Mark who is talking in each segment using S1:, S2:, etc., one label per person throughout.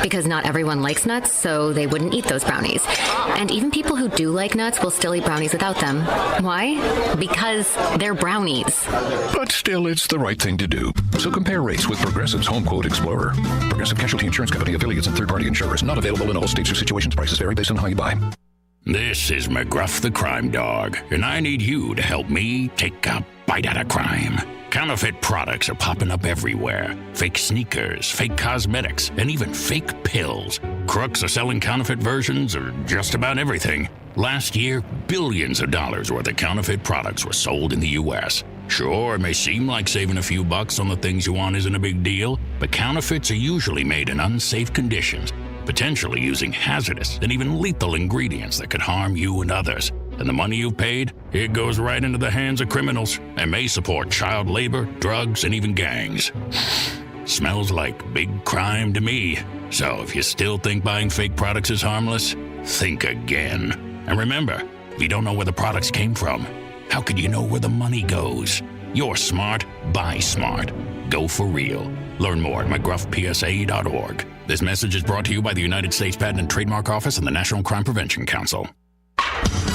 S1: because not everyone likes nuts, so they wouldn't eat those brownies. And even people who do like nuts will still eat brownies without them. Why? Because they're brownies.
S2: But still, it's the right thing to do. So compare rates with Progressive's Home Quote Explorer. Progressive Casualty Insurance Company, affiliates, and third-party insurers. Not available in all states or situations. Prices vary based on how you buy.
S3: This is McGruff the Crime Dog, and I need you to help me take a bite out of crime. Counterfeit products are popping up everywhere. Fake sneakers, fake cosmetics, and even fake pills. Crooks are selling counterfeit versions of just about everything. Last year, billions of dollars worth of counterfeit products were sold in the U.S. Sure, it may seem like saving a few bucks on the things you want isn't a big deal, but counterfeits are usually made in unsafe conditions, potentially using hazardous and even lethal ingredients that could harm you and others. And the money you've paid, it goes right into the hands of criminals and may support child labor, drugs, and even gangs. Smells like big crime to me. So if you still think buying fake products is harmless, think again. And remember, if you don't know where the products came from, how could you know where the money goes? You're smart, buy smart. Go for real. Learn more at mcgruffpsa.org. This message is brought to you by the United States Patent and Trademark Office and the National Crime Prevention Council.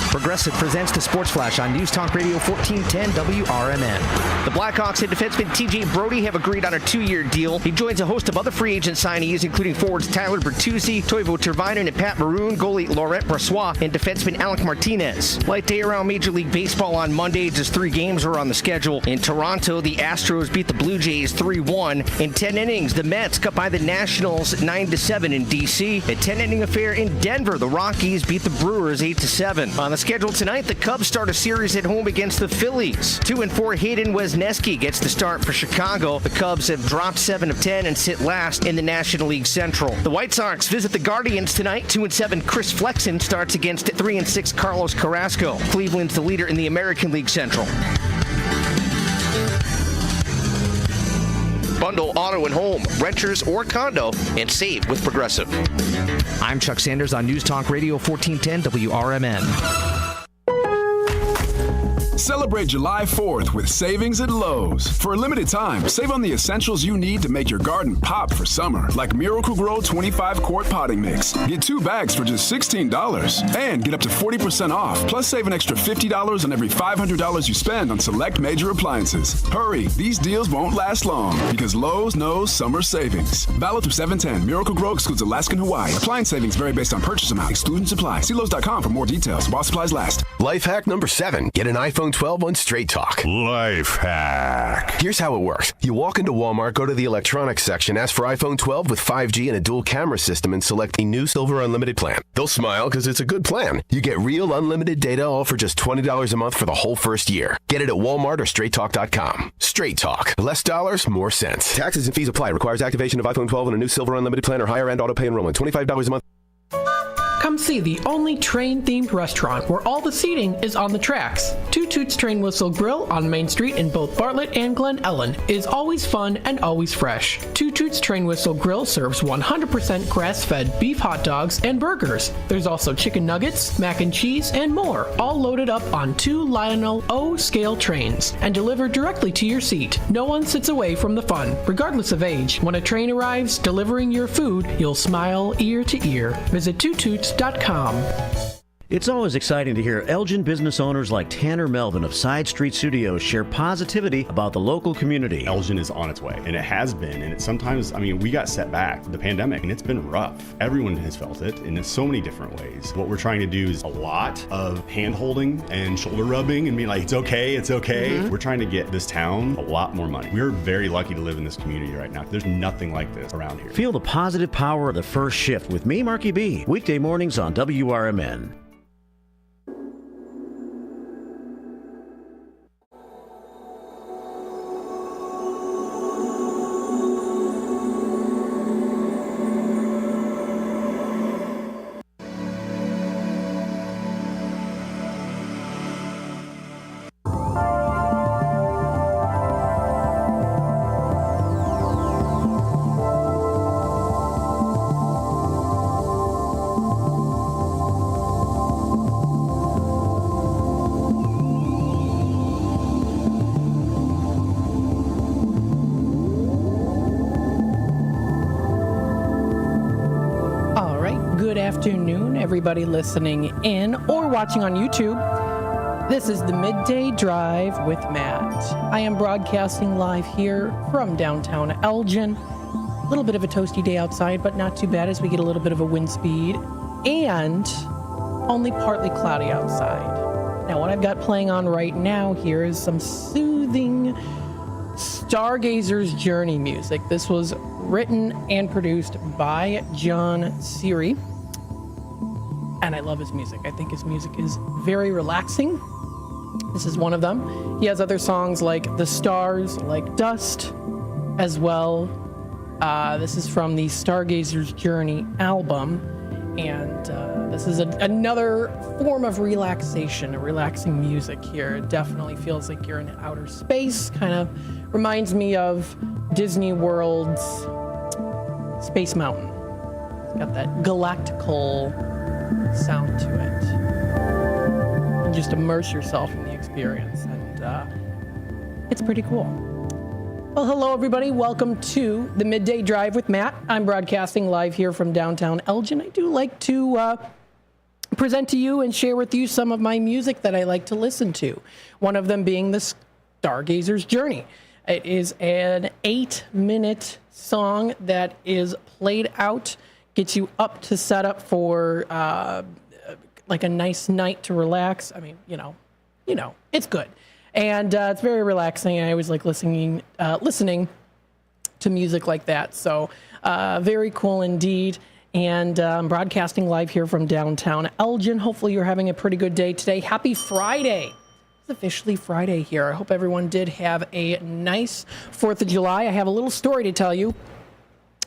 S4: Progressive presents the Sports Flash on News Talk Radio 1410 WRMN. The Blackhawks and defenseman T.J. Brody have agreed on a 2-year deal. He joins a host of other free agent signees, including forwards Tyler Bertuzzi, Toivo Tervainen, and Pat Maroon, goalie Laurent Brossoit, and defenseman Alec Martinez. Light day around Major League Baseball on Monday, just 3 games are on the schedule. In Toronto, the Astros beat the Blue Jays 3-1. In 10 innings, the Mets cut by the Nationals 9-7 in D.C. A 10-inning affair in Denver, the Rockies beat the Brewers 8-7. On the schedule tonight, the Cubs start a series at home against the Phillies. 2-4 Hayden Wesneski gets the start for Chicago. The Cubs have dropped 7 of 10 and sit last in the National League Central. The White Sox visit the Guardians tonight. 2-7 Chris Flexen starts against 3-6 Carlos Carrasco. Cleveland's the leader in the American League Central. Bundle auto and home, renters or condo, and save with Progressive. I'm Chuck Sanders on News Talk Radio 1410 WRMN.
S5: Celebrate July 4th with savings at Lowe's. For a limited time, save on the essentials you need to make your garden pop for summer, like Miracle-Gro 25-quart potting mix. Get 2 bags for just $16 and get up to 40% off. Plus, save an extra $50 on every $500 you spend on select major appliances. Hurry, these deals won't last long because Lowe's knows summer savings. Valid through 7/10. Miracle-Gro excludes Alaska and Hawaii. Appliance savings vary based on purchase amount. Exclusion supply. See Lowe's.com for more details while supplies last.
S6: Life hack number 7. Get an iPhone 12 on Straight Talk.
S7: Life hack.
S6: Here's how it works. You walk into Walmart, go to the electronics section, ask for iPhone 12 with 5G and a dual camera system, and select a new Silver Unlimited plan. They'll smile because it's a good plan. You get real unlimited data all for just $20 a month for the whole first year. Get it at Walmart or StraightTalk.com. Straight Talk. Less dollars, more sense. Taxes and fees apply. Requires activation of iPhone 12 and a new Silver Unlimited plan or higher end auto pay enrollment. $25 a month.
S8: Come see the only train-themed restaurant where all the seating is on the tracks. Two Toots Train Whistle Grill on Main Street in both Bartlett and Glen Ellen is always fun and always fresh. Two Toots Train Whistle Grill serves 100% grass-fed beef hot dogs and burgers. There's also chicken nuggets, mac and cheese, and more, all loaded up on 2 Lionel O-scale trains and delivered directly to your seat. No one sits away from the fun, regardless of age. When a train arrives delivering your food, you'll smile ear to ear. Visit twotoots.com.
S9: It's always exciting to hear Elgin business owners like Tanner Melvin of Side Street Studios share positivity about the local community.
S10: Elgin is on its way, and it has been, and it's sometimes, we got set back with the pandemic, and it's been rough. Everyone has felt it in so many different ways. What we're trying to do is a lot of hand-holding and shoulder rubbing and being like, it's okay. Mm-hmm. We're trying to get this town a lot more money. We're very lucky to live in this community right now. There's nothing like this around here.
S9: Feel the positive power of the first shift with me, Marky B, weekday mornings on WRMN.
S8: good afternoon, everybody listening in or watching on YouTube. This is the Midday Drive with Matt. I am broadcasting live here from downtown Elgin. A little bit of a toasty day outside, but not too bad as we get a little bit of a wind speed and only partly cloudy outside. Now, what I've got playing on right now here is some soothing Stargazer's Journey music. This was written and produced by John Siri, and I love his music. I think his music is very relaxing. This is one of them. He has other songs like The Stars, like Dust, as well. This is from the Stargazer's Journey album, and this is another form of relaxation, a relaxing music here. It definitely feels like you're in outer space, kind of reminds me of Disney World's Space Mountain. It's got that galactical sound to it. You just immerse yourself in the experience, and it's pretty cool. Well, hello, everybody. Welcome to the Midday Drive with Matt. I'm broadcasting live here from downtown Elgin. I do like to present to you and share with you some of my music that I like to listen to. One of them being the Stargazer's Journey. It is an 8-minute song that is played out, gets you up to set up for like a nice night to relax. I mean, you know, it's good. And it's very relaxing. I always like listening to music like that. So very cool indeed. And I'm broadcasting live here from downtown Elgin. Hopefully you're having a pretty good day today. Happy Friday. It's officially Friday here. I hope everyone did have a nice 4th of July. I have a little story to tell you.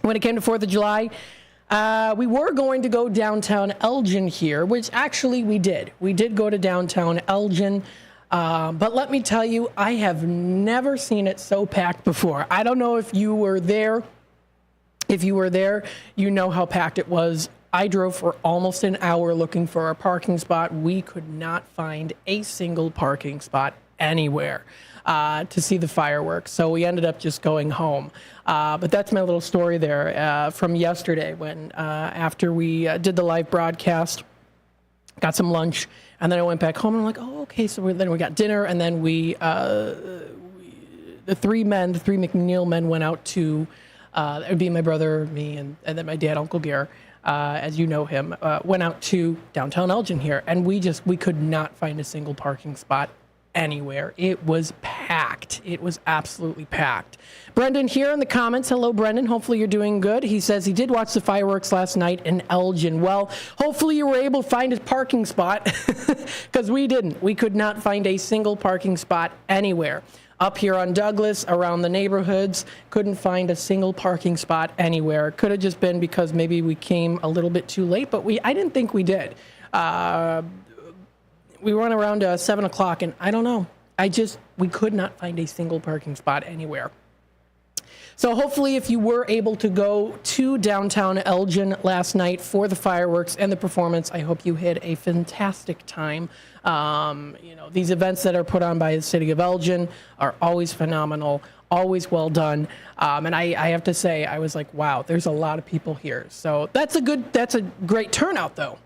S8: When it came to 4th of July, we were going to go downtown Elgin here, which actually we did. We did go to downtown Elgin. But let me tell you, I have never seen it so packed before. I don't know if you were there. If you were there, you know how packed it was. I drove for almost an hour looking for a parking spot. We could not find a single parking spot anywhere to see the fireworks. So we ended up just going home. But that's my little story there from yesterday when after we did the live broadcast, got some lunch, and then I went back home and I'm like, oh, okay. So then we got dinner, and then the three McNeil men went out to, it would be my brother, me, and then my dad, Uncle Gare, as you know him, went out to downtown Elgin here, and we could not find a single parking spot anywhere. It was packed. It was absolutely packed. Brendan here in the comments. Hello, Brendan. Hopefully you're doing good. He says he did watch the fireworks last night in Elgin. Well, hopefully you were able to find a parking spot because we didn't. We could not find a single parking spot anywhere. Up here on Douglas, around the neighborhoods, couldn't find a single parking spot anywhere. It could have just been because maybe we came a little bit too late, but I didn't think we did. We went around 7 o'clock, and I don't know. We could not find a single parking spot anywhere. So hopefully if you were able to go to downtown Elgin last night for the fireworks and the performance, I hope you had a fantastic time. These events that are put on by the city of Elgin are always phenomenal, always well done. And I have to say, I was like, wow, there's a lot of people here. So that's a great turnout, though.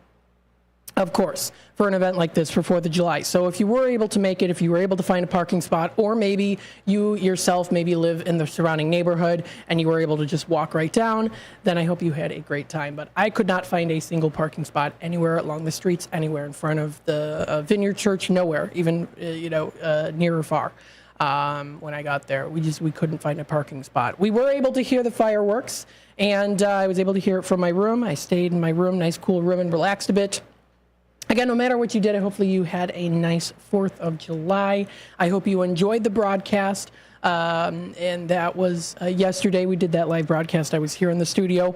S8: Of course, for an event like this for 4th of July. So if you were able to make it, if you were able to find a parking spot, or maybe you yourself maybe live in the surrounding neighborhood and you were able to just walk right down, then I hope you had a great time. But I could not find a single parking spot anywhere along the streets, anywhere in front of the Vineyard Church, nowhere, even, near or far. When I got there, we couldn't find a parking spot. We were able to hear the fireworks, and I was able to hear it from my room. I stayed in my room, nice cool room, and relaxed a bit. Again, no matter what you did, hopefully you had a nice 4th of July. I hope you enjoyed the broadcast. And that was yesterday. We did that live broadcast. I was here in the studio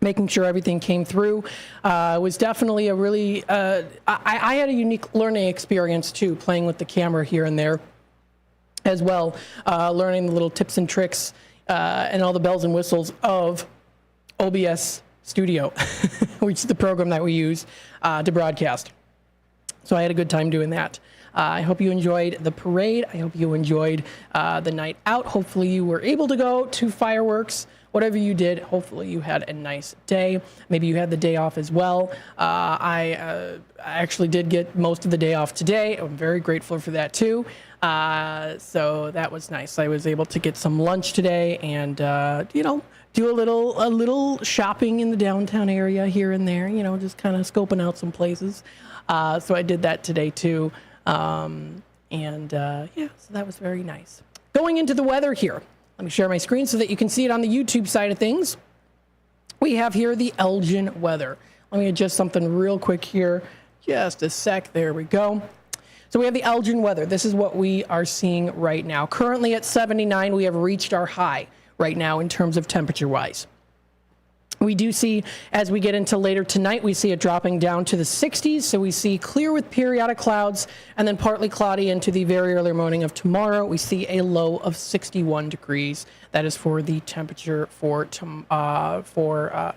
S8: making sure everything came through. It was definitely a really, I had a unique learning experience too, playing with the camera here and there as well, learning the little tips and tricks and all the bells and whistles of OBS Studio, which is the program that we use to broadcast. So I had a good time doing that. I hope you enjoyed the parade. I hope you enjoyed the night out. Hopefully you were able to go to fireworks. Whatever you did, hopefully you had a nice day. Maybe you had the day off as well. I actually did get most of the day off today. I'm very grateful for that too. So that was nice. I was able to get some lunch today and, do a little shopping in the downtown area here and there, just kind of scoping out some places. So I did that today too. So that was very nice. Going into the weather here. Let me share my screen so that you can see it on the YouTube side of things. We have here the Elgin weather. Let me adjust something real quick here. Just a sec. There we go. So we have the Elgin weather. This is what we are seeing right now. Currently at 79, we have reached our high right now in terms of temperature-wise. We do see, as we get into later tonight, we see it dropping down to the 60s. So we see clear with periodic clouds and then partly cloudy into the very early morning of tomorrow. We see a low of 61 degrees. That is for the temperature for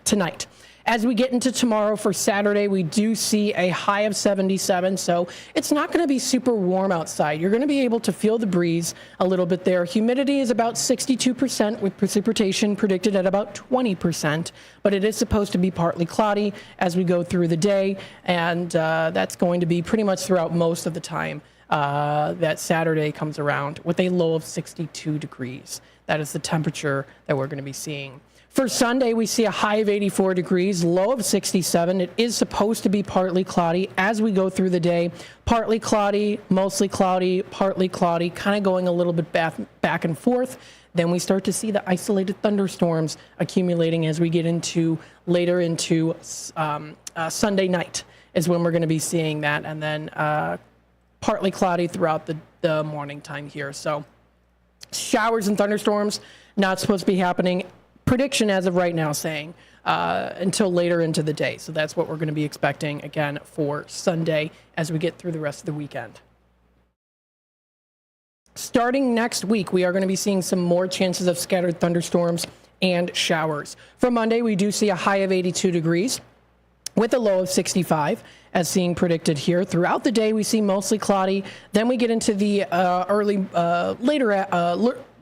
S8: tonight. As we get into tomorrow for Saturday, we do see a high of 77, so it's not going to be super warm outside. You're going to be able to feel the breeze a little bit there. Humidity is about 62% with precipitation predicted at about 20%, but it is supposed to be partly cloudy as we go through the day, and that's going to be pretty much throughout most of the time that Saturday comes around with a low of 62 degrees. That is the temperature that we're going to be seeing. For Sunday, we see a high of 84 degrees, low of 67. It is supposed to be partly cloudy as we go through the day. Partly cloudy, mostly cloudy, partly cloudy, kind of going a little bit back and forth. Then we start to see the isolated thunderstorms accumulating as we get into later into Sunday night is when we're going to be seeing that. And then partly cloudy throughout the morning time here. So showers and thunderstorms not supposed to be happening. Prediction as of right now saying until later into the day. So that's what we're going to be expecting again for Sunday as we get through the rest of the weekend. Starting next week, we are going to be seeing some more chances of scattered thunderstorms and showers. For Monday, we do see a high of 82 degrees with a low of 65 as being predicted here. Throughout the day, we see mostly cloudy. Then we get into the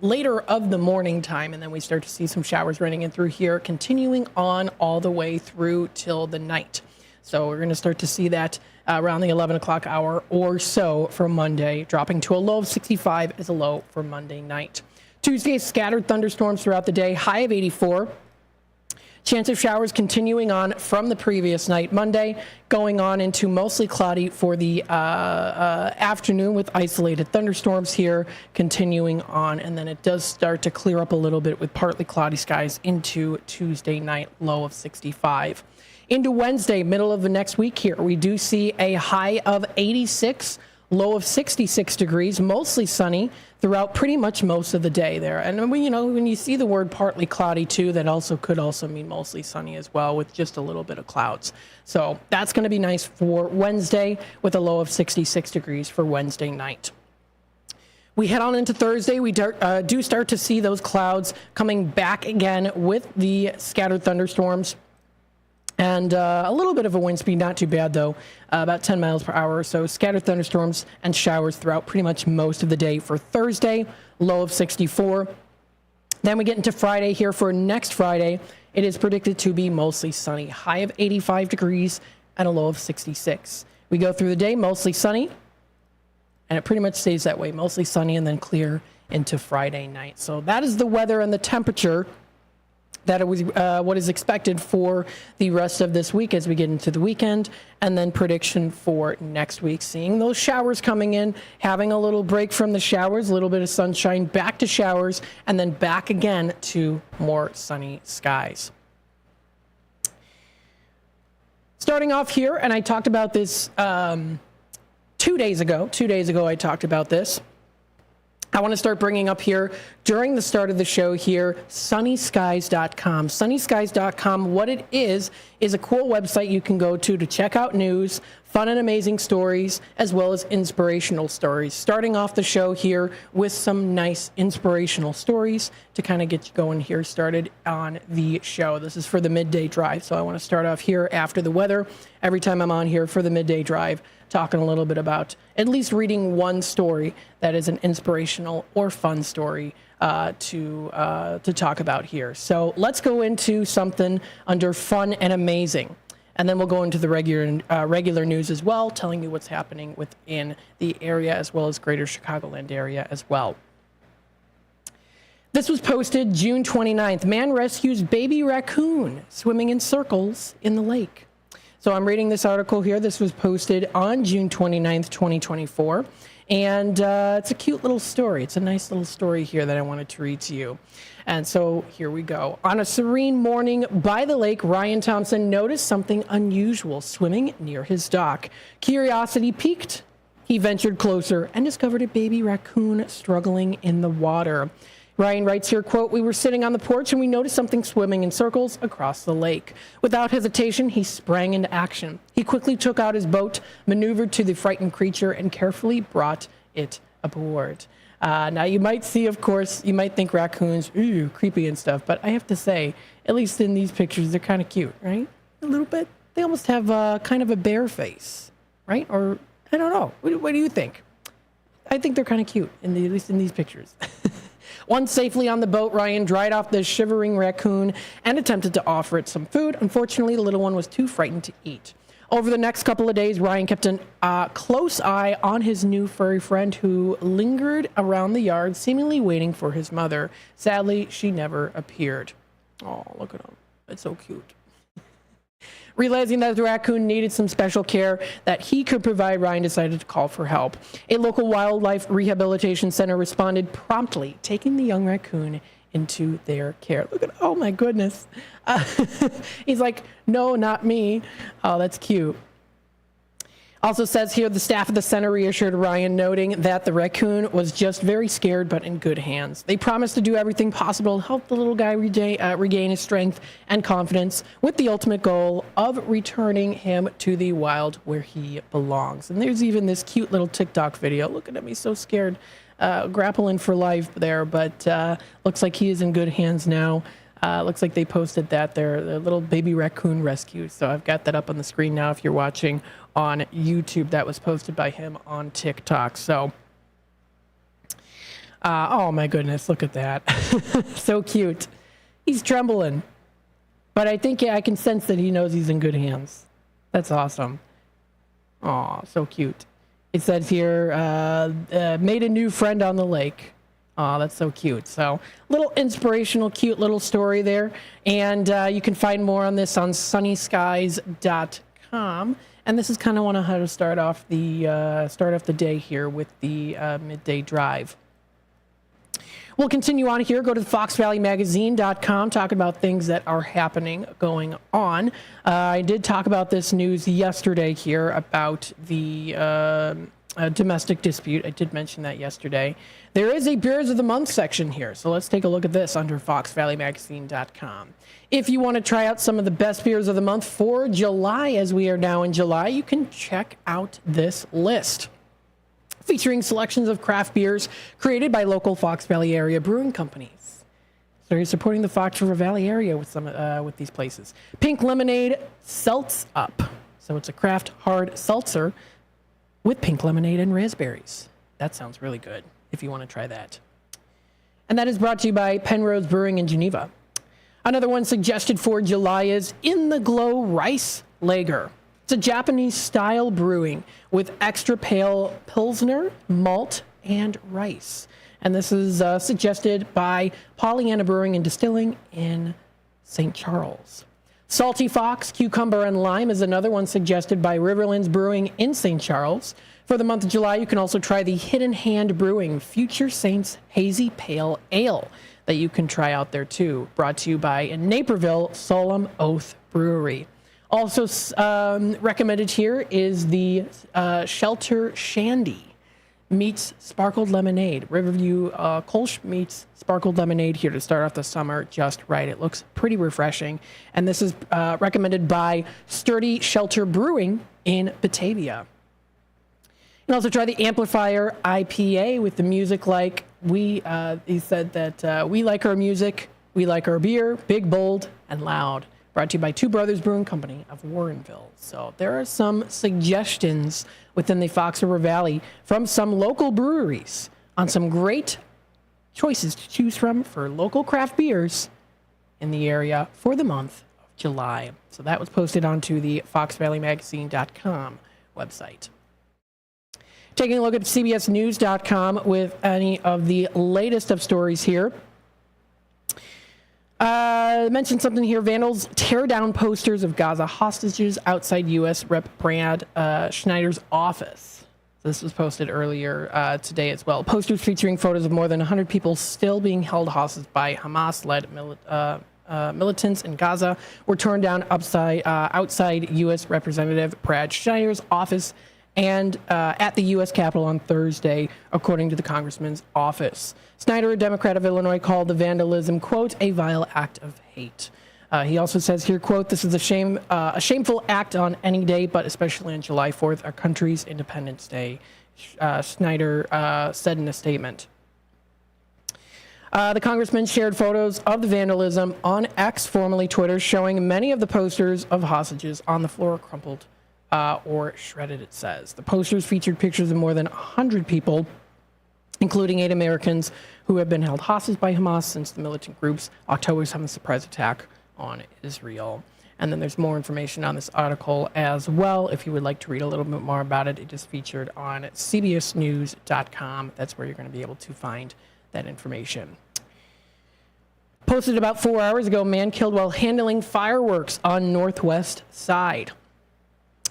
S8: later of the morning time, and then we start to see some showers running in through here, continuing on all the way through till the night. So we're going to start to see that around the 11 o'clock hour or so for Monday, dropping to a low of 65 as a low for Monday night. Tuesday, scattered thunderstorms throughout the day, high of 84. Chance of showers continuing on from the previous night. Monday, going on into mostly cloudy for the afternoon with isolated thunderstorms here, continuing on. And then it does start to clear up a little bit with partly cloudy skies into Tuesday night, low of 65. Into Wednesday, middle of the next week here, we do see a high of 86, low of 66 degrees, mostly sunny throughout pretty much most of the day there. And when you see the word partly cloudy too, that could also mean mostly sunny as well with just a little bit of clouds. So that's going to be nice for Wednesday with a low of 66 degrees for Wednesday night. We head on into Thursday. We do start to see those clouds coming back again with the scattered thunderstorms. And a little bit of a wind speed, not too bad though, about 10 miles per hour or so. Scattered thunderstorms and showers throughout pretty much most of the day for Thursday, low of 64. Then we get into Friday here. For next Friday, it is predicted to be mostly sunny, high of 85 degrees and a low of 66. We go through the day, mostly sunny, and it pretty much stays that way, mostly sunny and then clear into Friday night. So that is the weather and the temperature that it was what is expected for the rest of this week as we get into the weekend, and then prediction for next week. Seeing those showers coming in, having a little break from the showers, a little bit of sunshine, back to showers, and then back again to more sunny skies. Starting off here, and I talked about this 2 days ago. 2 days ago, I talked about this. I want to start bringing up here during the start of the show here, sunnyskies.com. Sunnyskies.com, what it is a cool website you can go to check out news, Fun and amazing stories, as well as inspirational stories. Starting off the show here with some nice inspirational stories to kind of get you going here started on the show. This is for the midday drive, so I want to start off here after the weather. Every time I'm on here for the midday drive, talking a little bit about at least reading one story that is an inspirational or fun story to talk about here. So let's go into something under fun and amazing. And then we'll go into the regular news as well, telling you what's happening within the area as well as greater Chicagoland area as well. This was posted June 29th. Man rescues baby raccoon swimming in circles in the lake. So I'm reading this article here. This was posted on June 29th, 2024. And it's a cute little story. It's a nice little story here that I wanted to read to you. And so here we go. On a serene morning by the lake, Ryan Thompson noticed something unusual swimming near his dock. Curiosity piqued. He ventured closer and discovered a baby raccoon struggling in the water. Ryan writes here, quote, "We were sitting on the porch and we noticed something swimming in circles across the lake. Without hesitation, he sprang into action. He quickly took out his boat, maneuvered to the frightened creature, and carefully brought it aboard." Now, you might see, of course, you might think raccoons, ooh, creepy and stuff, but I have to say, at least in these pictures, they're kind of cute, right? A little bit. They almost have kind of a bear face, right? Or, I don't know. What do you think? I think they're kind of cute, at least in these pictures. Once safely on the boat, Ryan dried off the shivering raccoon and attempted to offer it some food. Unfortunately, the little one was too frightened to eat. Over the next couple of days, Ryan kept a close eye on his new furry friend who lingered around the yard, seemingly waiting for his mother. Sadly, she never appeared. Oh, look at him. It's so cute. Realizing that the raccoon needed some special care that he could provide, Ryan decided to call for help. A local wildlife rehabilitation center responded promptly, taking the young raccoon into their care. Look at, oh my goodness. He's like, no, not me. Oh, that's cute. Also says here, the staff of the center reassured Ryan, noting that the raccoon was just very scared, but in good hands. They promised to do everything possible to help the little guy regain his strength and confidence, with the ultimate goal of returning him to the wild where he belongs. And there's even this cute little TikTok video. Look at him, he's so scared, grappling for life there, but looks like he is in good hands now. Looks like they posted that their little baby raccoon rescue. So I've got that up on the screen now if you're watching on YouTube. That was posted by him on TikTok. So, oh my goodness, look at that. So cute. He's trembling. But I think I can sense that he knows he's in good hands. That's awesome. Oh, so cute. It says here, made a new friend on the lake. Oh, that's so cute. So, little inspirational, cute little story there. And you can find more on this on sunnyskies.com. And this is kind of how to start off the day here with the midday drive. We'll continue on here. Go to foxvalleymagazine.com, talking about things that are happening, going on. I did talk about this news yesterday here about the domestic dispute. I did mention that yesterday. There is a Beers of the Month section here, so let's take a look at this under foxvalleymagazine.com. If you want to try out some of the best beers of the month for July, as we are now in July, you can check out this list, featuring selections of craft beers created by local Fox Valley area brewing companies. So you're supporting the Fox River Valley area with some with these places. Pink Lemonade Seltz Up. So it's a craft hard seltzer with pink lemonade and raspberries. That sounds really good if you want to try that. And that is brought to you by Penrose Brewing in Geneva. Another one suggested for July is In the Glow Rice Lager. It's a Japanese style brewing with extra pale Pilsner, malt, and rice. And this is suggested by Pollyanna Brewing and Distilling in St. Charles. Salty Fox, Cucumber, and Lime is another one suggested by Riverlands Brewing in St. Charles. For the month of July, you can also try the Hidden Hand Brewing Future Saints Hazy Pale Ale that you can try out there too. Brought to you by Naperville Solemn Oath Brewery. Also recommended here is the Shelter Shandy. meets sparkled lemonade. Riverview Kolsch meets sparkled lemonade here to start off the summer just right. It looks pretty refreshing. And this is recommended by Sturdy Shelter Brewing in Batavia. You can also try the Amplifier IPA with the music like he said that we like our music, we like our beer, big, bold, and loud. Brought to you by Two Brothers Brewing Company of Warrenville. So there are some suggestions within the Fox River Valley from some local breweries on some great choices to choose from for local craft beers in the area for the month of July. So that was posted onto the foxvalleymagazine.com website. Taking a look at cbsnews.com with any of the latest of stories here. Mentioned something here. Vandals tear down posters of Gaza hostages outside U.S. Rep. Brad Schneider's office. This was posted earlier today as well. Posters featuring photos of more than 100 people still being held hostage by Hamas-led militants in Gaza were torn down outside U.S. Representative Brad Schneider's office and at the U.S. Capitol on Thursday, according to the congressman's office. Snyder, a Democrat of Illinois, called the vandalism, quote, a vile act of hate. He also says here, quote, this is a shameful act on any day, but especially on July 4th, our country's Independence Day, Snyder said in a statement. The congressman shared photos of the vandalism on X, formerly Twitter, showing many of the posters of hostages on the floor crumpled or shredded, it says. The posters featured pictures of more than 100 people, including 8 Americans who have been held hostage by Hamas since the militant group's October 7th surprise attack on Israel. And then there's more information on this article as well. If you would like to read a little bit more about it, it is featured on cbsnews.com. That's where you're going to be able to find that information. Posted about 4 hours ago, man killed while handling fireworks on Northwest Side.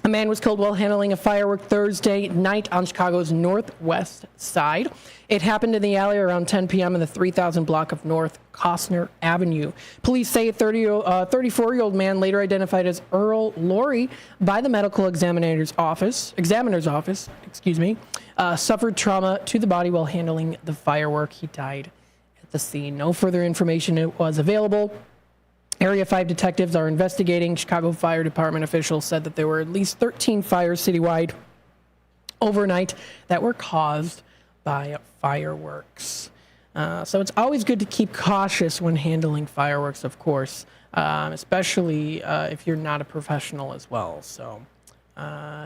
S8: A man was killed while handling a firework Thursday night on Chicago's Northwest Side. It happened in the alley around 10 p.m. in the 3000 block of North Costner Avenue. Police say a 34-year-old man, later identified as Earl Laurie by the medical examiner's office, suffered trauma to the body while handling the firework. He died at the scene. No further information was available. Area 5 detectives are investigating. Chicago Fire Department officials said that there were at least 13 fires citywide overnight that were caused by fireworks. So it's always good to keep cautious when handling fireworks, of course, especially if you're not a professional as well. So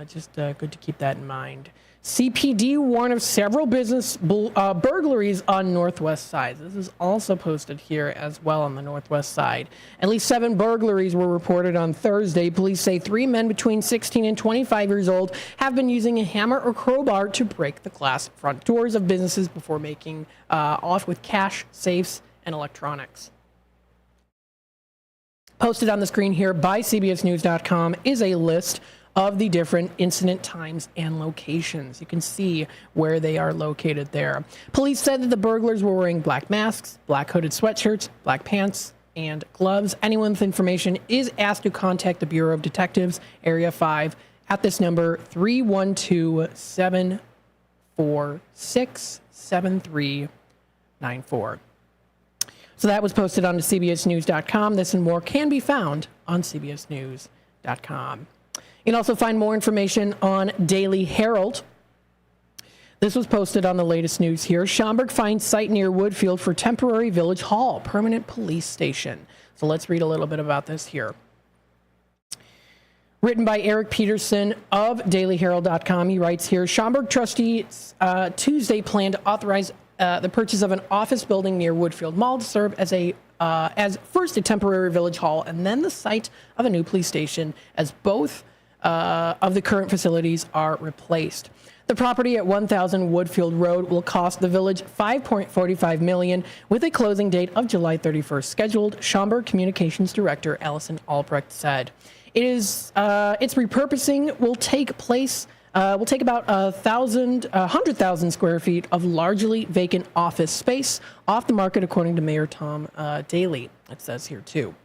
S8: just good to keep that in mind. CPD warned of several business burglaries on Northwest Side. This is also posted here as well on the Northwest Side. At least 7 burglaries were reported on Thursday. Police say 3 men between 16 and 25 years old have been using a hammer or crowbar to break the glass front doors of businesses before making off with cash, safes, and electronics. Posted on the screen here by CBSNews.com is a list of the different incident times and locations. You can see where they are located there. Police said that the burglars were wearing black masks, black hooded sweatshirts, black pants, and gloves. Anyone with information is asked to contact the Bureau of Detectives, Area 5, at this number, 312-746-7394. So that was posted on CBSNews.com. This and more can be found on CBSNews.com. You can also find more information on Daily Herald. This was posted on the latest news here. Schaumburg finds site near Woodfield for temporary village hall, permanent police station. So let's read a little bit about this here. Written by Eric Peterson of dailyherald.com. He writes here, Schaumburg trustees Tuesday plan to authorize the purchase of an office building near Woodfield Mall to serve as first a temporary village hall and then the site of a new police station, as both of the current facilities are replaced. The property at 1000 Woodfield Road will cost the village $5.45 million, with a closing date of July 31st scheduled, Schaumburg Communications Director Allison Albrecht said. Its repurposing will take about 100,000 square feet of largely vacant office space off the market, according to Mayor Tom Daly. It says here too.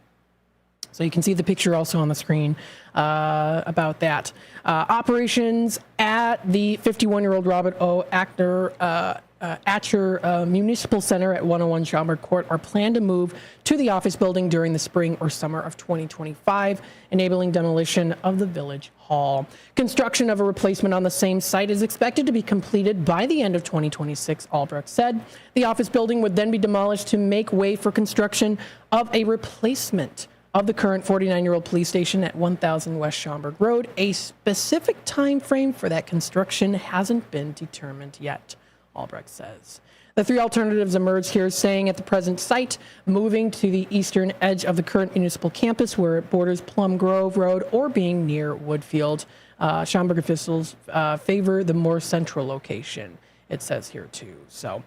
S8: So you can see the picture also on the screen about that. Operations at the 51-year-old Robert O. Atcher Municipal Center at 101 Schaumburg Court are planned to move to the office building during the spring or summer of 2025, enabling demolition of the Village Hall. Construction of a replacement on the same site is expected to be completed by the end of 2026, Albrecht said. The office building would then be demolished to make way for construction of a replacement of the current 49-year-old police station at 1000 West Schaumburg Road. A specific time frame for that construction hasn't been determined yet, Albrecht says. The three alternatives emerged here, saying at the present site, moving to the eastern edge of the current municipal campus where it borders Plum Grove Road, or being near Woodfield. Schaumburg officials favor the more central location, it says here too. So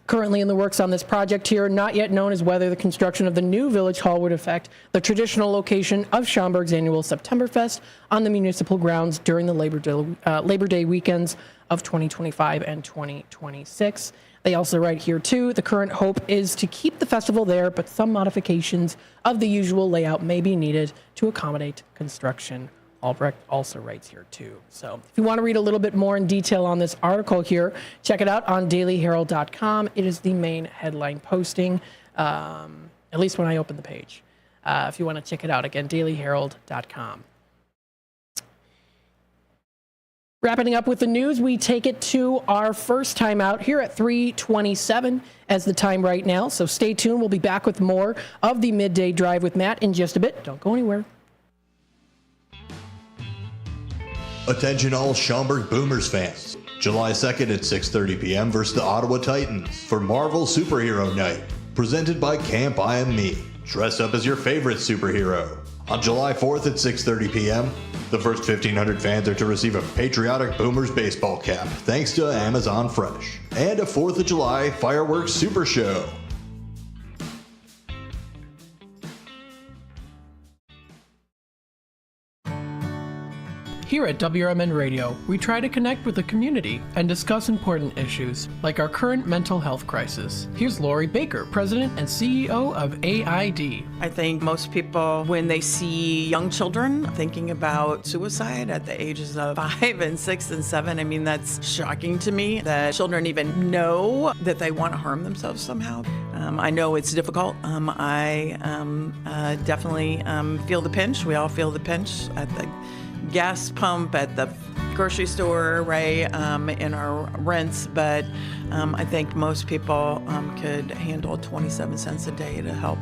S8: currently in the works on this project here, not yet known as whether the construction of the new Village Hall would affect the traditional location of Schaumburg's annual Septemberfest on the municipal grounds during the Labor Day weekends of 2025 and 2026. They also write here too, the current hope is to keep the festival there, but some modifications of the usual layout may be needed to accommodate construction. Albrecht also writes here too. So if you want to read a little bit more in detail on this article here, check it out on dailyherald.com. It is the main headline posting, at least when I open the page. If you want to check it out, again, dailyherald.com. Wrapping up with the news, we take it to our first time out here at 3:27 as the time right now. So stay tuned. We'll be back with more of the Midday Drive with Matt in just a bit. Don't go anywhere.
S11: Attention all Schaumburg Boomers fans. July 2nd at 6:30 p.m. versus the Ottawa Titans for Marvel Superhero Night. Presented by Camp I Am Me. Dress up as your favorite superhero. On July 4th at 6:30 p.m., the first 1,500 fans are to receive a patriotic Boomers baseball cap, thanks to Amazon Fresh. And a 4th of July fireworks super show.
S8: Here at WRMN Radio, we try to connect with the community and discuss important issues, like our current mental health crisis. Here's Lori Baker, President and CEO of AID.
S12: I think most people, when they see young children thinking about suicide at the ages of 5 and 6 and 7, I mean, that's shocking to me that children even know that they want to harm themselves somehow. I know it's difficult. I definitely feel the pinch. We all feel the pinch at the gas pump, at the grocery store, right, in our rents, but I think most people could handle 27 cents a day to help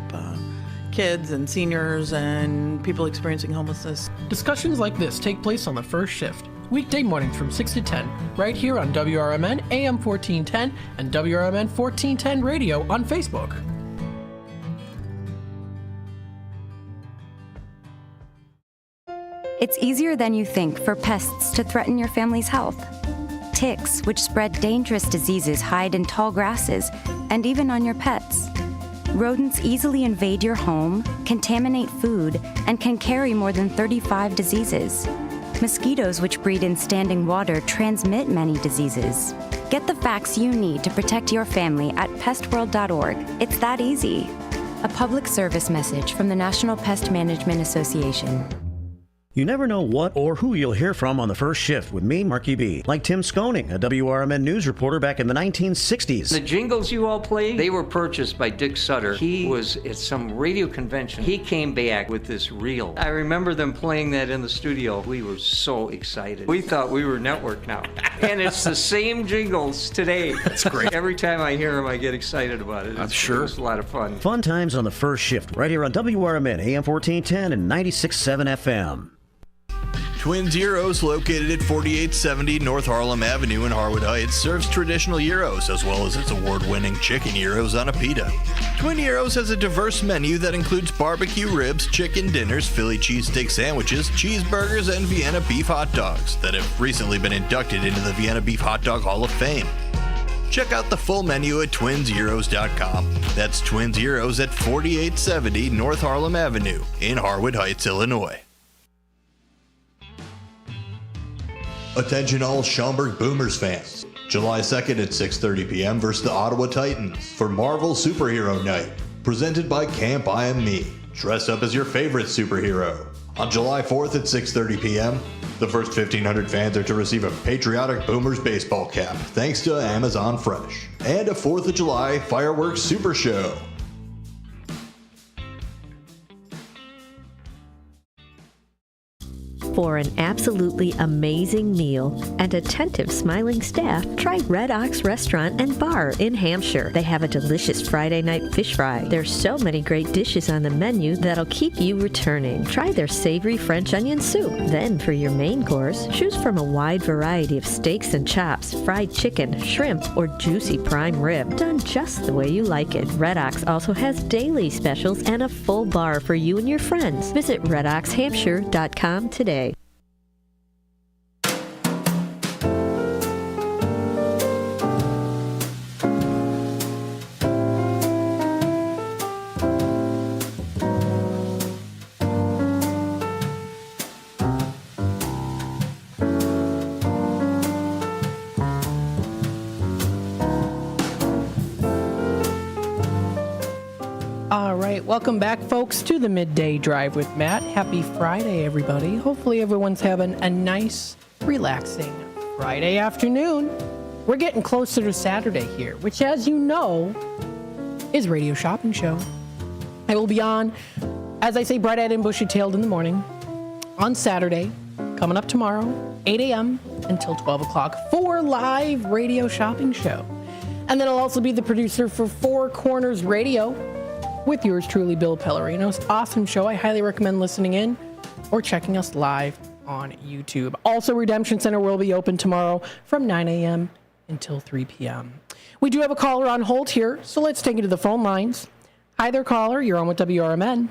S12: kids and seniors and people experiencing homelessness.
S8: Discussions like this take place on the first shift, weekday mornings from 6 to 10, right here on WRMN AM 1410 and WRMN 1410 Radio on Facebook.
S13: It's easier than you think for pests to threaten your family's health. Ticks, which spread dangerous diseases, hide in tall grasses and even on your pets. Rodents easily invade your home, contaminate food, and can carry more than 35 diseases. Mosquitoes, which breed in standing water, transmit many diseases. Get the facts you need to protect your family at pestworld.org. It's that easy. A public service message from the National Pest Management Association.
S9: You never know what or who you'll hear from on the first shift with me, Marky B. Like Tim Skoning, a WRMN news reporter back in the 1960s.
S14: The jingles you all play, they were purchased by Dick Sutter. He was at some radio convention. He came back with this reel. I remember them playing that in the studio. We were so excited. We thought we were network now. And it's the same jingles today.
S2: That's great.
S14: Every time I hear them, I get excited about it.
S2: I'm sure.
S14: It's a lot of fun.
S9: Fun times on the first shift, right here on WRMN, AM 1410 and 96.7 FM.
S11: Twins Gyros, located at 4870 North Harlem Avenue in Harwood Heights, serves traditional gyros as well as its award-winning chicken gyros on a pita. Twin Gyros has a diverse menu that includes barbecue ribs, chicken dinners, Philly cheesesteak sandwiches, cheeseburgers, and Vienna beef hot dogs that have recently been inducted into the Vienna Beef Hot Dog Hall of Fame. Check out the full menu at twinsgyros.com. That's Twins Gyros at 4870 North Harlem Avenue in Harwood Heights, Illinois. Attention all Schaumburg Boomers fans. July 2nd at 6:30 p.m. versus the Ottawa Titans for Marvel Superhero Night. Presented by Camp I Am Me. Dress up as your favorite superhero. On July 4th at 6:30 p.m., the first 1,500 fans are to receive a patriotic Boomers baseball cap, thanks to Amazon Fresh, and a 4th of July fireworks super show.
S15: For an absolutely amazing meal and attentive smiling staff, try Red Ox Restaurant and Bar in Hampshire. They have a delicious Friday night fish fry. There's so many great dishes on the menu that'll keep you returning. Try their savory French onion soup. Then for your main course, choose from a wide variety of steaks and chops, fried chicken, shrimp, or juicy prime rib, done just the way you like it. Red Ox also has daily specials and a full bar for you and your friends. Visit redoxhampshire.com today.
S8: All right, welcome back, folks, to the Midday Drive with Matt. Happy Friday, everybody. Hopefully everyone's having a nice, relaxing Friday afternoon. We're getting closer to Saturday here, which, as you know, is Radio Shopping Show. I will be on, as I say, bright-eyed and bushy-tailed in the morning on Saturday, coming up tomorrow, 8 a.m. until 12 o'clock for live Radio Shopping Show. And then I'll also be the producer for Four Corners Radio, with yours truly, Bill Pellerino's awesome show. I highly recommend listening in or checking us live on YouTube. Also, Redemption Center will be open tomorrow from 9 a.m. until 3 p.m. We do have a caller on hold here, so let's take it to the phone lines. Hi there, caller. You're on with WRMN.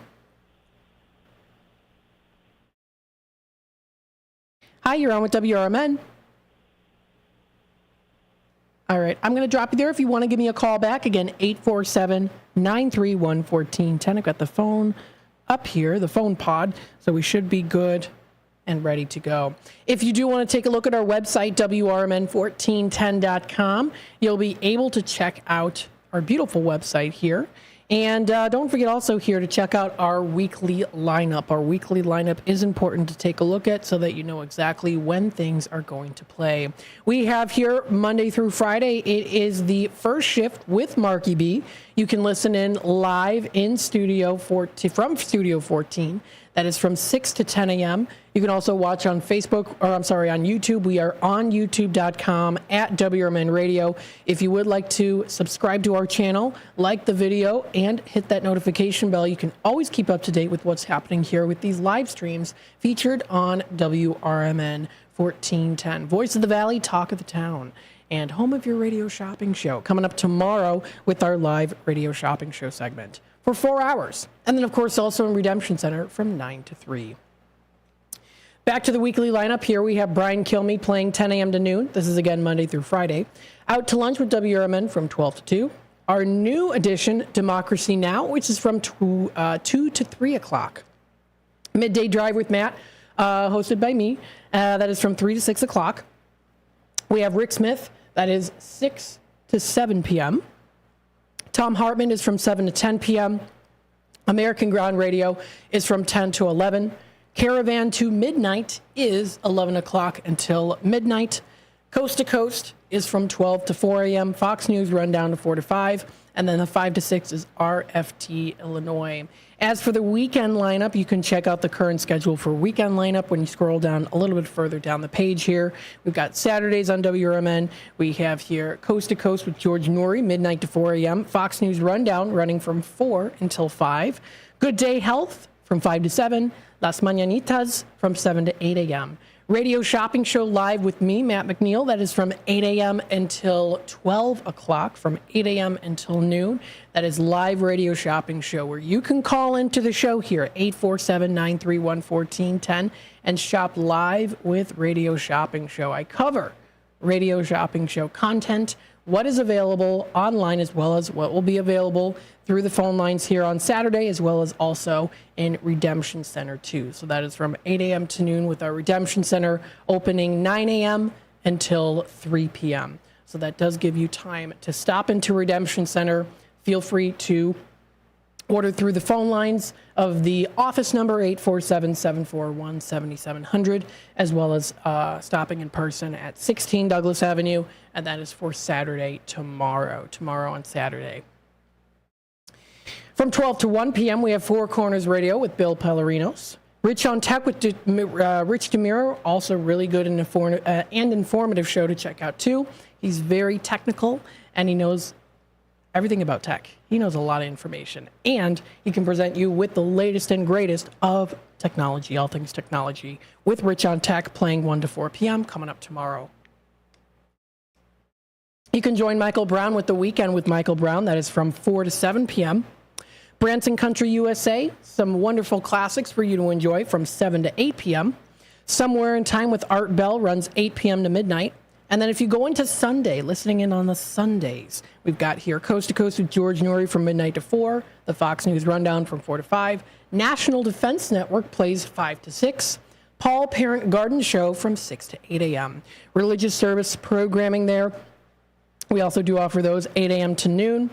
S8: Hi, you're on with WRMN. All right, I'm going to drop you there if you want to give me a call back. Again, 847-931-1410. I've got the phone up here, the phone pod, so we should be good and ready to go. If you do want to take a look at our website, WRMN1410.com, you'll be able to check out our beautiful website here. And don't forget also here to check out our weekly lineup. Our weekly lineup is important to take a look at so that you know exactly when things are going to play. We have here Monday through Friday. It is the first shift with Marky B. You can listen in live in Studio from Studio 14. That is from 6 to 10 a.m. You can also watch on Facebook, or I'm sorry, on YouTube. We are on youtube.com at WRMN Radio. If you would like to subscribe to our channel, like the video, and hit that notification bell, you can always keep up to date with what's happening here with these live streams featured on WRMN 1410. Voice of the Valley, Talk of the Town, and home of your radio shopping show. Coming up tomorrow with our live radio shopping show segment for 4 hours. And then, of course, also in Redemption Center from 9 to 3. Back to the weekly lineup here. We have Brian Kilme playing 10 a.m. to noon. This is, again, Monday through Friday. Out to lunch with WRMN from 12 to 2. Our new edition, Democracy Now!, which is from 2 to 3 o'clock. Midday Drive with Matt, hosted by me. That is from 3 to 6 o'clock. We have Rick Smith. That is 6 to 7 p.m. Tom Hartman is from 7 to 10 p.m. American Ground Radio is from 10 to 11. Caravan to Midnight is 11 o'clock until midnight. Coast to Coast is from 12 to 4 a.m. Fox News Rundown to 4 to 5. And then the 5 to 6 is RFT Illinois. As for the weekend lineup, you can check out the current schedule for weekend lineup when you scroll down a little bit further down the page here. We've got Saturdays on WRMN. We have here Coast to Coast with George Noory, midnight to 4 a.m. Fox News Rundown running from 4 until 5. Good Day Health from 5 to 7. Las Mañanitas from 7 to 8 a.m. Radio Shopping Show live with me, Matt McNeil. That is from 8 a.m. until 12 o'clock, from 8 a.m. until noon. That is live Radio Shopping Show where you can call into the show here, 847-931-1410, and shop live with Radio Shopping Show. I cover Radio Shopping Show content, what is available online, as well as what will be available through the phone lines here on Saturday, as well as also in Redemption Center too. So that is from 8 a.m. to noon with our Redemption Center opening 9 a.m. until 3 p.m. So that does give you time to stop into Redemption Center. Feel free to Order through the phone lines of the office number 847-741-7700, as well as stopping in person at 16 Douglas Avenue, and that is for Saturday tomorrow on Saturday. From 12 to 1 p.m., we have Four Corners Radio with Bill Pellerinos. Rich on Tech with Rich DeMuro, also really good and informative show to check out, too. He's very technical, and he knows everything about tech. He knows a lot of information, and he can present you with the latest and greatest of technology, all things technology, with Rich on Tech playing 1 to 4 p.m. coming up tomorrow. You can join Michael Brown with The Weekend with Michael Brown. That is from 4 to 7 p.m. Branson Country USA, some wonderful classics for you to enjoy from 7 to 8 p.m. Somewhere in Time with Art Bell runs 8 p.m. to midnight. And then if you go into Sunday, listening in on the Sundays, we've got here Coast to Coast with George Norrie from midnight to 4, the Fox News Rundown from 4 to 5, National Defense Network plays 5 to 6, Paul Parent Garden Show from 6 to 8 a.m. Religious service programming there. We also do offer those 8 a.m. to noon.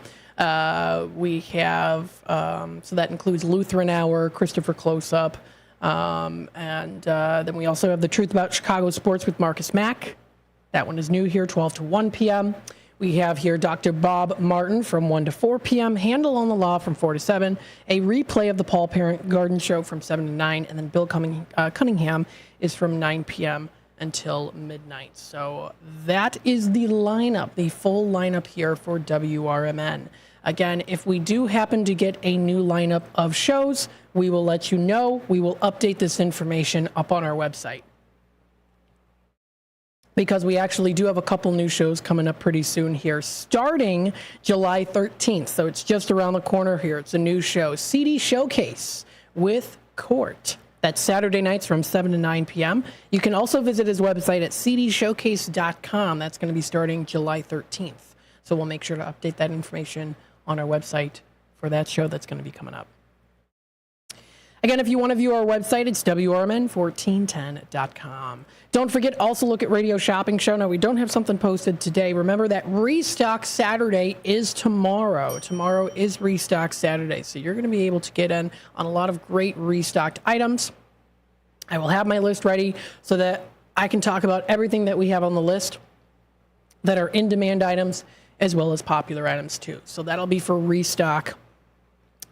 S8: We have, so that includes Lutheran Hour, Christopher Close-Up, and then we also have The Truth About Chicago Sports with Marcus Mack. That one is new here, 12 to 1 p.m. We have here Dr. Bob Martin from 1 to 4 p.m., Handle on the Law from 4 to 7, a replay of the Paul Parent Garden Show from 7 to 9, and then Bill Cunningham is from 9 p.m. until midnight. So that is the lineup, the full lineup here for WRMN. Again, if we do happen to get a new lineup of shows, we will let you know. We will update this information up on our website, because we actually do have a couple new shows coming up pretty soon here, starting July 13th. So it's just around the corner here. It's a new show, CD Showcase with Court. That's Saturday nights from 7 to 9 p.m. You can also visit his website at cdshowcase.com. That's going to be starting July 13th. So we'll make sure to update that information on our website for that show that's going to be coming up. Again, if you want to view our website, it's WRMN1410.com. Don't forget, also look at Radio Shopping Show. Now, we don't have something posted today. Remember that Restock Saturday is tomorrow. Tomorrow is Restock Saturday, so you're going to be able to get in on a lot of great restocked items. I will have my list ready so that I can talk about everything that we have on the list that are in-demand items, as well as popular items, too. So that'll be for Restock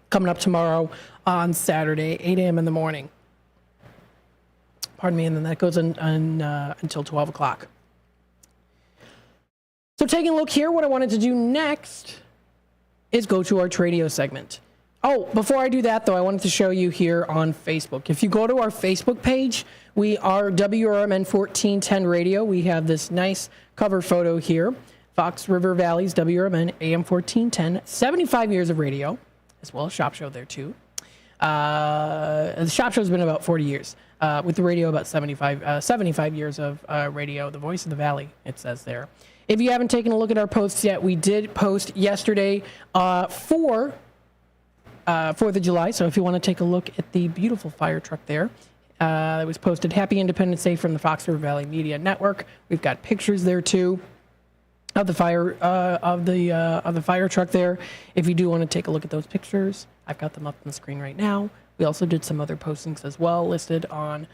S8: coming up tomorrow on Saturday, 8 a.m. in the morning. Pardon me, and then that goes until 12 o'clock. So taking a look here, what I wanted to do next is go to our Tradio segment. Oh, before I do that, though, I wanted to show you here on Facebook. If you go to our Facebook page, we are WRMN 1410 Radio. We have this nice cover photo here. Fox River Valley's WRMN AM 1410, 75 years of radio, as well as Shop Show there, too. The Shop Show's been about 40 years. With the radio, about 75 years of radio. The Voice of the Valley, it says there. If you haven't taken a look at our posts yet, we did post yesterday for 4th of July. So if you want to take a look at the beautiful fire truck there, it was posted Happy Independence Day from the Fox River Valley Media Network. We've got pictures there, too, of the fire fire truck there. If you do want to take a look at those pictures, I've got them up on the screen right now. We also did some other postings as well, listed on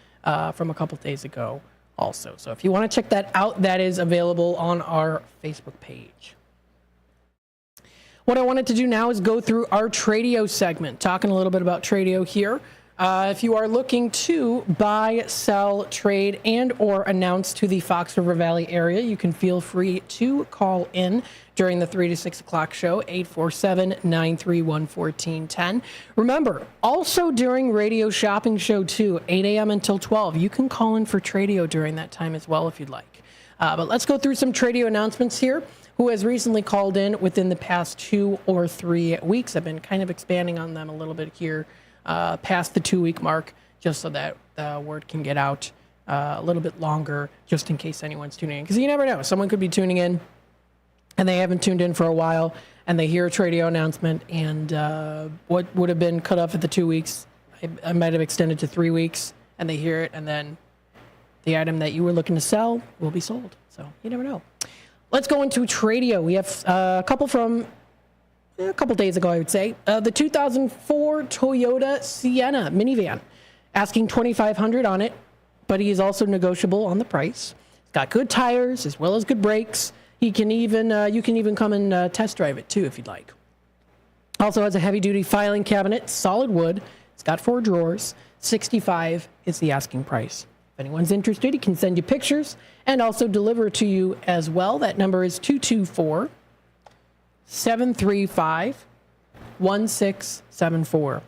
S8: from a couple days ago also. So if you want to check that out, that is available on our Facebook page. What I wanted to do now is go through our Tradio segment, talking a little bit about Tradio here. If you are looking to buy, sell, trade, and or announce to the Fox River Valley area, you can feel free to call in during the 3 to 6 o'clock show, 847-931-1410. Remember, also during Radio Shopping Show 2, 8 a.m. until 12, you can call in for Tradio during that time as well if you'd like. But let's go through some Tradio announcements here. Who has recently called in within the past 2 or 3 weeks. I've been kind of expanding on them a little bit here. Past the 2-week mark, just so that the word can get out a little bit longer, just in case anyone's tuning in. Because you never know. Someone could be tuning in, and they haven't tuned in for a while, and they hear a Tradio announcement, and what would have been cut off at the 2 weeks, I might have extended to 3 weeks, and they hear it, and then the item that you were looking to sell will be sold. So you never know. Let's go into Tradio. We have a couple from a couple days ago, I would say. The 2004 Toyota Sienna minivan, asking $2,500 on it, but he is also negotiable on the price. It's got good tires as well as good brakes. You can even come and test drive it too if you'd like. Also has a heavy-duty filing cabinet, solid wood. It's got 4 drawers. $65 is the asking price. If anyone's interested, he can send you pictures and also deliver it to you as well. That number is 224-735-1674.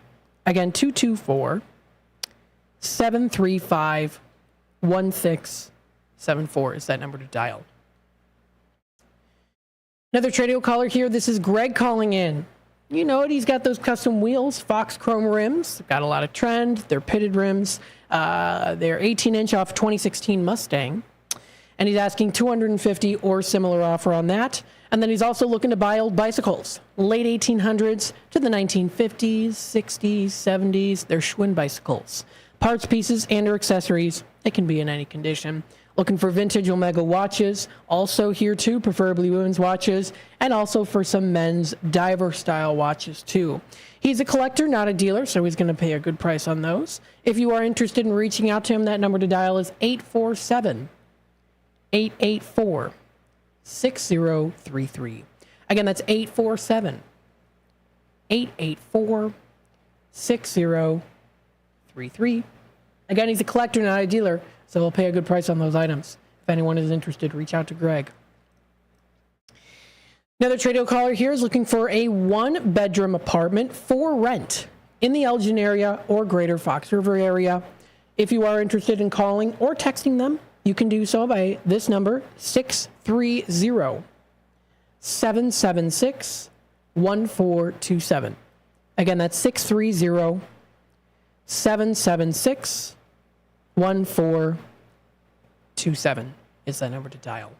S8: Again, 224-735-1674 is that number to dial. Another Tradio caller here. This is Greg calling in. You know it. He's got those custom wheels, Fox Chrome rims. They've got a lot of trend. They're pitted rims. They're 18-inch off 2016 Mustang. And he's asking $250 or similar offer on that. And then he's also looking to buy old bicycles, late 1800s to the 1950s, 60s, 70s. They're Schwinn bicycles. Parts, pieces, and or accessories. They can be in any condition. Looking for vintage Omega watches, also here too, preferably women's watches, and also for some men's diver style watches too. He's a collector, not a dealer, so he's going to pay a good price on those. If you are interested in reaching out to him, that number to dial is 847-884-6033. Again, that's 847-884-6033. Again, he's a collector, not a dealer, so he'll pay a good price on those items. If anyone is interested, reach out to Greg. Another Tradio caller here is looking for a 1-bedroom apartment for rent in the Elgin area or greater Fox River area. If you are interested in calling or texting them, you can do so by this number, 630-776-1427. Again, that's 630-776-1427 is that number to dial.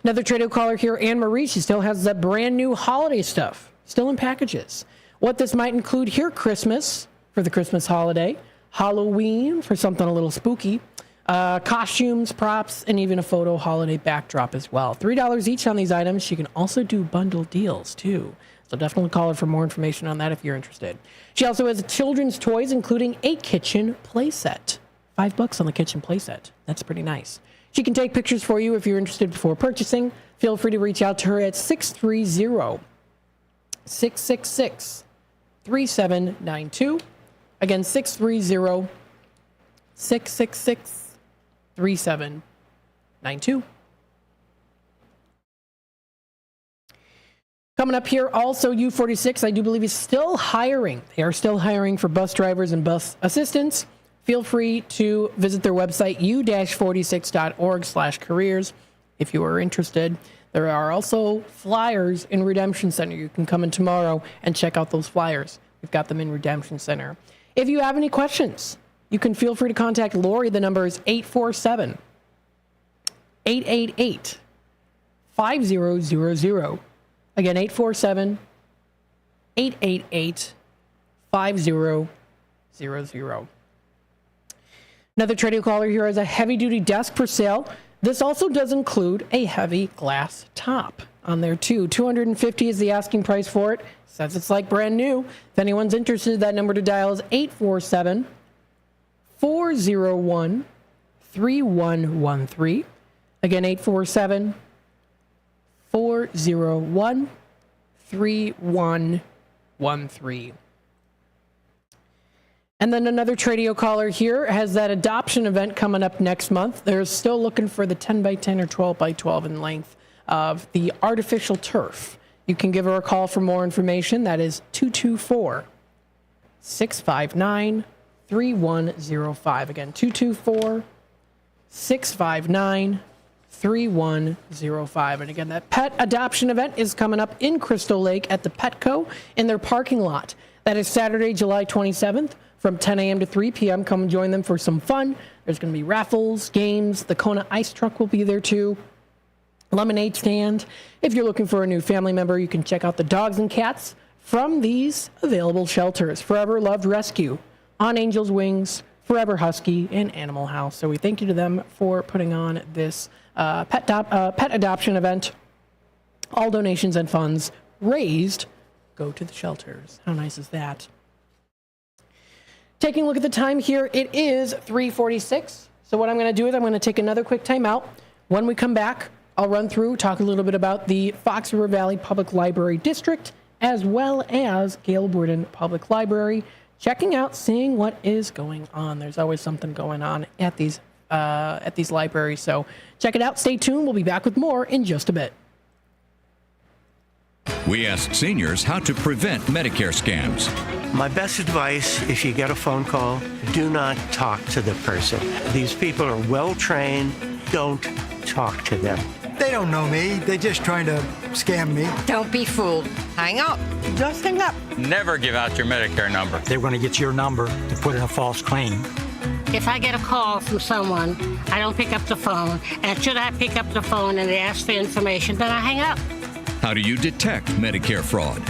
S8: Another Tradio caller here, Anne Marie. She still has that brand new holiday stuff, still in packages. What this might include here: Christmas for the Christmas holiday, Halloween for something a little spooky, costumes, props, and even a photo holiday backdrop as well. $3 each on these items. She can also do bundle deals too. So definitely call her for more information on that if you're interested. She also has children's toys, including a kitchen playset. $5 on the kitchen playset. That's pretty nice. She can take pictures for you if you're interested before purchasing. Feel free to reach out to her at 630-666-3792. Again, 630-666-3792. Coming up here, also U46, I do believe is still hiring. They are still hiring for bus drivers and bus assistants. Feel free to visit their website, u-46.org/careers, if you are interested. There are also flyers in Redemption Center. You can come in tomorrow and check out those flyers. We've got them in Redemption Center. If you have any questions, you can feel free to contact Lori. The number is 847-888-5000. Again, 847-888-5000. Another Tradio caller here has a heavy-duty desk for sale. This also does include a heavy glass top on there too. $250 is the asking price for it. Says it's like brand new. If anyone's interested, that number to dial is 847-401-3113. Again, 847-401-3113. And then another Tradio caller here has that adoption event coming up next month. They're still looking for the 10x10 or 12x12 in length of the artificial turf. You can give her a call for more information. That is 224-659-3105. Again, 224-659-3105. And again, that pet adoption event is coming up in Crystal Lake at the Petco in their parking lot. That is Saturday, July 27th. From 10 a.m. to 3 p.m., come join them for some fun. There's going to be raffles, games. The Kona ice truck will be there too. Lemonade stand. If you're looking for a new family member, you can check out the dogs and cats from these available shelters. Forever Loved Rescue, On Angel's Wings, Forever Husky, and Animal House. So we thank you to them for putting on this pet adoption event. All donations and funds raised go to the shelters. How nice is that? Taking a look at the time here, it is 3:46. So what I'm going to do is I'm going to take another quick time out. When we come back, I'll run through, talk a little bit about the Fox River Valley Public Library District, as well as Gale Borden Public Library. Checking out, seeing what is going on. There's always something going on at these libraries. So check it out. Stay tuned. We'll be back with more in just a bit.
S16: We asked seniors how to prevent Medicare scams.
S17: My best advice, if you get a phone call, do not talk to the person. These people are well trained. Don't talk to them.
S18: They don't know me. They're just trying to scam me.
S19: Don't be fooled. Hang up. Just hang up.
S20: Never give out your Medicare number.
S18: They're going to get your number to put in a false claim.
S21: If I get a call from someone, I don't pick up the phone. And should I pick up the phone and they ask for information, then I hang up.
S16: How do you detect Medicare fraud?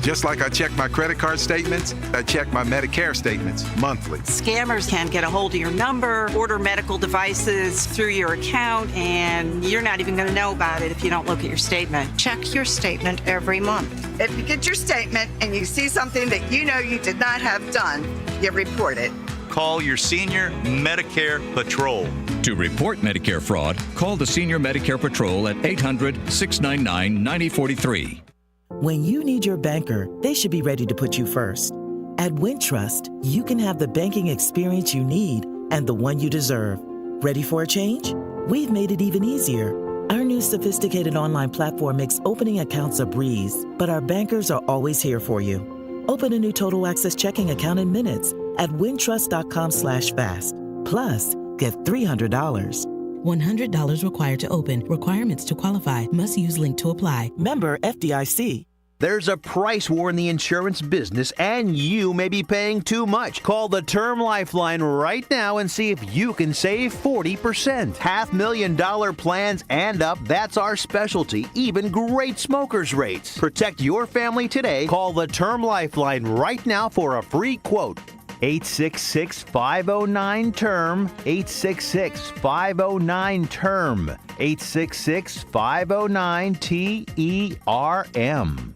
S22: Just like I check my credit card statements, I check my Medicare statements monthly.
S23: Scammers can get a hold of your number, order medical devices through your account, and you're not even going to know about it if you don't look at your statement.
S19: Check your statement every month.
S24: If you get your statement and you see something that you know you did not have done, you report it.
S25: Call your Senior Medicare Patrol.
S16: To report Medicare fraud, call the Senior Medicare Patrol at 800-699-9043.
S26: When you need your banker, they should be ready to put you first. At Wintrust, you can have the banking experience you need and the one you deserve. Ready for a change? We've made it even easier. Our new sophisticated online platform makes opening accounts a breeze, but our bankers are always here for you. Open a new Total Access checking account in minutes at wintrust.com/fast. Plus, get $300.
S27: $100 required to open. Requirements to qualify. Must use link to apply.
S26: Member FDIC.
S28: There's a price war in the insurance business, and you may be paying too much. Call the Term Lifeline right now and see if you can save 40%. $500,000 plans and up, that's our specialty. Even great smokers' rates. Protect your family today. Call the Term Lifeline right now for a free quote. 866-509-TERM, 866-509-TERM, 866-509-TERM.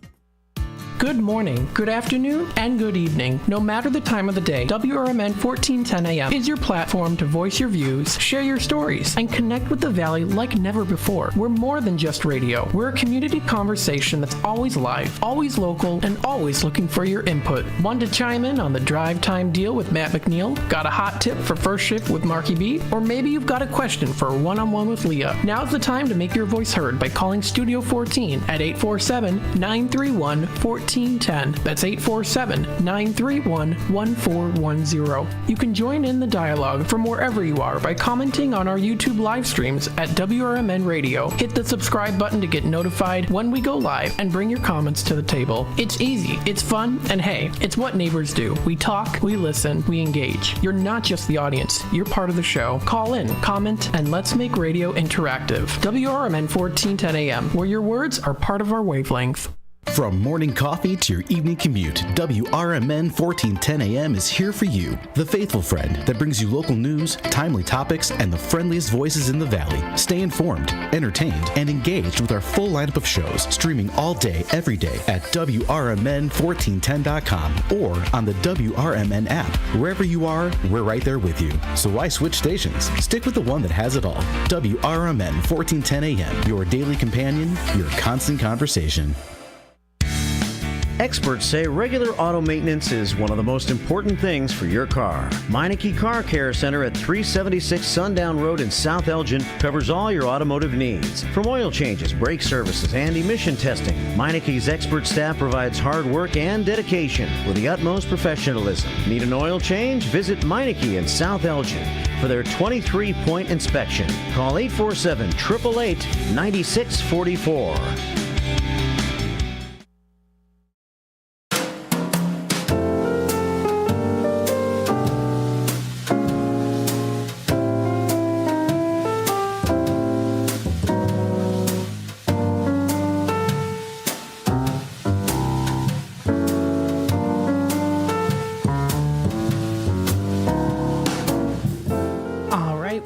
S8: Good morning, good afternoon, and good evening. No matter the time of the day, WRMN 1410 AM is your platform to voice your views, share your stories, and connect with the Valley like never before. We're more than just radio. We're a community conversation that's always live, always local, and always looking for your input. Want to chime in on the drive time deal with Matt McNeil? Got a hot tip for first shift with Marky B? Or maybe you've got a question for a one-on-one with Leah. Now's the time to make your voice heard by calling Studio 14 at 847-931-1410. That's 847-931-1410. You can join in the dialogue from wherever you are by commenting on our YouTube live streams at WRMN Radio. Hit the subscribe button to get notified when we go live and bring your comments to the table. It's easy, it's fun, and hey, it's what neighbors do. We talk, we listen, we engage. You're not just the audience, you're part of the show. Call in, comment, and let's make radio interactive. WRMN 1410 AM, where your words are part of our wavelength.
S29: From morning coffee to your evening commute, WRMN 1410 AM is here for you. The faithful friend that brings you local news, timely topics, and the friendliest voices in the Valley. Stay informed, entertained, and engaged with our full lineup of shows, streaming all day, every day at WRMN1410.com or on the WRMN app. Wherever you are, we're right there with you. So why switch stations? Stick with the one that has it all. WRMN 1410 AM, your daily companion, your constant conversation.
S9: Experts say regular auto maintenance is one of the most important things for your car. Meineke Car Care Center at 376 Sundown Road in South Elgin covers all your automotive needs. From oil changes, brake services, and emission testing, Meineke's expert staff provides hard work and dedication with the utmost professionalism. Need an oil change? Visit Meineke in South Elgin for their 23-point inspection. Call 847-888-9644.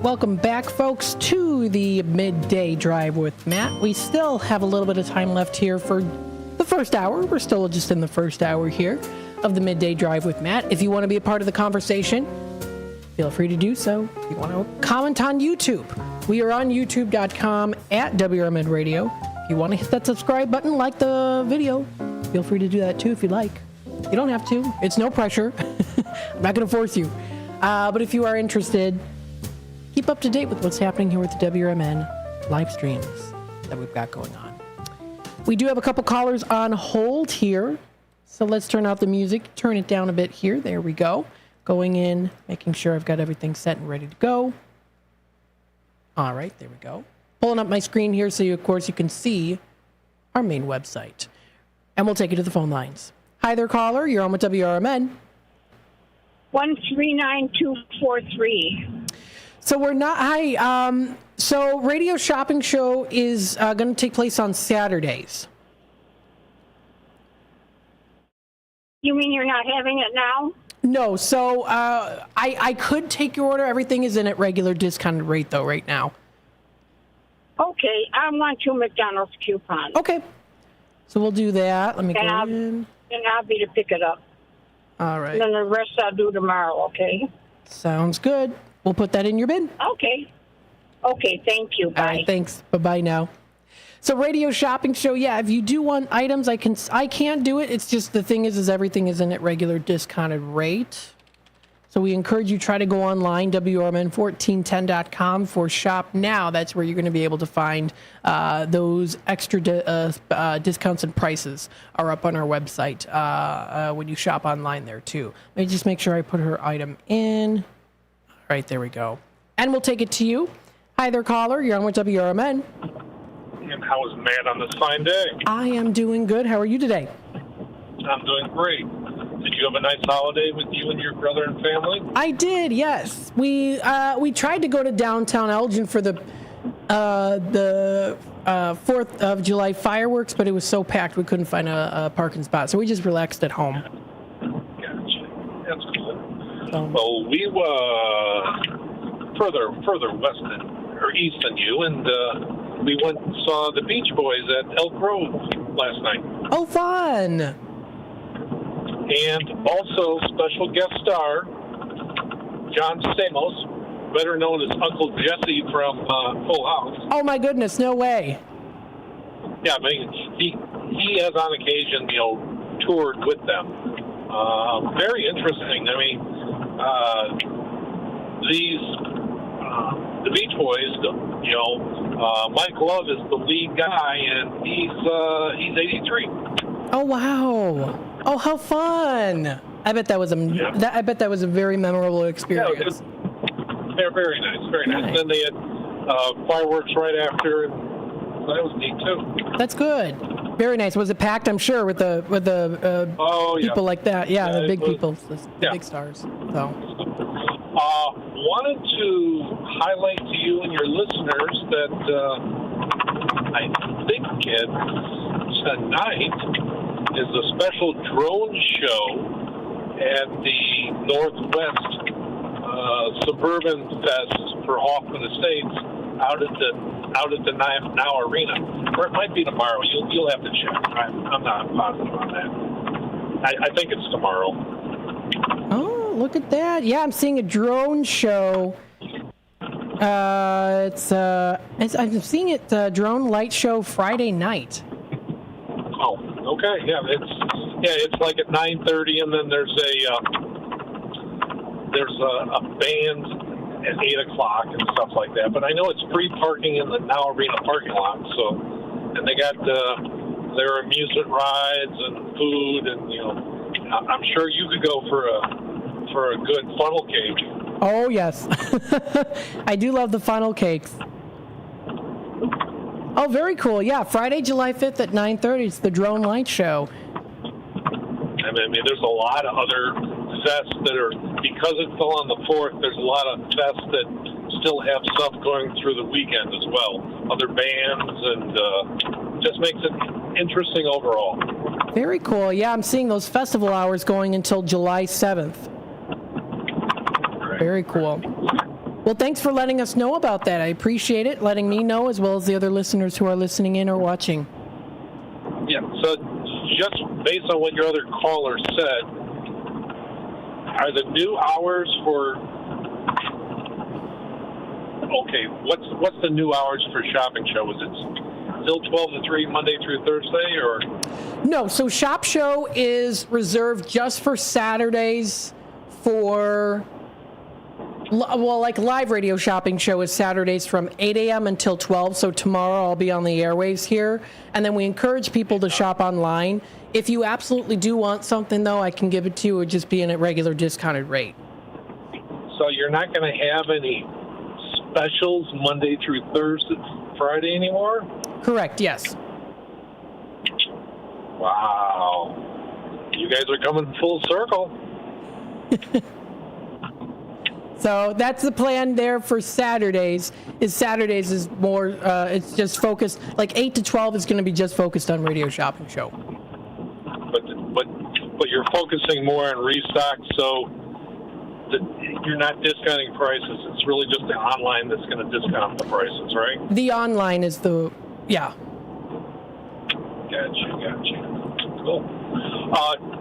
S8: Welcome back, folks, to the Midday Drive with Matt. We still have a little bit of time left here for the first hour. We're still just in the first hour here of the Midday Drive with Matt. If you want to be a part of the conversation, feel free to do so. If you want to comment on YouTube, we are on youtube.com at WRMN Radio. If you want to hit that subscribe button, like the video, feel free to do that too if you'd like. You don't have to. It's no pressure. I'm not going to force you. But if you are interested, keep up to date with what's happening here with the WRMN live streams that we've got going on. We do have a couple callers on hold here. So let's turn out the music, turn it down a bit here. There we go. Going in, making sure I've got everything set and ready to go. All right, there we go. Pulling up my screen here so, of course, you can see our main website. And we'll take you to the phone lines. Hi there, caller. You're on with WRMN.
S1: 139243.
S8: So we're not... Hi. So Radio Shopping Show is going to take place on Saturdays.
S1: You mean you're not having it now?
S8: No, so I could take your order. Everything is in at regular discounted rate, though, right now.
S1: Okay, I want 2 McDonald's coupons.
S8: Okay, so we'll do that. Let me go in.
S1: And I'll be to pick it up.
S8: All right.
S1: And then the rest I'll do tomorrow, okay?
S8: Sounds good. We'll put that in your bin.
S1: Okay. Okay, thank you. Bye.
S8: All right, thanks. Bye-bye now. So Radio Shopping Show, yeah, if you do want items, I can do it. It's just the thing is everything is in at regular discounted rate. So we encourage you try to go online, WRMN1410.com for Shop Now. That's where you're going to be able to find those extra discounts and prices are up on our website when you shop online there too. Let me just make sure I put her item in. All right, there we go. And we'll take it to you. Hi there, caller. You're on with WRMN.
S3: And how is Matt on this fine day?
S8: I am doing good. How are you today?
S3: I'm doing great. Did you have a nice holiday with you and your brother and family?
S8: I did, yes. We tried to go to downtown Elgin for the 4th of July fireworks, but it was so packed we couldn't find a parking spot, so we just relaxed at home.
S3: Gotcha. That's good. Well, we were further west or east than you, and we went and saw the Beach Boys at Elk Grove last night.
S8: Oh, fun!
S3: And also special guest star, John Stamos, better known as Uncle Jesse from Full House.
S8: Oh, my goodness, no way.
S3: Yeah, I mean, he has on occasion, toured with them. Very interesting. I mean, the Beach Boys, Mike Love is the lead guy, and he's 83.
S8: Oh, wow. Oh, how fun! I bet that was a very memorable experience.
S3: Yeah, they're very nice, very nice. And then they had fireworks right after, and so that was neat too.
S8: That's good. Very nice. Was it packed? I'm sure with the people like that. Yeah, the big people, the big stars. So.
S3: Wanted to highlight to you and your listeners that I think tonight is a special drone show at the Northwest Suburban Fest for Hoffman Estates out at the Now Arena, or it might be tomorrow. You'll have to check. I'm not positive on that. I think it's tomorrow.
S8: Oh, look at that! Yeah, I'm seeing a drone show. I'm seeing it drone light show Friday night.
S3: Oh, okay. Yeah, it's like at 9:30, and then there's a band at 8:00 and stuff like that. But I know it's free parking in the Now Arena parking lot. So, and they got their amusement rides and food, and I'm sure you could go for a good funnel cake.
S8: Oh yes, I do love the funnel cakes. Oh, very cool. Yeah, Friday, July 5th at 9:30. It's the drone light show.
S3: I mean, there's a lot of other fests that are, because it fell on the 4th, there's a lot of fests that still have stuff going through the weekend as well. Other bands, and just makes it interesting overall.
S8: Very cool. Yeah, I'm seeing those festival hours going until July 7th.
S3: Right.
S8: Very cool. Well, thanks for letting us know about that. I appreciate it, letting me know as well as the other listeners who are listening in or watching.
S3: Yeah, so just based on what your other caller said, are the new hours for... Okay, what's the new hours for Shopping Show? Is it still 12 to 3 Monday through Thursday, or?
S8: No, so Shop Show is reserved just for Saturdays for, well, like live radio Shopping Show is Saturdays from 8 a.m. until 12, so tomorrow I'll be on the airwaves here. And then we encourage people to shop online. If you absolutely do want something, though, I can give it to you. It would just be in a regular discounted rate.
S3: So you're not going to have any specials Monday through Thursday, Friday anymore?
S8: Correct, yes.
S3: Wow. You guys are coming full circle.
S8: So that's the plan there for Saturdays. Saturdays is more, it's just focused, like 8 to 12 is going to be just focused on Radio Shopping Show.
S3: But you're focusing more on restock, so you're not discounting prices. It's really just the online that's going to discount the prices, right?
S8: The online is yeah.
S3: Gotcha. Cool.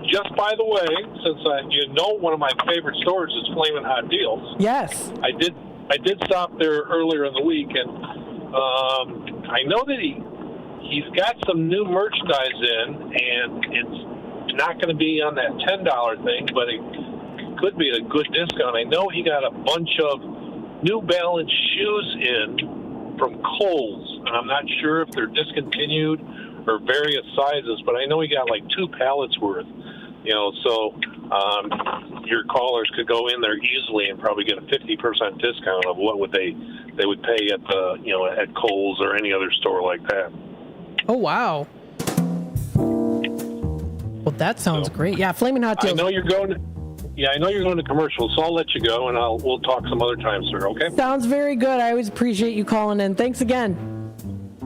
S3: Just by the way, since one of my favorite stores is Flamin' Hot Deals.
S8: Yes.
S3: I did stop there earlier in the week, and I know that he's got some new merchandise in, and it's not going to be on that $10 thing, but it could be a good discount. I know he got a bunch of New Balance shoes in from Kohl's, and I'm not sure if they're discontinued or various sizes, but I know he got like 2 pallets worth. So your callers could go in there easily and probably get a 50% discount of what they would pay at the at Kohl's or any other store like that.
S8: Oh wow! Well, that sounds great. Yeah, Flamin' Hot Deals.
S3: I know you're going to commercial, so I'll let you go, and we'll talk some other time, sir. Okay?
S8: Sounds very good. I always appreciate you calling in. Thanks again.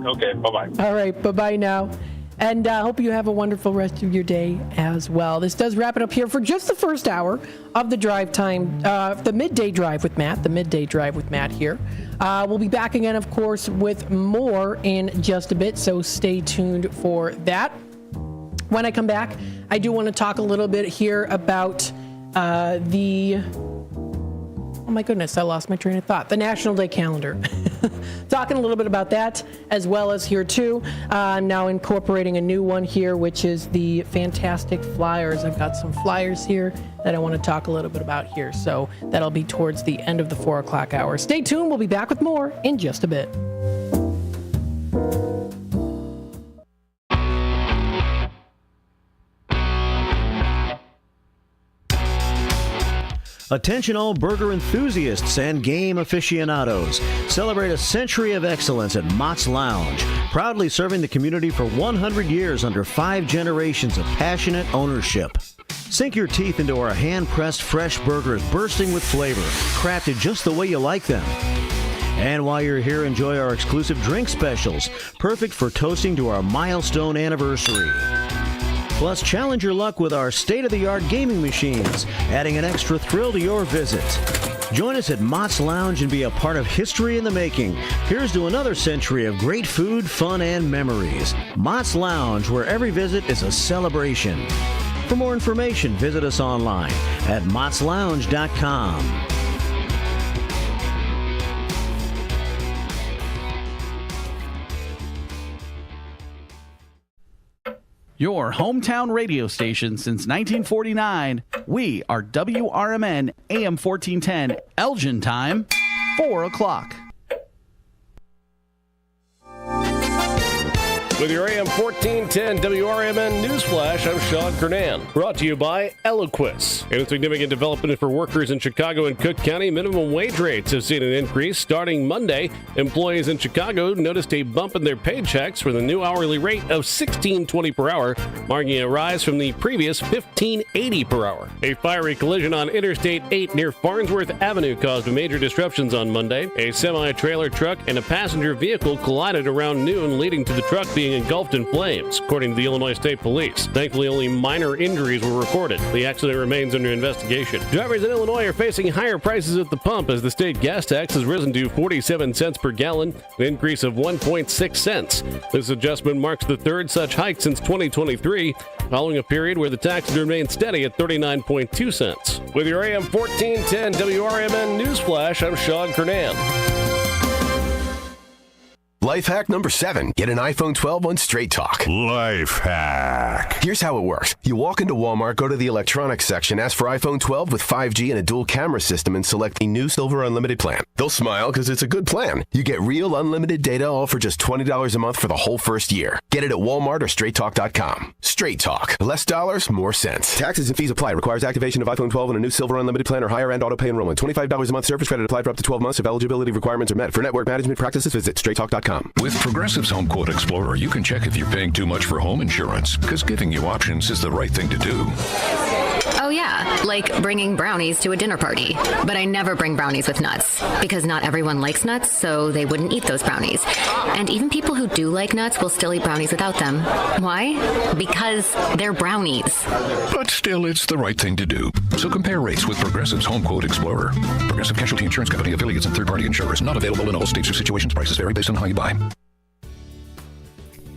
S3: Okay, bye-bye.
S8: All right, bye-bye now. And I hope you have a wonderful rest of your day as well. This does wrap it up here for just the first hour of the drive time, the midday drive with Matt here. We'll be back again, of course, with more in just a bit, so stay tuned for that. When I come back, I do want to talk a little bit here about oh my goodness, I lost my train of thought. The National Day calendar. Talking a little bit about that, as well as here too. I'm now incorporating a new one here, which is the fantastic flyers. I've got some flyers here that I want to talk a little bit about here. So that'll be towards the end of the 4 o'clock hour. Stay tuned. We'll be back with more in just a bit.
S9: Attention all burger enthusiasts and game aficionados. Celebrate a century of excellence at Mott's Lounge, proudly serving the community for 100 years under 5 generations of passionate ownership. Sink your teeth into our hand-pressed fresh burgers bursting with flavor, crafted just the way you like them. And while you're here, enjoy our exclusive drink specials, perfect for toasting to our milestone anniversary. Plus, challenge your luck with our state-of-the-art gaming machines, adding an extra thrill to your visit. Join us at Mott's Lounge and be a part of history in the making. Here's to another century of great food, fun, and memories. Mott's Lounge, where every visit is a celebration. For more information, visit us online at mottslounge.com.
S2: Your hometown radio station since 1949. We are WRMN AM 1410, Elgin time, 4 o'clock.
S4: With your AM 1410 WRMN Newsflash, I'm Sean Kernan. Brought to you by Eloquist. In a significant development for workers in Chicago and Cook County, minimum wage rates have seen an increase. Starting Monday, employees in Chicago noticed a bump in their paychecks for the new hourly rate of $16.20 per hour, marking a rise from the previous $15.80 per hour. A fiery collision on Interstate 8 near Farnsworth Avenue caused major disruptions on Monday. A semi-trailer truck and a passenger vehicle collided around noon, leading to the truck being being engulfed in flames, according to the Illinois State Police. Thankfully, only minor injuries were reported. The accident remains under investigation. Drivers in Illinois are facing higher prices at the pump as the state gas tax has risen to 47 cents per gallon, an increase of 1.6 cents. This adjustment marks the third such hike since 2023, following a period where the tax had remained steady at 39.2 cents. With your AM 1410 WRMN News Flash, I'm Sean Kernan.
S5: Life hack number 7. Get an iPhone 12 on Straight Talk.
S6: Life hack.
S5: Here's how it works. You walk into Walmart, go to the electronics section, ask for iPhone 12 with 5G and a dual camera system, and select the new Silver Unlimited plan. They'll smile because it's a good plan. You get real unlimited data, all for just $20 a month for the whole first year. Get it at Walmart or StraightTalk.com. Straight Talk. Less dollars, more sense. Taxes and fees apply. Requires activation of iPhone 12 and a new Silver Unlimited plan or higher end auto pay enrollment. $25 a month service credit applied for up to 12 months if eligibility requirements are met. For network management practices, visit StraightTalk.com.
S6: With Progressive's Home Quote Explorer, you can check if you're paying too much for home insurance, because giving you options is the right thing to do.
S7: Oh yeah, like bringing brownies to a dinner party. But I never bring brownies with nuts, because not everyone likes nuts, so they wouldn't eat those brownies. And even people who do like nuts will still eat brownies without them. Why? Because they're brownies.
S6: But still, it's the right thing to do. So compare rates with Progressive's Home Quote Explorer. Progressive Casualty Insurance Company, affiliates, and third-party insurers. Not available in all states or situations. Prices vary based on how you buy.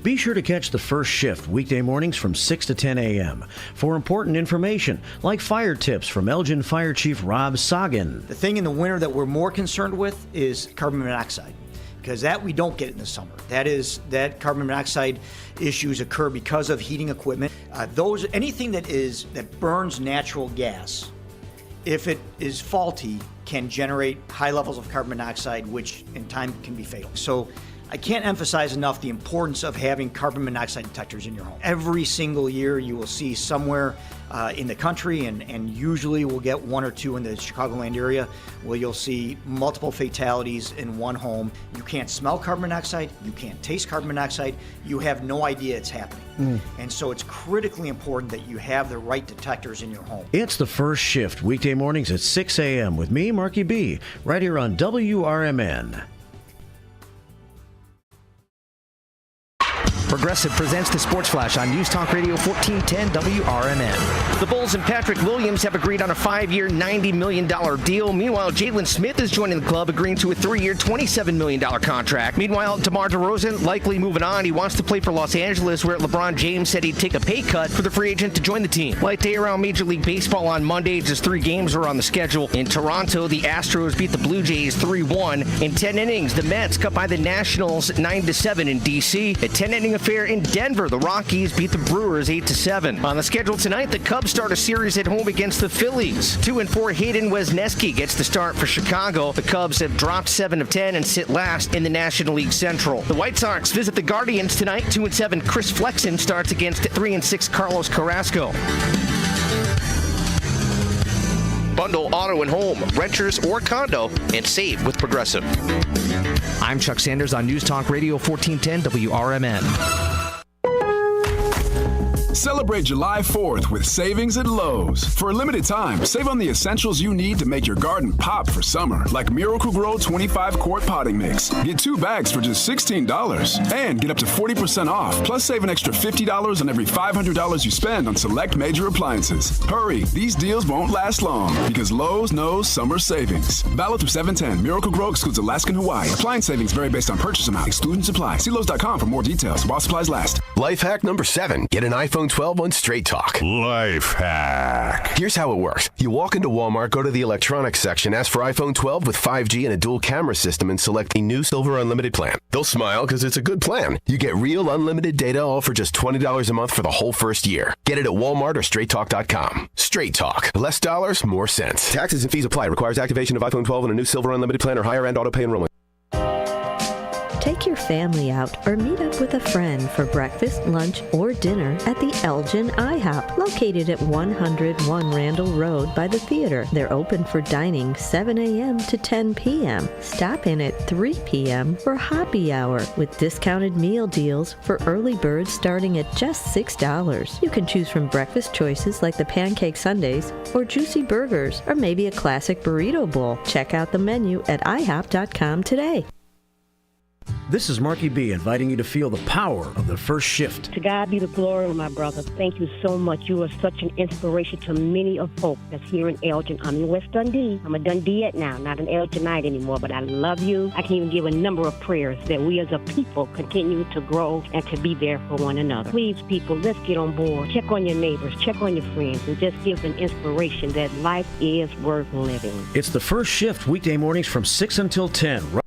S9: Be sure to catch the first shift weekday mornings from 6 to 10 a.m. for important information like fire tips from Elgin Fire Chief Rob Sagan.
S10: The thing in the winter that we're more concerned with is carbon monoxide, because that we don't get in the summer. That carbon monoxide issues occur because of heating equipment. Anything that burns natural gas, if it is faulty, can generate high levels of carbon monoxide, which in time can be fatal. So I can't emphasize enough the importance of having carbon monoxide detectors in your home. Every single year you will see somewhere in the country, and usually we'll get one or two in the Chicagoland area, where you'll see multiple fatalities in one home. You can't smell carbon monoxide, you can't taste carbon monoxide, you have no idea it's happening. And so it's critically important that you have the right detectors in your home.
S9: It's the first shift weekday mornings at 6 a.m. with me, Marky B, right here on WRMN.
S11: Progressive presents the Sports Flash on News Talk Radio 1410 WRMN. The Bulls and Patrick Williams have agreed on a 5-year, $90 million deal. Meanwhile, Jalen Smith is joining the club, agreeing to a 3-year, $27 million contract. Meanwhile, DeMar DeRozan likely moving on. He wants to play for Los Angeles, where LeBron James said he'd take a pay cut for the free agent to join the team. Light day around Major League Baseball on Monday, just 3 games are on the schedule. In Toronto, the Astros beat the Blue Jays 3-1. In 10 innings, the Mets cut by the Nationals 9-7 in D.C. A 10-inning affair in Denver, the Rockies beat the Brewers 8-7. On the schedule tonight, the Cubs start a series at home against the Phillies. 2-4 Hayden Wesneski gets the start for Chicago. The Cubs have dropped 7 of 10 and sit last in the National League Central. The White Sox visit the Guardians tonight. 2-7 Chris Flexen starts against 3-6 Carlos Carrasco. Bundle auto and home, renters or condo, and save with Progressive. I'm Chuck Sanders on News Talk Radio 1410 WRMN.
S12: Celebrate July 4th with savings at Lowe's. For a limited time, save on the essentials you need to make your garden pop for summer, like Miracle-Gro 25-quart potting mix. Get 2 bags for just $16 and get up to 40% off. Plus, save an extra $50 on every $500 you spend on select major appliances. Hurry, these deals won't last long because Lowe's knows summer savings. Valid through 7/10. Miracle-Gro excludes Alaska and Hawaii. Appliance savings vary based on purchase amount. Exclusions apply. See Lowe's.com for more details while supplies last.
S5: Life hack number 7. Get an iPhone 12 on Straight Talk.
S6: Life hack.
S5: Here's how it works. You walk into Walmart, go to the electronics section, ask for iPhone 12 with 5G and a dual camera system, and select the new Silver Unlimited plan. They'll smile because it's a good plan. You get real unlimited data, all for just $20 a month for the whole first year. Get it at Walmart or StraightTalk.com. Straight Talk. Less dollars, more sense. Taxes and fees apply. Requires activation of iPhone 12 and a new Silver Unlimited plan or higher end auto pay enrollment.
S13: Take your family out or meet up with a friend for breakfast, lunch, or dinner at the Elgin IHOP, located at 101 Randall Road by the theater. They're open for dining 7 a.m. to 10 p.m. Stop in at 3 p.m. for happy hour with discounted meal deals for early birds starting at just $6. You can choose from breakfast choices like the pancake sundaes or juicy burgers or maybe a classic burrito bowl. Check out the menu at IHOP.com today.
S9: This is Marky B inviting you to feel the power of the first shift.
S14: To God be the glory, my brother. Thank you so much. You are such an inspiration to many of folk that's here in Elgin. I'm in West Dundee. I'm a Dundeeite now, not an Elginite anymore, but I love you. I can even give a number of prayers that we as a people continue to grow and to be there for one another. Please, people, let's get on board. Check on your neighbors, check on your friends, and just give an inspiration that life is worth living.
S9: It's the first shift, weekday mornings from 6 until 10.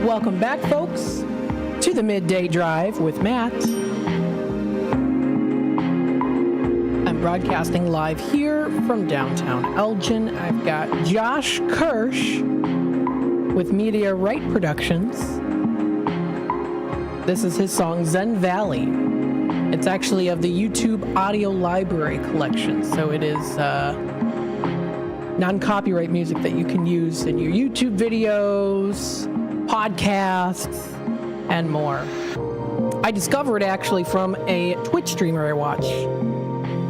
S8: Welcome back, folks, to the Midday Drive with Matt. I'm broadcasting live here from downtown Elgin. I've got Josh Kirsch with Media Right Productions. This is his song, Zen Valley. It's actually of the YouTube Audio Library collection, so it is non-copyright music that you can use in your YouTube videos, podcasts, and more. I discovered it actually from a Twitch streamer I watch.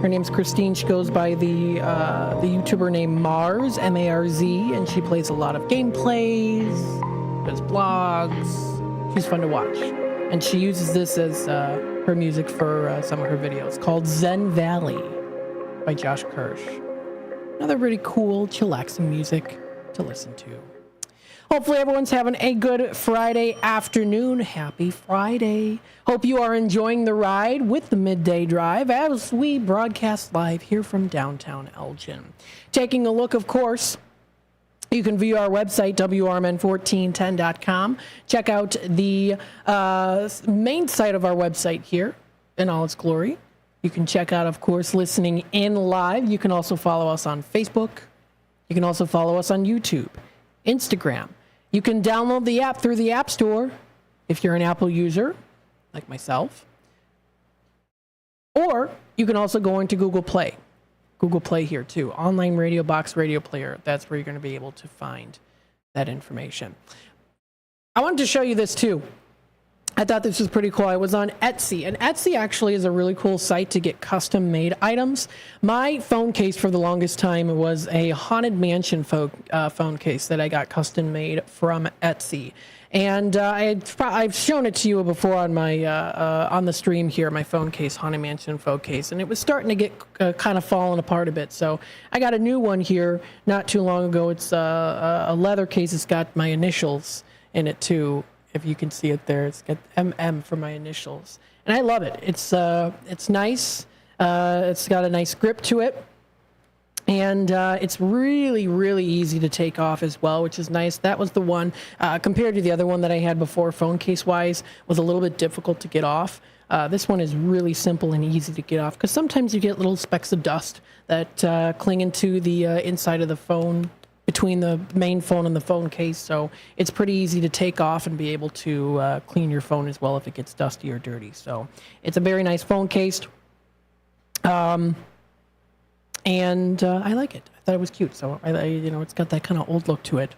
S8: Her name's Christine. She goes by the YouTuber name Mars, M-A-R-Z, and she plays a lot of gameplays, does blogs. She's fun to watch. And she uses this as her music for some of her videos, called Zen Valley by Josh Kirsch. Another really cool, chillaxing music to listen to. Hopefully everyone's having a good Friday afternoon. Happy Friday. Hope you are enjoying the ride with the Midday Drive as we broadcast live here from downtown Elgin. Taking a look, of course, you can view our website, WRMN1410.com. Check out the main site of our website here in all its glory. You can check out, of course, listening in live. You can also follow us on Facebook. You can also follow us on YouTube, Instagram. You can download the app through the App Store if you're an Apple user, like myself. Or you can also go into Google Play. Google Play here too. Online radio box, radio player. That's where you're going to be able to find that information. I wanted to show you this too. I thought this was pretty cool. I was on Etsy, and Etsy actually is a really cool site to get custom-made items. My phone case for the longest time was a Haunted Mansion phone case that I got custom-made from Etsy. And I've shown it to you before on my on the stream here, my phone case, Haunted Mansion phone case, and it was starting to get kind of falling apart a bit. So I got a new one here not too long ago. It's a leather case. It's got my initials in it too. If you can see it there, it's got MM for my initials, and I love it. It's nice. It's got a nice grip to it, and it's really, really easy to take off as well, which is nice. That was the one compared to the other one that I had before, phone case wise, was a little bit difficult to get off. This one is really simple and easy to get off because sometimes you get little specks of dust that cling into the inside of the phone, between the main phone and the phone case, so it's pretty easy to take off and be able to clean your phone as well if it gets dusty or dirty. So it's a very nice phone case, and I like it. I thought it was cute. So it's got that kind of old look to it.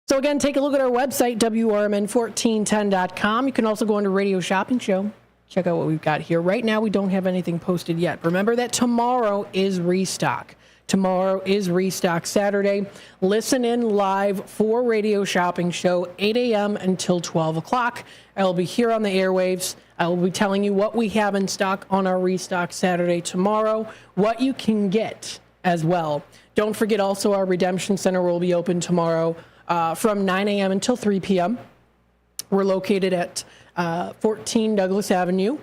S8: So again, take a look at our website, WRMN1410.com. You can also go into Radio Shopping Show. Check out what we've got here. Right now, we don't have anything posted yet. Remember that tomorrow is restock. Tomorrow is Restock Saturday. Listen in live for Radio Shopping Show, 8 a.m. until 12 o'clock. I'll be here on the airwaves. I will be telling you what we have in stock on our Restock Saturday tomorrow, what you can get as well. Don't forget also our Redemption Center will be open tomorrow from 9 a.m. until 3 p.m. We're located at 14 Douglas Avenue.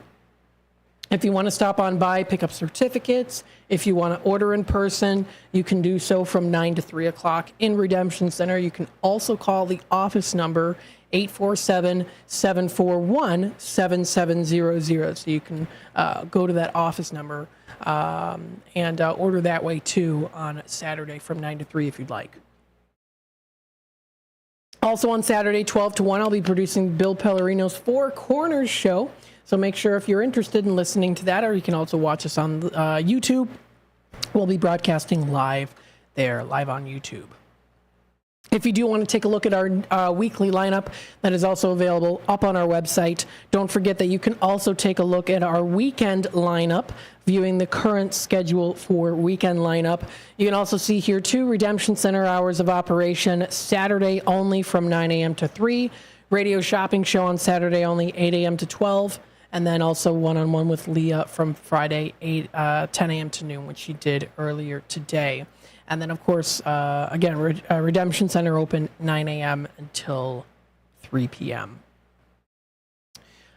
S8: If you want to stop on by, pick up certificates. If you want to order in person, you can do so from 9 to 3 o'clock in Redemption Center. You can also call the office number, 847-741-7700. So you can go to that office number and order that way too on Saturday from 9 to 3 if you'd like. Also on Saturday, 12 to 1, I'll be producing Bill Pellerino's Four Corners show. So make sure if you're interested in listening to that, or you can also watch us on YouTube. We'll be broadcasting live on YouTube. If you do want to take a look at our weekly lineup, that is also available up on our website. Don't forget that you can also take a look at our weekend lineup, viewing the current schedule for weekend lineup. You can also see here, too, Redemption Center hours of operation, Saturday only from 9 a.m. to 3. Radio shopping show on Saturday only, 8 a.m. to 12. And then also one-on-one with Leah from Friday, 10 a.m. to noon, which she did earlier today. And then, of course, again, Redemption Center open 9 a.m. until 3 p.m.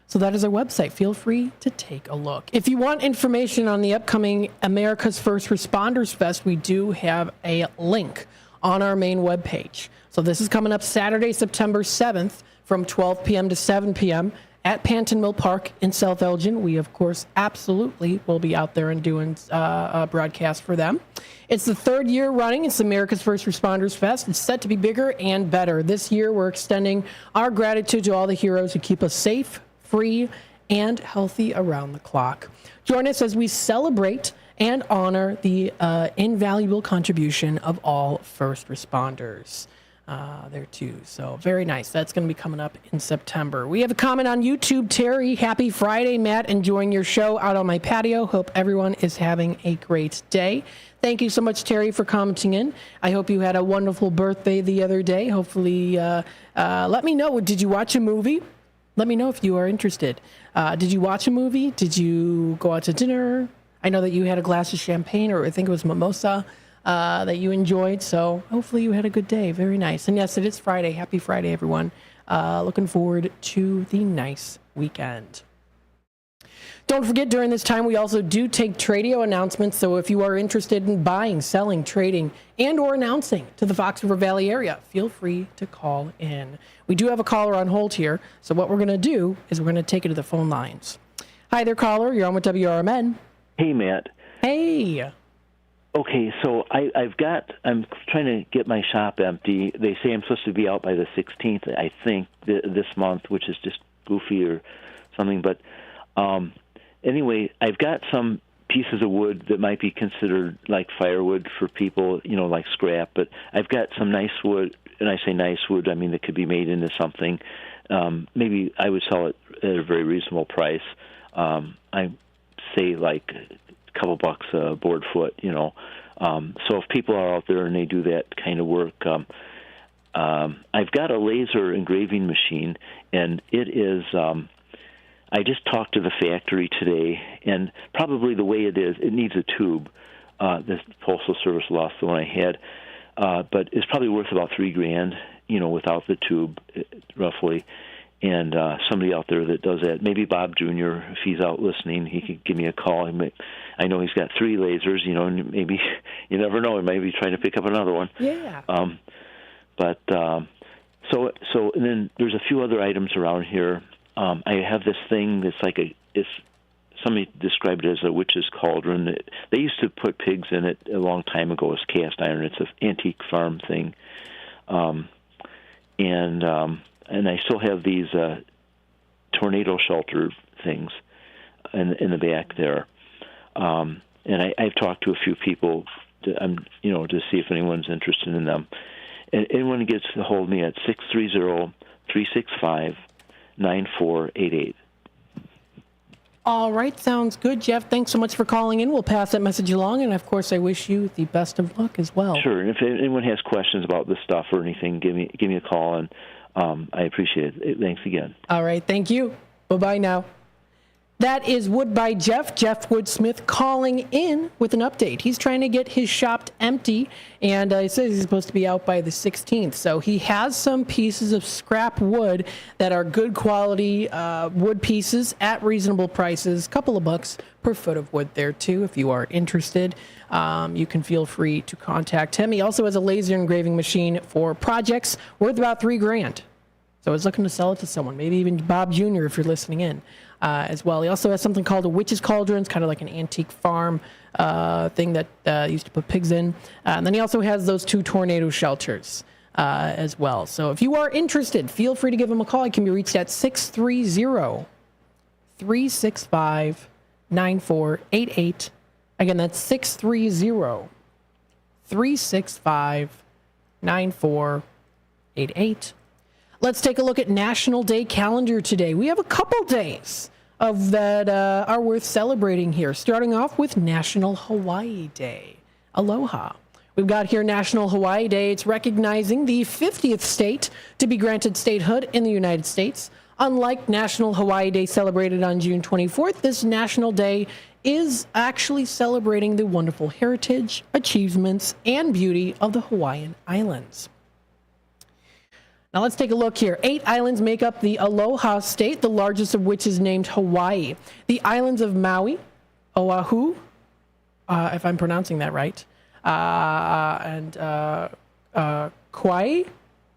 S8: So that is our website. Feel free to take a look. If you want information on the upcoming America's First Responders Fest, we do have a link on our main webpage. So this is coming up Saturday, September 7th from 12 p.m. to 7 p.m. at Panton Mill Park in South Elgin. We, of course, absolutely will be out there and doing a broadcast for them. It's the third year running. It's America's First Responders Fest. It's set to be bigger and better. This year, we're extending our gratitude to all the heroes who keep us safe, free, and healthy around the clock. Join us as we celebrate and honor the invaluable contribution of all first responders. There too. So very nice. That's going to be coming up in September. We have a comment on YouTube. Terry, happy Friday, Matt. Enjoying your show out on my patio. Hope everyone is having a great day. Thank you so much, Terry, for commenting in. I hope you had a wonderful birthday the other day. Hopefully, let me know. Did you watch a movie? Let me know if you are interested. Did you watch a movie? Did you go out to dinner? I know that you had a glass of champagne, or I think it was mimosa. That you enjoyed. So hopefully you had a good day. Very nice. And yes, it is Friday. Happy Friday, everyone. Looking forward to the nice weekend. Don't forget, during this time, we also do take Tradio announcements. So if you are interested in buying, selling, trading, and or announcing to the Fox River Valley area, feel free to call in. We do have a caller on hold here. So what we're going to do is we're going to take it to the phone lines. Hi there, caller. You're on with WRMN.
S15: Hey, Matt.
S8: Hey.
S15: Okay, so I'm trying to get my shop empty. They say I'm supposed to be out by the 16th, I think, this month, which is just goofy or something. But anyway, I've got some pieces of wood that might be considered like firewood for people, like scrap. But I've got some nice wood, and I say nice wood, I mean that could be made into something. Maybe I would sell it at a very reasonable price. I say like couple bucks a board foot, so if people are out there and they do that kind of work, I've got a laser engraving machine, and it is, I just talked to the factory today, and probably the way it is, it needs a tube. The Postal Service lost the one I had, but it's probably worth about $3,000, without the tube, roughly. And somebody out there that does that, maybe Bob Jr., if he's out listening, he could give me a call. I know he's got 3 lasers, and maybe, you never know, he might be trying to pick up another one.
S8: Yeah.
S15: So and then there's a few other items around here. I have this thing that's like somebody described it as a witch's cauldron. They used to put pigs in it a long time ago as cast iron. It's an antique farm thing. And I still have these tornado shelter things in the back there. And I've talked to a few people to see if anyone's interested in them. And anyone gets a hold of me at 630-365-9488.
S8: All right, sounds good, Jeff. Thanks so much for calling in. We'll pass that message along, and of course, I wish you the best of luck as well.
S15: Sure. And if anyone has questions about this stuff or anything, give me a call, and I appreciate it. Thanks again.
S8: All right, thank you. Bye-bye now. That is Wood by Jeff Woodsmith, calling in with an update. He's trying to get his shop empty, and he says he's supposed to be out by the 16th. So he has some pieces of scrap wood that are good quality wood pieces at reasonable prices, couple of bucks per foot of wood there too. If you are interested, you can feel free to contact him. He also has a laser engraving machine for projects worth about $3,000. So I was looking to sell it to someone, maybe even Bob Jr. if you're listening in as well. He also has something called a witch's cauldron. It's kind of like an antique farm thing that used to put pigs in. And then he also has those 2 tornado shelters as well. So if you are interested, feel free to give him a call. He can be reached at 630-365-9488. Again, that's 630-365-9488. Let's take a look at National Day calendar today. We have a couple days of that are worth celebrating here. Starting off with National Hawaii Day. Aloha. We've got here National Hawaii Day. It's recognizing the 50th state to be granted statehood in the United States. Unlike National Hawaii Day celebrated on June 24th, this National Day is actually celebrating the wonderful heritage, achievements, and beauty of the Hawaiian Islands. Now let's take a look here. 8 islands make up the Aloha state, the largest of which is named Hawaii. The islands of Maui, Oahu, if I'm pronouncing that right, and Kauai,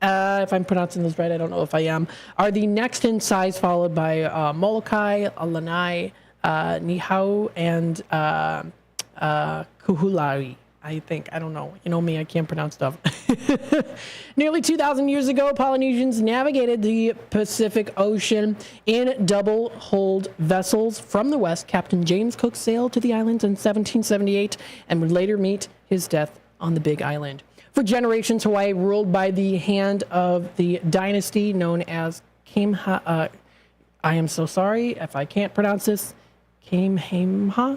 S8: if I'm pronouncing those right, I don't know if I am, are the next in size, followed by Molokai, Lanai, Niihau, and Kuhulaui. I think. I don't know. You know me, I can't pronounce stuff. Nearly 2,000 years ago, Polynesians navigated the Pacific Ocean in double-hulled vessels. From the west, Captain James Cook sailed to the islands in 1778 and would later meet his death on the Big Island. For generations, Hawaii ruled by the hand of the dynasty known as I am so sorry if I can't pronounce this. Kamehameha?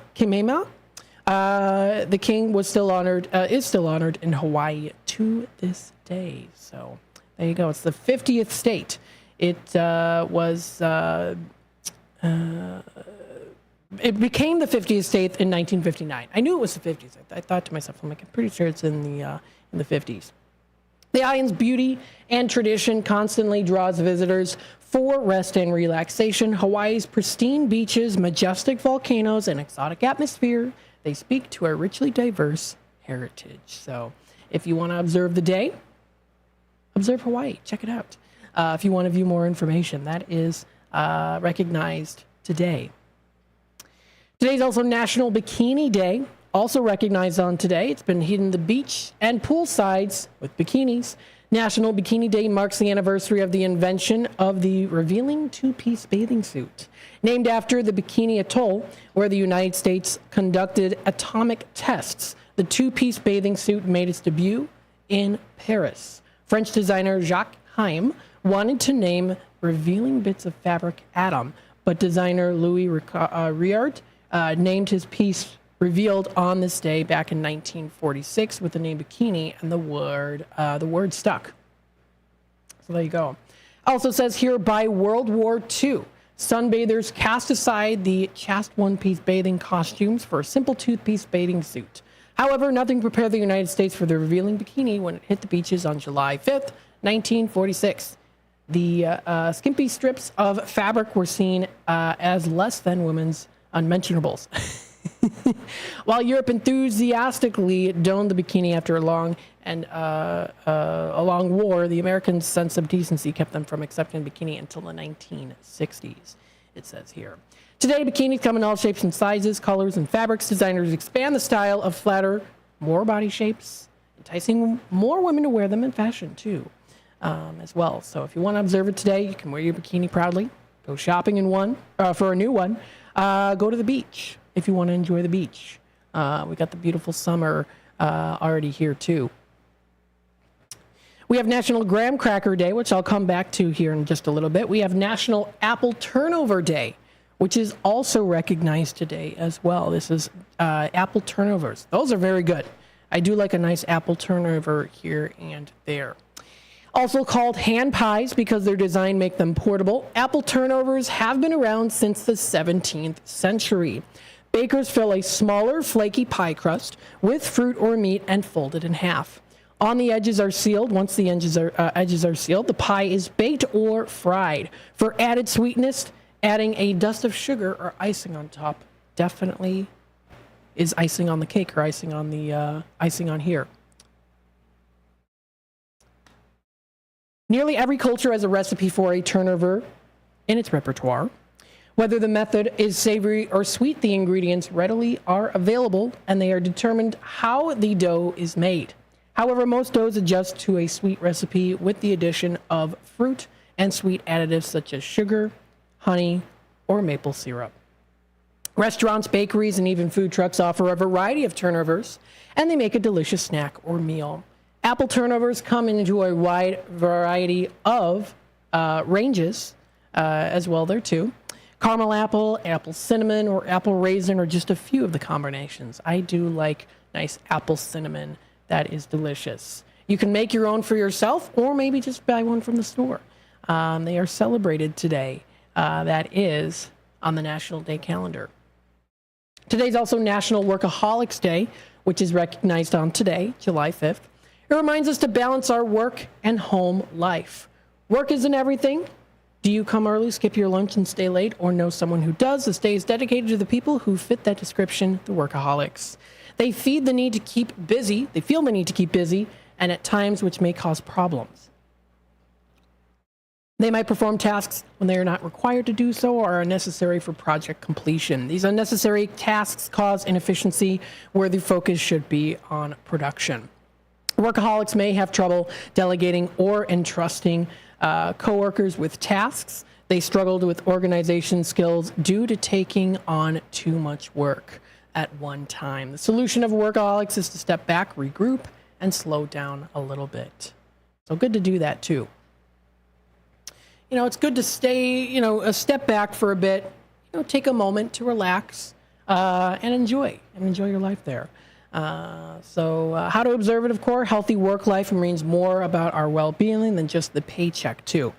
S8: The king was still honored, is still honored in Hawaii to this day. So there you go. It's the 50th state. It it became the 50th state in 1959. I knew it was the 50s. I thought to myself, I'm pretty sure it's in the 50s. The island's beauty and tradition constantly draws visitors for rest and relaxation. Hawaii's pristine beaches, majestic volcanoes, and exotic atmosphere, they speak to our richly diverse heritage. So if you want to observe the day, observe Hawaii. Check it out. If you want to view more information, that is recognized today. Today's also National Bikini Day, also recognized on today. It's been hitting the beach and pool sides with bikinis. National Bikini Day marks the anniversary of the invention of the revealing 2-piece bathing suit. Named after the Bikini Atoll, where the United States conducted atomic tests, the 2-piece bathing suit made its debut in Paris. French designer Jacques Haim wanted to name revealing bits of fabric Atom, but designer Louis Réard named his piece revealed on this day back in 1946 with the name bikini, and the word stuck. So there you go. Also says here, by World War II, sunbathers cast aside the chaste 1-piece bathing costumes for a simple 2-piece bathing suit. However, nothing prepared the United States for the revealing bikini when it hit the beaches on July 5th, 1946. The skimpy strips of fabric were seen as less than women's unmentionables. While Europe enthusiastically donned the bikini after a long war, the Americans' sense of decency kept them from accepting bikini until the 1960s, it says here. Today, bikinis come in all shapes and sizes, colors, and fabrics. Designers expand the style of flatter, more body shapes, enticing more women to wear them in fashion, too, as well. So if you want to observe it today, you can wear your bikini proudly. Go shopping in one for a new one. Go to the beach if you want to enjoy the beach. We got the beautiful summer already here, too. We have National Graham Cracker Day, which I'll come back to here in just a little bit. We have National Apple Turnover Day, which is also recognized today as well. This is apple turnovers. Those are very good. I do like a nice apple turnover here and there. Also called hand pies because their design make them portable. Apple turnovers have been around since the 17th century. Bakers fill a smaller, flaky pie crust with fruit or meat and fold it in half. On the edges are sealed. Once the edges are sealed, the pie is baked or fried. For added sweetness, adding a dust of sugar or icing on top definitely is icing on the cake or icing on the icing on here. Nearly every culture has a recipe for a turnover in its repertoire. Whether the method is savory or sweet, the ingredients readily are available, and they are determined how the dough is made. However, most doughs adjust to a sweet recipe with the addition of fruit and sweet additives such as sugar, honey, or maple syrup. Restaurants, bakeries, and even food trucks offer a variety of turnovers, and they make a delicious snack or meal. Apple turnovers come into a wide variety of ranges as well there too. Caramel apple, apple cinnamon, or apple raisin are just a few of the combinations. I do like nice apple cinnamon. That is delicious. You can make your own for yourself or maybe just buy one from the store. They are celebrated today. That is on the National Day calendar. Today's also National Workaholics Day, which is recognized on today, July 5th. It reminds us to balance our work and home life. Work isn't everything. Do you come early, skip your lunch, and stay late, or know someone who does? This day is dedicated to the people who fit that description, the workaholics. They feel the need to keep busy, and at times which may cause problems. They might perform tasks when they are not required to do so or are necessary for project completion. These unnecessary tasks cause inefficiency where the focus should be on production. Workaholics may have trouble delegating or entrusting coworkers with tasks. They struggled with organization skills due to taking on too much work at one time. The solution of workaholics is to step back, regroup, and slow down a little bit. So good to do that too. You know, it's good to stay, a step back for a bit, take a moment to relax and enjoy your life there. So how to observe it, of course. Healthy work life means more about our well-being than just the paycheck, too.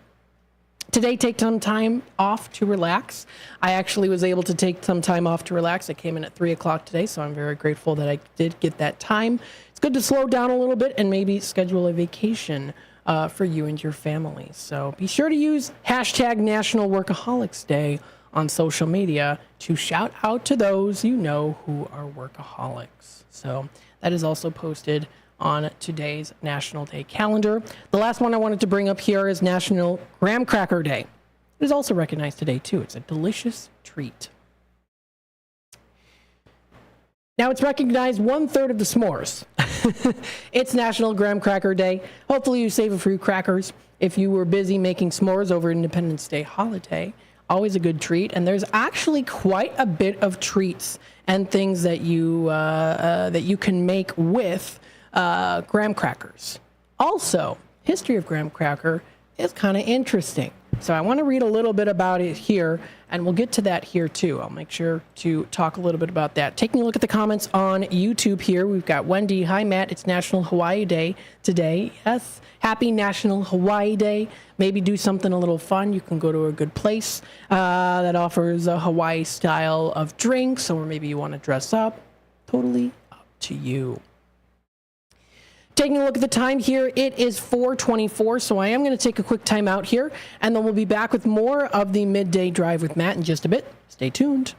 S8: Today, take some time off to relax. I actually was able to take some time off to relax. I came in at 3 o'clock today, so I'm very grateful that I did get that time. It's good to slow down a little bit and maybe schedule a vacation for you and your family. So be sure to use hashtag National Workaholics Day on social media to shout out to those you know who are workaholics. So that is also posted on today's National Day calendar. The last one I wanted to bring up here is National Graham Cracker Day. It is also recognized today, too. It's a delicious treat. Now, it's recognized 1/3 of the s'mores. It's National Graham Cracker Day. Hopefully you save a few crackers if you were busy making s'mores over Independence Day holiday. Always a good treat. And there's actually quite a bit of treats and things that you can make with graham crackers. Also, history of graham cracker is kind of interesting. So I want to read a little bit about it here, and we'll get to that here too. I'll make sure to talk a little bit about that. Taking a look at the comments on YouTube here, we've got Wendy. Hi, Matt. It's National Hawaii Day today. Yes. Happy National Hawaii Day. Maybe do something a little fun. You can go to a good place that offers a Hawaii style of drinks, or maybe you want to dress up. Totally up to you. Taking a look at the time here, it is 4:24, so I am going to take a quick time out here, and then we'll be back with more of the Midday Drive with Matt in just a bit. Stay tuned.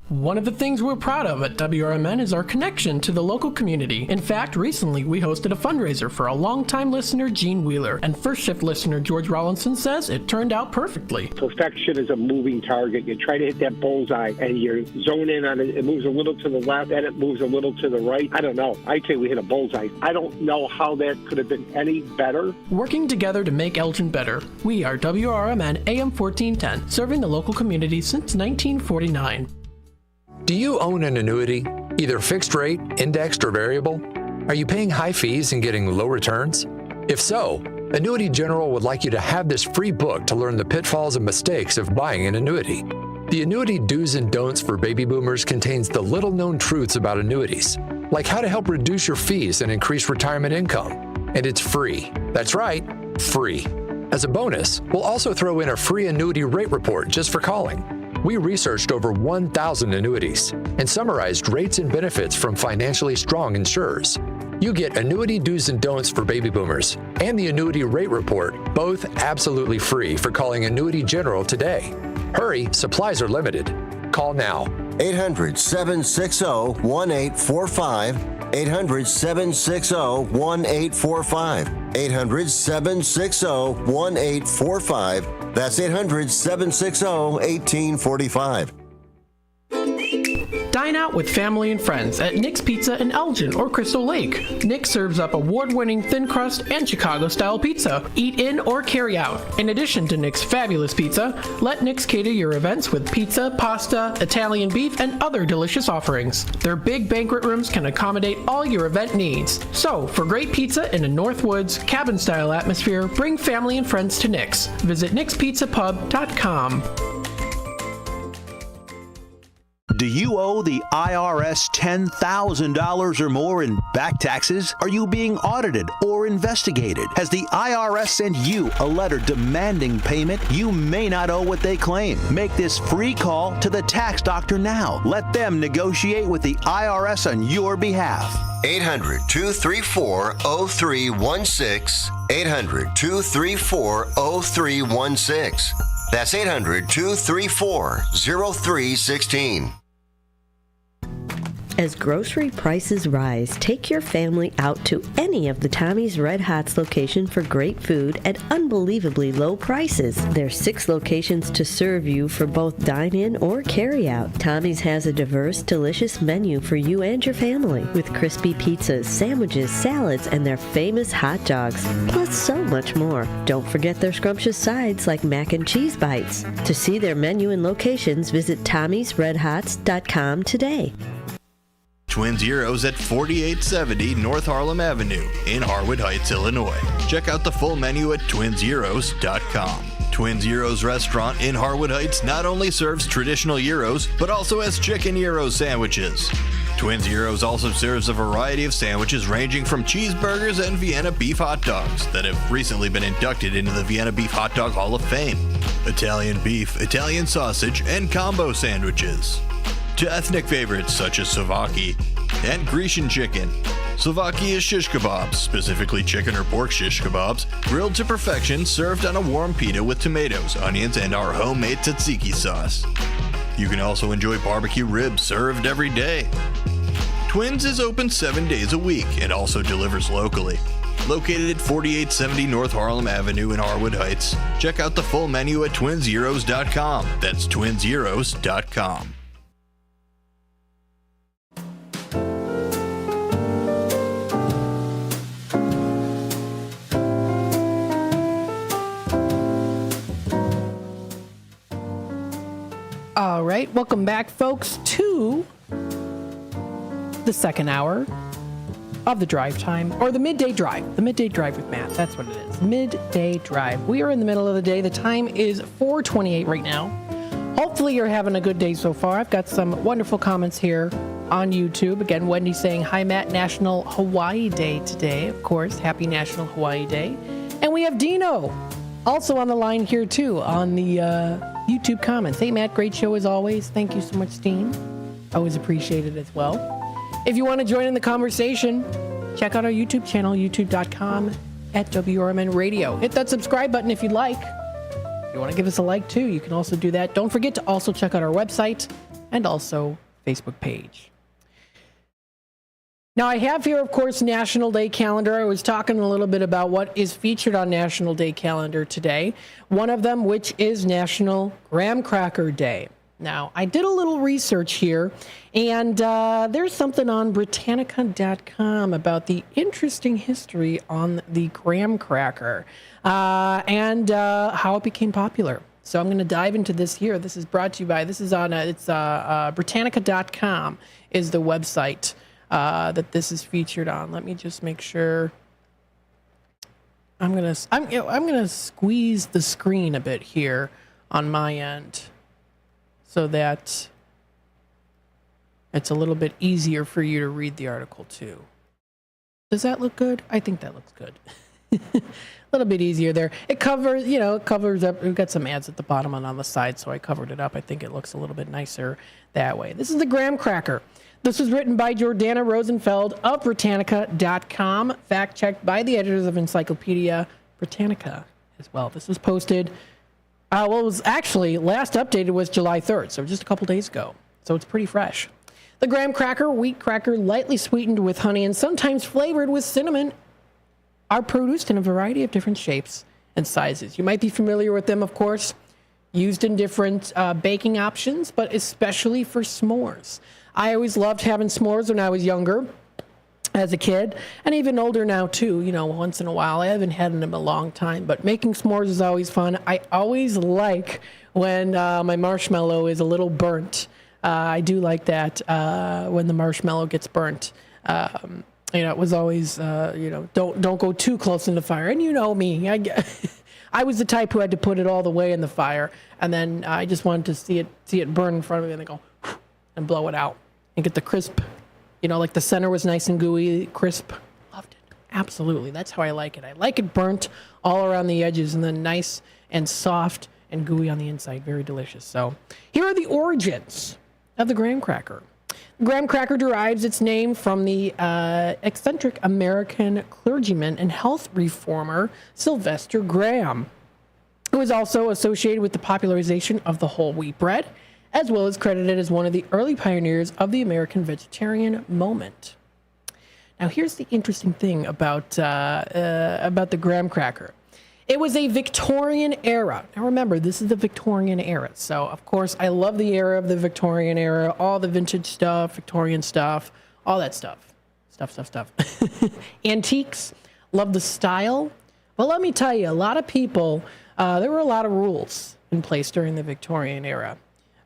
S8: One of the things we're proud of at WRMN is our connection to the local community. In fact, recently we hosted a fundraiser for a longtime listener, Gene Wheeler, and first shift listener George Rollinson says it turned out perfectly.
S17: Perfection is a moving target. You try to hit that bullseye and you zone in on it. It moves a little to the left and it moves a little to the right. I don't know. I'd say we hit a bullseye. I don't know how that could have been any better.
S8: Working together to make Elgin better. We are WRMN AM 1410, serving the local community since 1949.
S18: Do you own an annuity, either fixed rate, indexed, or variable? Are you paying high fees and getting low returns? If so, Annuity General would like you to have this free book to learn the pitfalls and mistakes of buying an annuity. The Annuity Do's and Don'ts for Baby Boomers contains the little-known truths about annuities, like how to help reduce your fees and increase retirement income. And it's free. That's right, free. As a bonus, we'll also throw in a free annuity rate report just for calling. We researched over 1,000 annuities and summarized rates and benefits from financially strong insurers. You get Annuity Do's and Don'ts for Baby Boomers and the Annuity Rate Report, both absolutely free for calling Annuity General today. Hurry, supplies are limited. Call now,
S16: 800-760-1845. 800-760-1845. 800-760-1845. That's 800-760-1845.
S8: Dine out with family and friends at Nick's Pizza in Elgin or Crystal Lake. Nick serves up award-winning thin crust and Chicago-style pizza. Eat in or carry out. In addition to Nick's fabulous pizza, let Nick's cater your events with pizza, pasta, Italian beef, and other delicious offerings. Their big banquet rooms can accommodate all your event needs. So, for great pizza in a Northwoods, cabin-style atmosphere, bring family and friends to Nick's. Visit nickspizzapub.com.
S28: Do you owe the IRS $10,000 or more in back taxes? Are you being audited or investigated? Has the IRS sent you a letter demanding payment? You may not owe what they claim. Make this free call to the tax doctor now. Let them negotiate with the IRS on your behalf.
S16: 800-234-0316. 800-234-0316. That's 800-234-0316.
S13: As grocery prices rise, take your family out to any of the Tommy's Red Hots location for great food at unbelievably low prices. There's 6 locations to serve you for both dine-in or carry-out. Tommy's has a diverse, delicious menu for you and your family, with crispy pizzas, sandwiches, salads, and their famous hot dogs, plus so much more. Don't forget their scrumptious sides like mac and cheese bites. To see their menu and locations, visit Tommy'sRedHots.com today.
S19: Twin Zeros at 4870 North Harlem Avenue in Harwood Heights, Illinois. Check out the full menu at twinzeros.com. Twin Zeros restaurant in Harwood Heights not only serves traditional gyros, but also has chicken gyro sandwiches. Twin Zeros also serves a variety of sandwiches ranging from cheeseburgers and Vienna beef hot dogs that have recently been inducted into the Vienna Beef Hot Dog Hall of Fame. Italian beef, Italian sausage, and combo sandwiches. To ethnic favorites such as Slovaki and Grecian chicken. Slovaki is shish kebabs, specifically chicken or pork shish kebabs, grilled to perfection, served on a warm pita with tomatoes, onions, and our homemade tzatziki sauce. You can also enjoy barbecue ribs served every day. Twins is open 7 days a week and also delivers locally. Located at 4870 North Harlem Avenue in Harwood Heights. Check out the full menu at twinzeros.com. That's twinzeros.com.
S8: All right, welcome back, folks, to the second hour of the drive time, or the midday drive. The midday drive with Matt. That's what it is. Midday drive. We are in the middle of the day. The time is 4:28 right now. Hopefully you're having a good day so far. I've got some wonderful comments here on YouTube. Again, Wendy saying, hi, Matt, National Hawaii Day today. Of course, happy National Hawaii Day. And we have Dino also on the line here, too, on the YouTube comments. Hey, Matt, great show as always. Thank you so much, Dean. Always appreciate it as well. If you want to join in the conversation, check out our YouTube channel, youtube.com at WRMN Radio. Hit that subscribe button if you'd like. If you want to give us a like, too, you can also do that. Don't forget to also check out our website and also Facebook page. Now, I have here, of course, National Day calendar. I was talking a little bit about what is featured on National Day calendar today. One of them, which is National Graham Cracker Day. Now, I did a little research here, and there's something on Britannica.com about the interesting history on the graham cracker and how it became popular. So I'm going to dive into this here. This is brought to you by, this is on, Britannica.com is the website that this is featured on. Let me just make sure. I'm gonna squeeze the screen a bit here on my end, so that it's a little bit easier for you to read the article too. Does that look good? I think that looks good. A little bit easier there. It covers, it covers up. We've got some ads at the bottom and on the side, so I covered it up. I think it looks a little bit nicer that way. This is the graham cracker. This was written by Jordana Rosenfeld of Britannica.com, fact-checked by the editors of Encyclopedia Britannica as well. This was posted, it was actually, last updated was July 3rd, so just a couple days ago. so it's pretty fresh. The graham cracker, wheat cracker, lightly sweetened with honey and sometimes flavored with cinnamon, are produced in a variety of different shapes and sizes. You might be familiar with them, of course, used in different baking options, but especially for s'mores. I always loved having s'mores when I was younger, as a kid, and even older now too, once in a while. I haven't had them in a long time, but making s'mores is always fun. I always like when my marshmallow is a little burnt. I do like that when the marshmallow gets burnt. It was always, don't go too close in the fire. And you know me, I was the type who had to put it all the way in the fire, and then I just wanted to see it burn in front of me, and then go and blow it out and get the crisp. Like the center was nice and gooey, crisp. Loved it. Absolutely. That's how I like it. I like it burnt all around the edges and then nice and soft and gooey on the inside. Very delicious. So here are the origins of the graham cracker. The graham cracker derives its name from the eccentric American clergyman and health reformer Sylvester Graham, who is also associated with the popularization of the whole wheat bread, as well as credited as one of the early pioneers of the American vegetarian movement. Now, here's the interesting thing about the graham cracker. It was a Victorian era. Now, remember, this is the Victorian era. So, of course, I love the era of the Victorian era, all the vintage stuff, Victorian stuff, all that stuff. Stuff. Antiques, love the style. But let me tell you, a lot of people, there were a lot of rules in place during the Victorian era.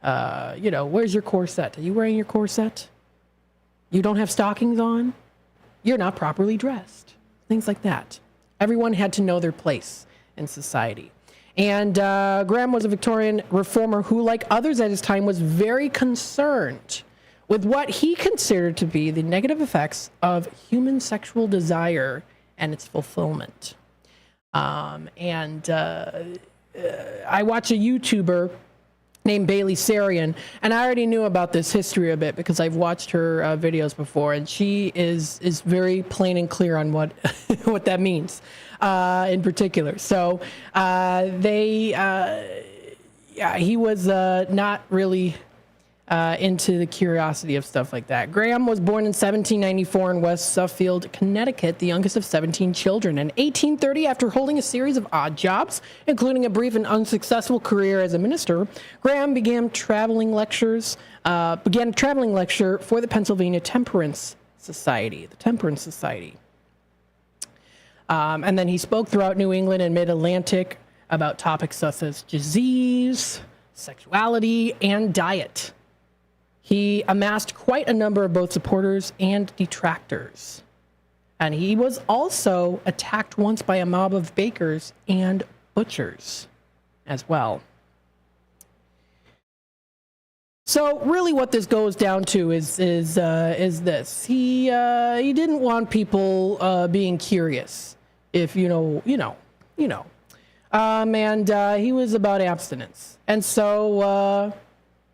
S8: Where's your corset? Are you wearing your corset? You don't have stockings on? You're not properly dressed. Things like that. Everyone had to know their place in society. And Graham was a Victorian reformer who, like others at his time, was very concerned with what he considered to be the negative effects of human sexual desire and its fulfillment. I watch a YouTuber named Bailey Sarian, and I already knew about this history a bit because I've watched her videos before, and she is very plain and clear on what what that means in particular. So he was not really into the curiosity of stuff like that. Graham was born in 1794 in West Suffield, Connecticut, the youngest of 17 children. In 1830, after holding a series of odd jobs, including a brief and unsuccessful career as a minister, Graham began a traveling lecture for the Pennsylvania Temperance Society, and then he spoke throughout New England and Mid-Atlantic about topics such as disease, sexuality, and diet. He amassed quite a number of both supporters and detractors. And he was also attacked once by a mob of bakers and butchers as well. So really what this goes down to is this. He didn't want people being curious, if you know. And he was about abstinence. And so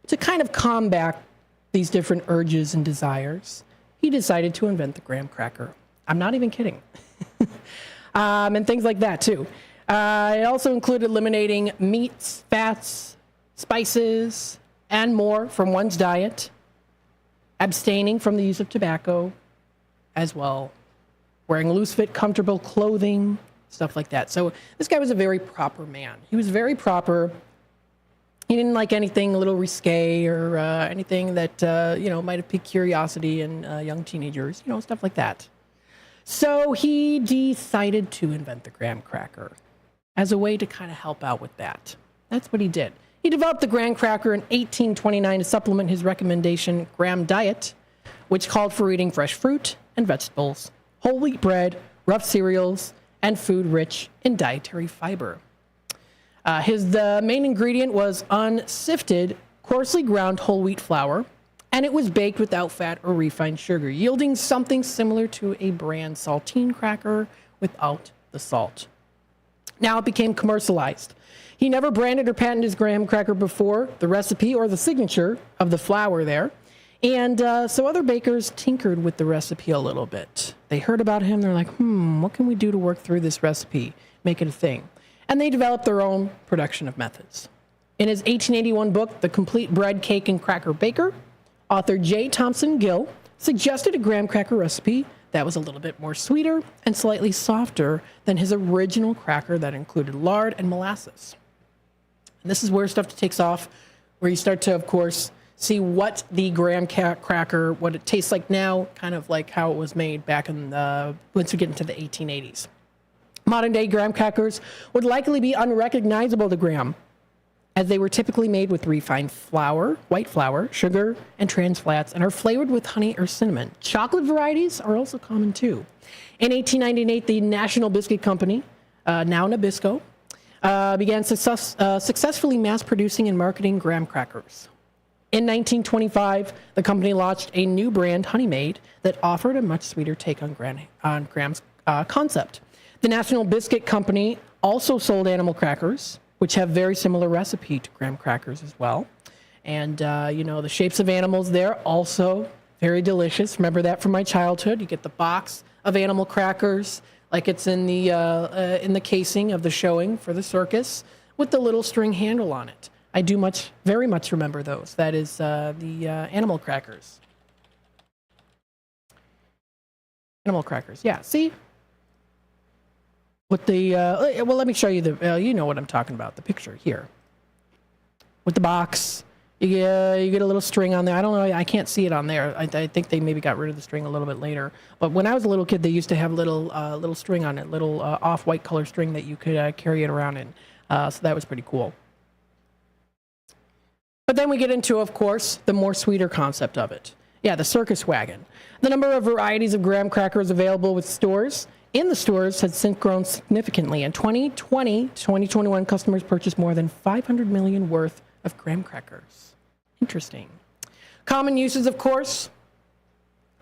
S8: to kind of combat these different urges and desires, he decided to invent the graham cracker. I'm not even kidding. And things like that, too. It also included eliminating meats, fats, spices, and more from one's diet, abstaining from the use of tobacco as well, wearing loose-fit, comfortable clothing, stuff like that. So this guy was a very proper man. He was very proper. He didn't like anything a little risque or anything that, might have piqued curiosity in young teenagers, stuff like that. So he decided to invent the graham cracker as a way to kind of help out with that. That's what he did. He developed the graham cracker in 1829 to supplement his recommendation Graham diet, which called for eating fresh fruit and vegetables, whole wheat bread, rough cereals, and food rich in dietary fiber. The main ingredient was unsifted, coarsely ground whole wheat flour, and it was baked without fat or refined sugar, yielding something similar to a bran saltine cracker without the salt. Now it became commercialized. He never branded or patented his graham cracker before the recipe or the signature of the flour there. And so other bakers tinkered with the recipe a little bit. They heard about him. They're like, what can we do to work through this recipe, make it a thing? And they developed their own production of methods. In his 1881 book, The Complete Bread, Cake, and Cracker Baker, Author J. Thompson Gill suggested a graham cracker recipe that was a little bit more sweeter and slightly softer than his original cracker that included lard and molasses. And this is where stuff takes off, where you start to, of course, see what the graham cracker, what it tastes like now, kind of like how it was made back in once we get into the 1880s. Modern day graham crackers would likely be unrecognizable to graham, as they were typically made with refined flour, white flour, sugar, and trans fats, and are flavored with honey or cinnamon. Chocolate varieties are also common too. In 1898, the National Biscuit Company, now Nabisco, began successfully mass producing and marketing graham crackers. In 1925, the company launched a new brand, Honey Maid, that offered a much sweeter take on Graham's concept. The National Biscuit Company also sold animal crackers, which have very similar recipe to graham crackers as well. And, the shapes of animals there also very delicious. Remember that from my childhood. You get the box of animal crackers like it's in the casing of the showing for the circus with the little string handle on it. I do very much remember those. That is the animal crackers. Animal crackers, yeah. See? With the, let me show you you know what I'm talking about, the picture here. With the box, you get a little string on there. I don't know, I can't see it on there. I think they maybe got rid of the string a little bit later. But when I was a little kid, they used to have little string on it, little off-white color string that you could carry it around in. So that was pretty cool. But then we get into, of course, the more sweeter concept of it. Yeah, the circus wagon. The number of varieties of graham crackers available in the stores has since grown significantly. In 2020 to 2021, customers purchased more than 500 million worth of graham crackers. Interesting. Common uses, of course,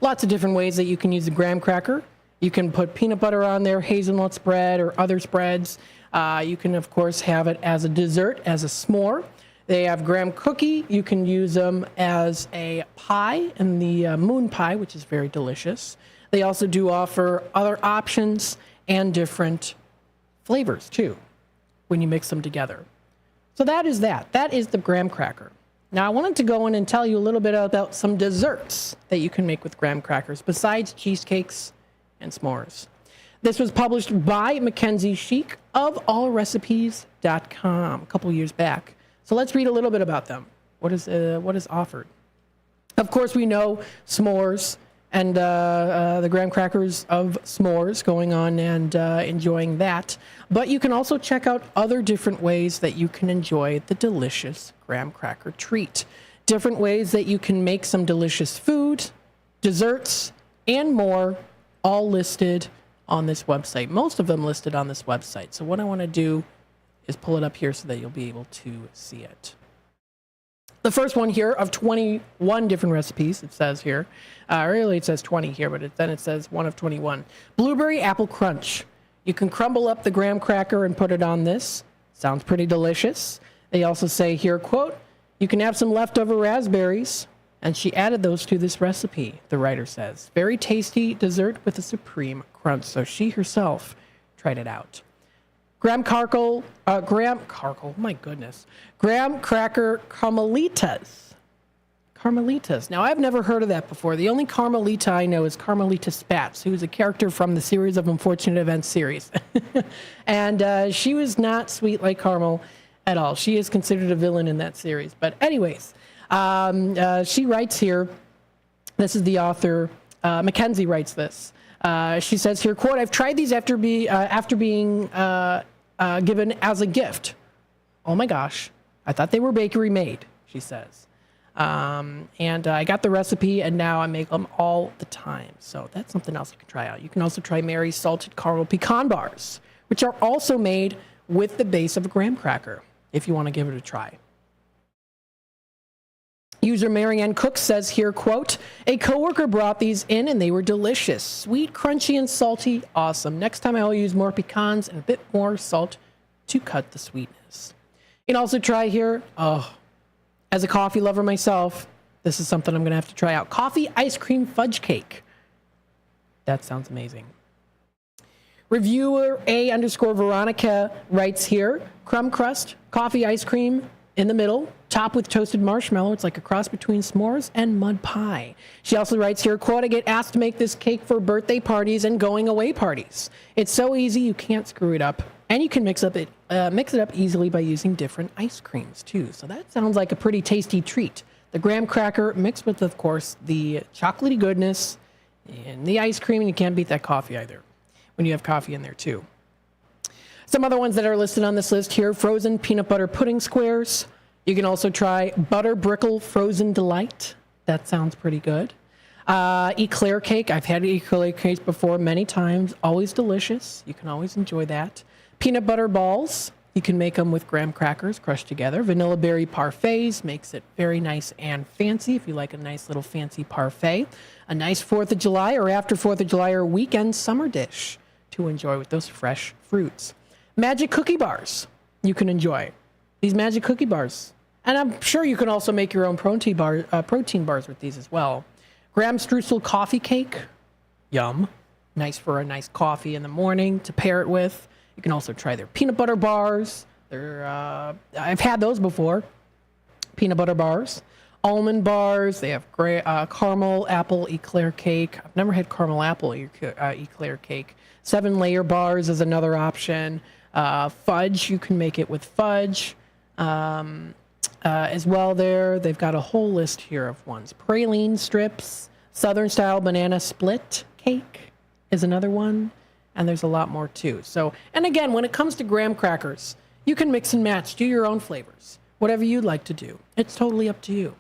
S8: lots of different ways that you can use the graham cracker. You can put peanut butter on there, hazelnut spread, or other spreads. You can, of course, have it as a dessert, as a s'more. They have graham cookie. You can use them as a pie in the moon pie, which is very delicious. They also do offer other options and different flavors, too, when you mix them together. So that is that. That is the graham cracker. Now, I wanted to go in and tell you a little bit about some desserts that you can make with graham crackers, besides cheesecakes and s'mores. This was published by Mackenzie Sheik of allrecipes.com a couple years back. So let's read a little bit about them. What is offered? Of course, we know s'mores and the graham crackers of s'mores, going on and enjoying that. But you can also check out other different ways that you can enjoy the delicious graham cracker treat. Different ways that you can make some delicious food, desserts, and more, all listed on this website. Most of them listed on this website. So what I want to do is pull it up here so that you'll be able to see it. The first one here of 21 different recipes, it says here. Really, it says 20 here, but then it says one of 21. Blueberry apple crunch. You can crumble up the graham cracker and put it on this. Sounds pretty delicious. They also say here, quote, you can have some leftover raspberries. And she added those to this recipe, the writer says. Very tasty dessert with a supreme crunch. So she herself tried it out. Graham cracker Carmelitas. Carmelitas. Now, I've never heard of that before. The only Carmelita I know is Carmelita Spatz, who is a character from the Series of Unfortunate Events series. And she was not sweet like Carmel at all. She is considered a villain in that series. But anyways, she writes here, this is the author, Mackenzie writes this. She says here, quote, I've tried these after being given as a gift. Oh my gosh. I thought they were bakery made, she says. And I got the recipe and now I make them all the time. So that's something else you can try out. You can also try Mary's salted caramel pecan bars, which are also made with the base of a graham cracker, if you want to give it a try. User Marianne Cook says here, quote, a coworker brought these in and they were delicious. Sweet, crunchy, and salty. Awesome. Next time I will use more pecans and a bit more salt to cut the sweetness. You can also try here, as a coffee lover myself, this is something I'm going to have to try out. Coffee ice cream fudge cake. That sounds amazing. Reviewer A_Veronica writes here, crumb crust, coffee ice cream in the middle, Topped with toasted marshmallow. It's like a cross between s'mores and mud pie. She also writes here, quote, I get asked to make this cake for birthday parties and going away parties. It's so easy, you can't screw it up. And you can mix it up easily by using different ice creams, too. So that sounds like a pretty tasty treat. The graham cracker mixed with, of course, the chocolatey goodness and the ice cream. And you can't beat that coffee either when you have coffee in there, too. Some other ones that are listed on this list here, frozen peanut butter pudding squares. You can also try Butter Brickle Frozen Delight. That sounds pretty good. Eclair cake. I've had eclair cakes before many times. Always delicious. You can always enjoy that. Peanut butter balls. You can make them with graham crackers crushed together. Vanilla berry parfaits makes it very nice and fancy if you like a nice little fancy parfait. A nice 4th of July or after 4th of July or weekend summer dish to enjoy with those fresh fruits. Magic cookie bars you can enjoy. These magic cookie bars. And I'm sure you can also make your own protein bars with these as well. Graham streusel coffee cake. Yum. Nice for a nice coffee in the morning to pair it with. You can also try their peanut butter bars. I've had those before. Peanut butter bars. Almond bars. They have caramel apple eclair cake. I've never had caramel apple eclair cake. 7-layer bars is another option. Fudge. You can make it with fudge. As well there. They've got a whole list here of ones. Praline strips, Southern style banana split cake is another one. And there's a lot more too. So, and again, when it comes to graham crackers, you can mix and match, do your own flavors, whatever you'd like to do. It's totally up to you.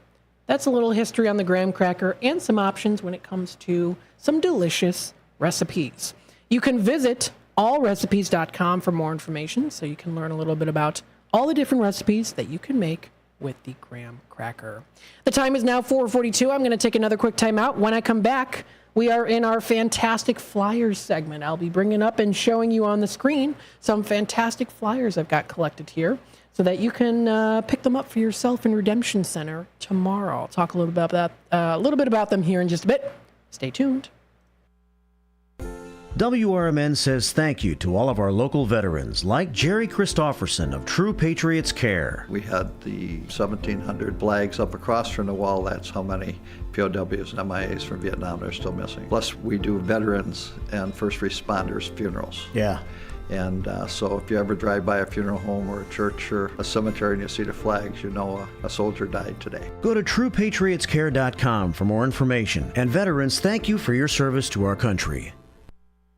S8: That's a little history on the graham cracker and some options when it comes to some delicious recipes. You can visit allrecipes.com for more information so you can learn a little bit about all the different recipes that you can make with the graham cracker. The time is now 4:42. I'm going to take another quick time out. When I come back, we are in our fantastic flyers segment. I'll be bringing up and showing you on the screen some fantastic flyers I've got collected here so that you can pick them up for yourself in Redemption Center tomorrow. I'll talk a little bit about them here in just a bit. Stay tuned.
S9: WRMN says thank you to all of our local veterans, like Jerry Christofferson of True Patriots Care.
S20: We had the 1,700 flags up across from the wall. That's how many POWs and MIAs from Vietnam are still missing. Plus, we do veterans and first responders funerals.
S9: Yeah.
S20: And so if you ever drive by a funeral home or a church or a cemetery and you see the flags, you know a soldier died today.
S9: Go to TruePatriotsCare.com for more information. And veterans, thank you for your service to our country.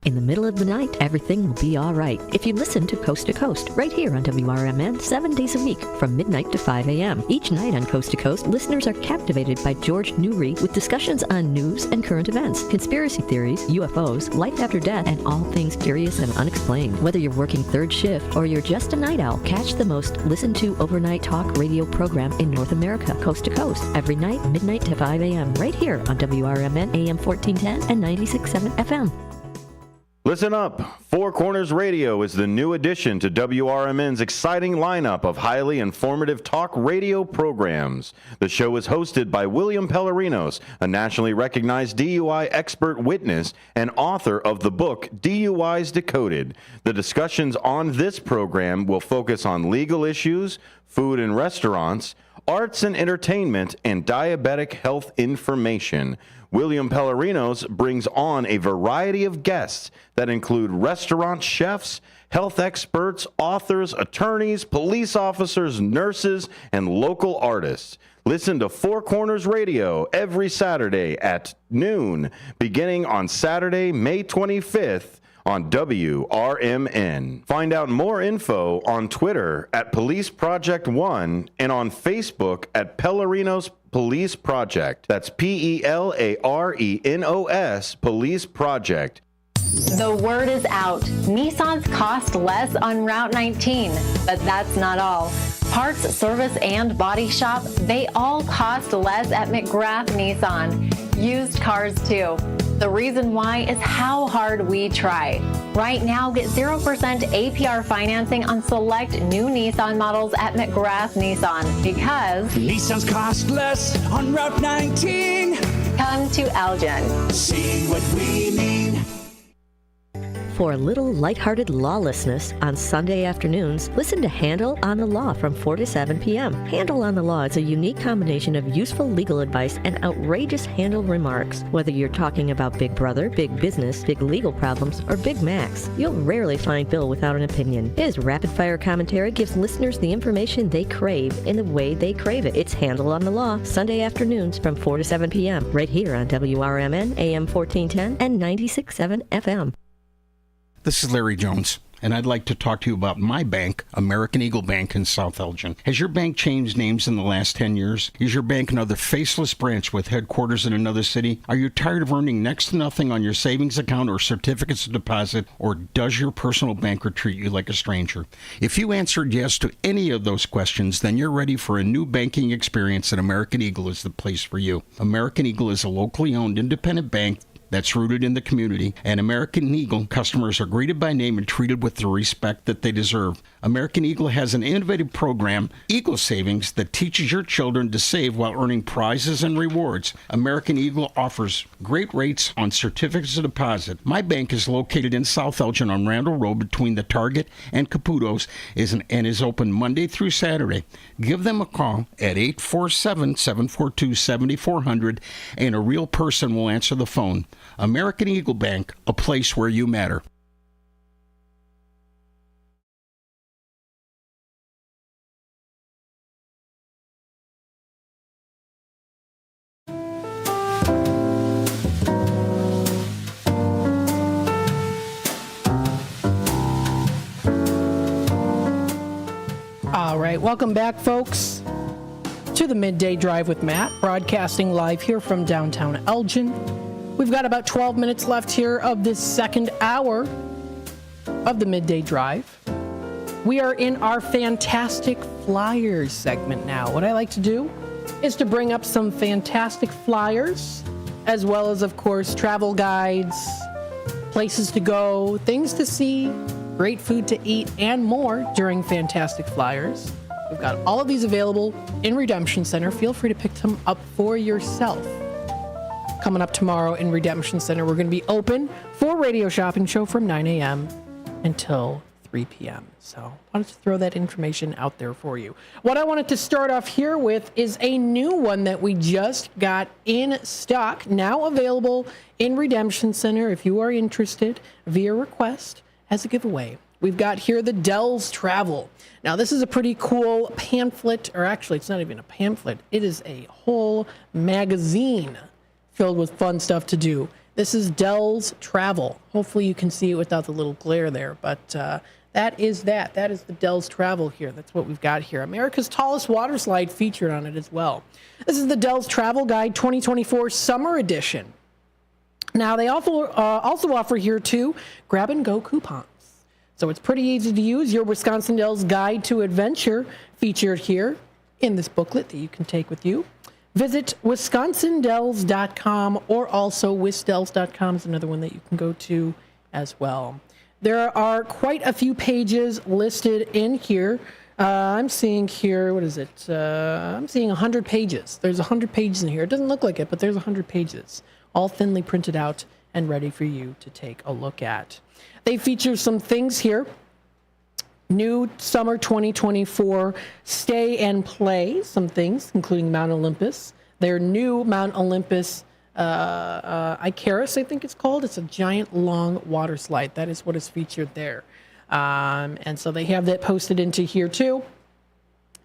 S13: In the middle of the night, everything will be all right if you listen to Coast, right here on WRMN 7 days a week from midnight to 5 a.m. Each night on Coast to Coast, listeners are captivated by George Newry with discussions on news and current events, conspiracy theories, UFOs, life after death, and all things curious and unexplained. Whether you're working third shift or you're just a night owl, catch the most listened to overnight talk radio program in North America, Coast to Coast, every night, midnight to 5 a.m. right here on WRMN AM 1410 and 96.7 FM.
S21: Listen up. Four Corners Radio is the new addition to WRMN's exciting lineup of highly informative talk radio programs. The show is hosted by William Pellerinos, a nationally recognized DUI expert witness and author of the book DUIs Decoded. The discussions on this program will focus on legal issues, food and restaurants, arts and entertainment, and diabetic health information. William Pellerinos brings on a variety of guests that include restaurant chefs, health experts, authors, attorneys, police officers, nurses, and local artists. Listen to Four Corners Radio every Saturday at noon, beginning on Saturday, May 25th on WRMN. Find out more info on Twitter at Police Project 1 and on Facebook at Pellerinos Police Project. That's PELARENOS Police Project.
S22: The word is out. Nissans cost less on Route 19, but that's not all. Parts, service, and body shop, they all cost less at McGrath Nissan. Used cars too. The reason why is how hard we try. Right now, get 0% APR financing on select new Nissan models at McGrath Nissan because
S23: Nissans cost less on Route 19.
S22: Come to Elgin.
S23: See what we mean.
S13: For a little lighthearted lawlessness on Sunday afternoons, listen to Handle on the Law from 4 to 7 p.m. Handle on the Law is a unique combination of useful legal advice and outrageous handle remarks. Whether you're talking about Big Brother, big business, big legal problems, or Big Macs, you'll rarely find Bill without an opinion. His rapid-fire commentary gives listeners the information they crave in the way they crave it. It's Handle on the Law, Sunday afternoons from 4 to 7 p.m. right here on WRMN, AM 1410 and 96.7 FM.
S1: This is Larry Jones, and I'd like to talk to you about my bank, American Eagle Bank in South Elgin. Has your bank changed names in the last 10 years? Is your bank another faceless branch with headquarters in another city? Are you tired of earning next to nothing on your savings account or certificates of deposit, or does your personal banker treat you like a stranger? If you answered yes to any of those questions, then you're ready for a new banking experience, and American Eagle is the place for you. American Eagle is a locally owned independent bank that's rooted in the community, and American Eagle customers are greeted by name and treated with the respect that they deserve. American Eagle has an innovative program, Eagle Savings, that teaches your children to save while earning prizes and rewards. American Eagle offers great rates on certificates of deposit. My bank is located in South Elgin on Randall Road between the Target and Caputo's and is open Monday through Saturday. Give them a call at 847-742-7400 and a real person will answer the phone. American Eagle Bank, a place where you matter.
S8: All right, welcome back, folks, to the Midday Drive with Matt, broadcasting live here from downtown Elgin. We've got about 12 minutes left here of this second hour of the Midday Drive. We are in our Fantastic Flyers segment now. What I like to do is to bring up some fantastic flyers, as well as, of course, travel guides, places to go, things to see, great food to eat, and more during Fantastic Flyers. We've got all of these available in Redemption Center. Feel free to pick them up for yourself. Coming up tomorrow in Redemption Center, we're going to be open for Radio Shopping Show from 9 a.m. until 3 p.m. So I wanted to throw that information out there for you. What I wanted to start off here with is a new one that we just got in stock, now available in Redemption Center if you are interested via request as a giveaway. We've got here the Dells Travel. Now, this is a pretty cool pamphlet, or actually, it's not even a pamphlet. It is a whole magazine filled with fun stuff to do. This is Dells Travel. Hopefully you can see it without the little glare there, but that is that. That is the Dells Travel here. That's what we've got here. America's tallest water slide featured on it as well. This is the Dells Travel Guide 2024 Summer Edition. Now, they also offer here, too, grab-and-go coupons. So it's pretty easy to use. Your Wisconsin Dells Guide to Adventure featured here in this booklet that you can take with you. Visit wisconsindells.com, or also wisdells.com is another one that you can go to as well. There are quite a few pages listed in here. I'm seeing here, what is it? I'm seeing 100 pages. There's 100 pages in here. It doesn't look like it, but there's 100 pages, all thinly printed out and ready for you to take a look at. They feature some things here. New summer 2024 stay and play, some things, including Mount Olympus. Their new Mount Olympus Icarus, I think it's called. It's a giant long water slide. That is what is featured there. And so they have that posted into here too.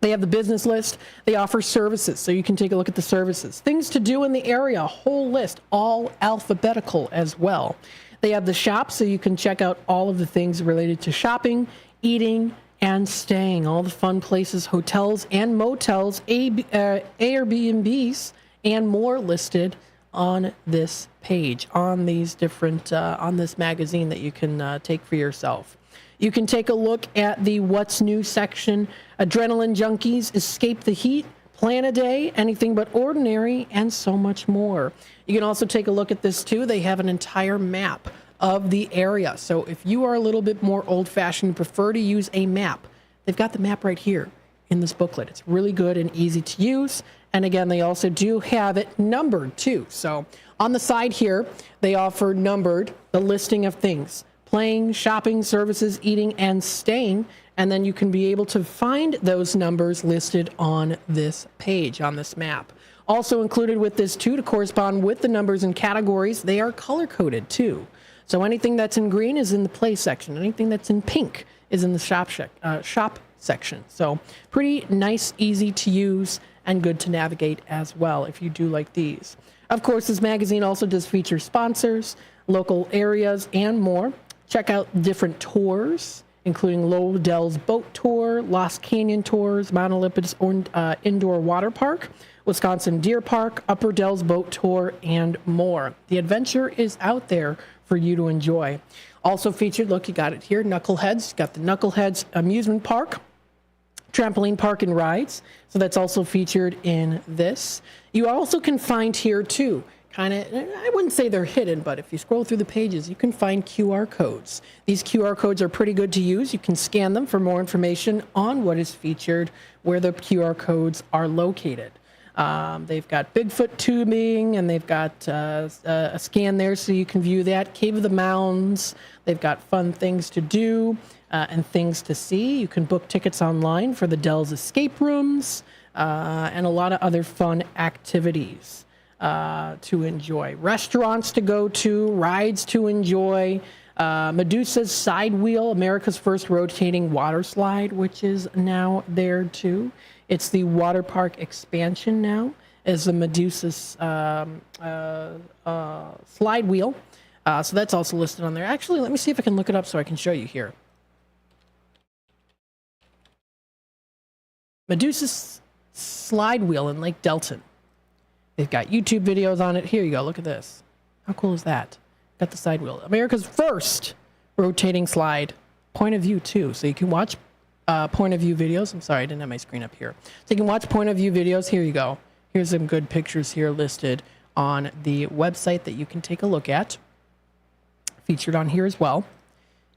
S8: They have the business list. They offer services, so you can take a look at the services. Things to do in the area, a whole list, all alphabetical as well. They have the shop, so you can check out all of the things related to shopping, eating, and staying. All the fun places, hotels and motels, Airbnbs, and more listed on this page, on these different, on this magazine that you can take for yourself. You can take a look at the What's New section. Adrenaline Junkies, Escape the Heat, Plan a Day, Anything But Ordinary, and so much more. You can also take a look at this too. They have an entire map of the area. So if you are a little bit more old-fashioned, prefer to use a map, they've got the map right here in this booklet. It's really good and easy to use. And again, they also do have it numbered too. So on the side here, they offer numbered, the listing of things, playing, shopping, services, eating, and staying. And then you can be able to find those numbers listed on this page, on this map. Also included with this, too, to correspond with the numbers and categories, they are color-coded, too. So anything that's in green is in the play section. Anything that's in pink is in the shop section. So pretty nice, easy to use, and good to navigate as well if you do like these. Of course, this magazine also does feature sponsors, local areas, and more. Check out different tours, including Lowell's Boat Tour, Lost Canyon Tours, Mount Olympus Indoor Water Park, Wisconsin Deer Park, Upper Dells Boat Tour, and more. The adventure is out there for you to enjoy. Also featured, look, you got it here, Knuckleheads. You got the Knuckleheads Amusement Park, Trampoline Park and Rides. So that's also featured in this. You also can find here, too, I wouldn't say they're hidden, but if you scroll through the pages, you can find QR codes. These QR codes are pretty good to use. You can scan them for more information on what is featured, where the QR codes are located. They've got Bigfoot tubing, and they've got a scan there so you can view that. Cave of the Mounds. They've got fun things to do and things to see. You can book tickets online for the Dells escape rooms and a lot of other fun activities to enjoy. Restaurants to go to, rides to enjoy. Medusa's Side Wheel, America's first rotating water slide, which is now there too. It's the water park expansion now, is the Medusa's slide wheel. So that's also listed on there. Actually, let me see if I can look it up so I can show you here. Medusa's slide wheel in Lake Delton. They've got YouTube videos on it. Here you go. Look at this. How cool is that? Got the side wheel. America's first rotating slide. Point of view, too. So you can watch point of view videos. I'm sorry, I didn't have my screen up here. So you can watch point of view videos. Here you go. Here's some good pictures here listed on the website that you can take a look at. Featured on here as well.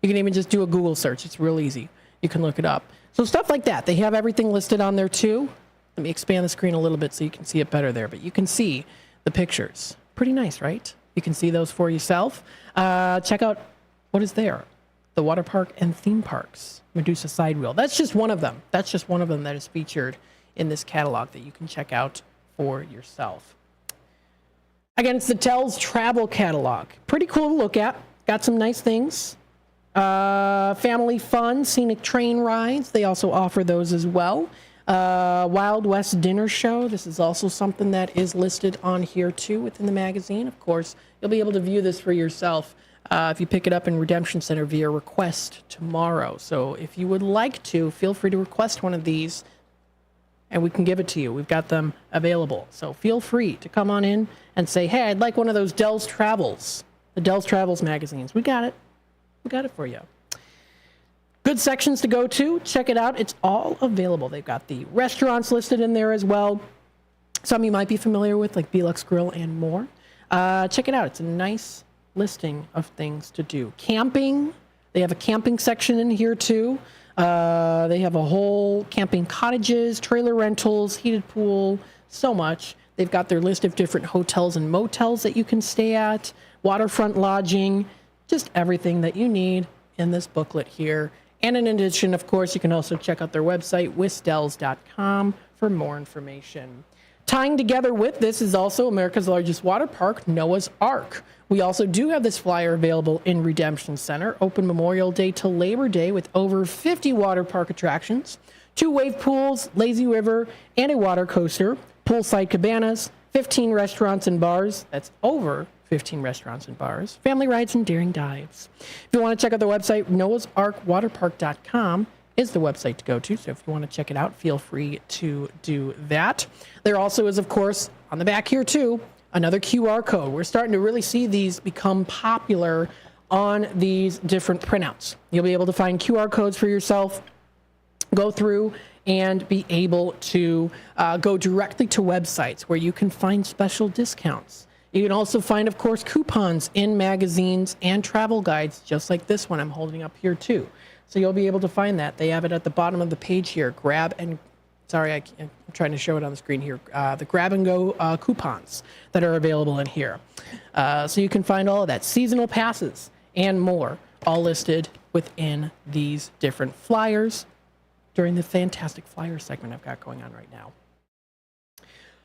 S8: You can even just do a Google search. It's real easy. You can look it up. So stuff like that. They have everything listed on there, too. Let me expand the screen a little bit so you can see it better there. But you can see the pictures. Pretty nice, right? You can see those for yourself. Check out what is there. The water park and theme parks. Medusa Side Wheel. That's just one of them. That's just one of them that is featured in this catalog that you can check out for yourself. Again, it's the Dells Travel Catalog. Pretty cool to look at. Got some nice things. Family fun, scenic train rides. They also offer those as well. Wild West Dinner Show. This is also something that is listed on here too within the magazine. Of course, you'll be able to view this for yourself if you pick it up in Redemption Center via request tomorrow. So if you would like to, feel free to request one of these and we can give it to you. We've got them available. So feel free to come on in and say, hey, I'd like one of those Dells Travels, the Dells Travels magazines. We got it. We got it for you. Good sections to go to. Check it out. It's all available. They've got the restaurants listed in there as well. Some you might be familiar with, like Belux Grill and more. Check it out. It's a nice listing of things to do. Camping. They have a camping section in here too. They have a whole camping cottages, trailer rentals, heated pool, so much. They've got their list of different hotels and motels that you can stay at, waterfront lodging, just everything that you need in this booklet here. And in addition, of course, you can also check out their website, wisdells.com, for more information. Tying together with this is also America's largest water park, Noah's Ark. We also do have this flyer available in Redemption Center, open Memorial Day to Labor Day with over 50 water park attractions, 2 wave pools, lazy river, and a water coaster, poolside cabanas, 15 restaurants and bars. That's over 15 restaurants and bars, family rides, and daring dives. If you want to check out the website, noahsarkwaterpark.com is the website to go to. So if you want to check it out, feel free to do that. There also is, of course, on the back here too, another QR code. We're starting to really see these become popular on these different printouts. You'll be able to find QR codes for yourself, go through and be able to go directly to websites where you can find special discounts. You can also find, of course, coupons in magazines and travel guides, just like this one I'm holding up here, too. So you'll be able to find that. They have it at the bottom of the page here. I'm trying to show it on the screen here. The grab-and-go coupons that are available in here. So you can find all of that. Seasonal passes and more. all listed within these different flyers during the fantastic flyer segment I've got going on right now.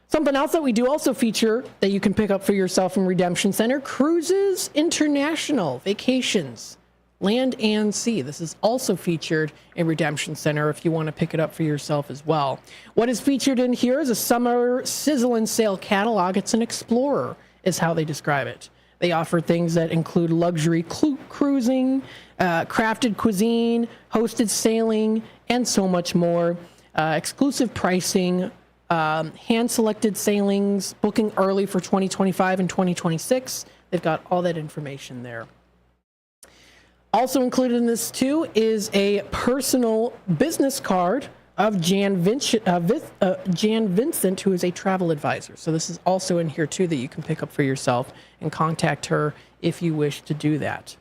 S8: Something else that we do also feature that you can pick up for yourself from Redemption Center, Cruises International Vacations, Land and Sea. This is also featured in Redemption Center if you want to pick it up for yourself as well. What is featured in here is a summer sizzle and sale catalog. It's an explorer, is how they describe it. They offer things that include luxury cruising, crafted cuisine, hosted sailing, and so much more. Exclusive pricing, hand-selected sailings, booking early for 2025 and 2026. They've got all that information there. Also included in this, too, is a personal business card of Jan Vincent, who is a travel advisor. So this is also in here, too, that you can pick up for yourself and contact her if you wish to do that.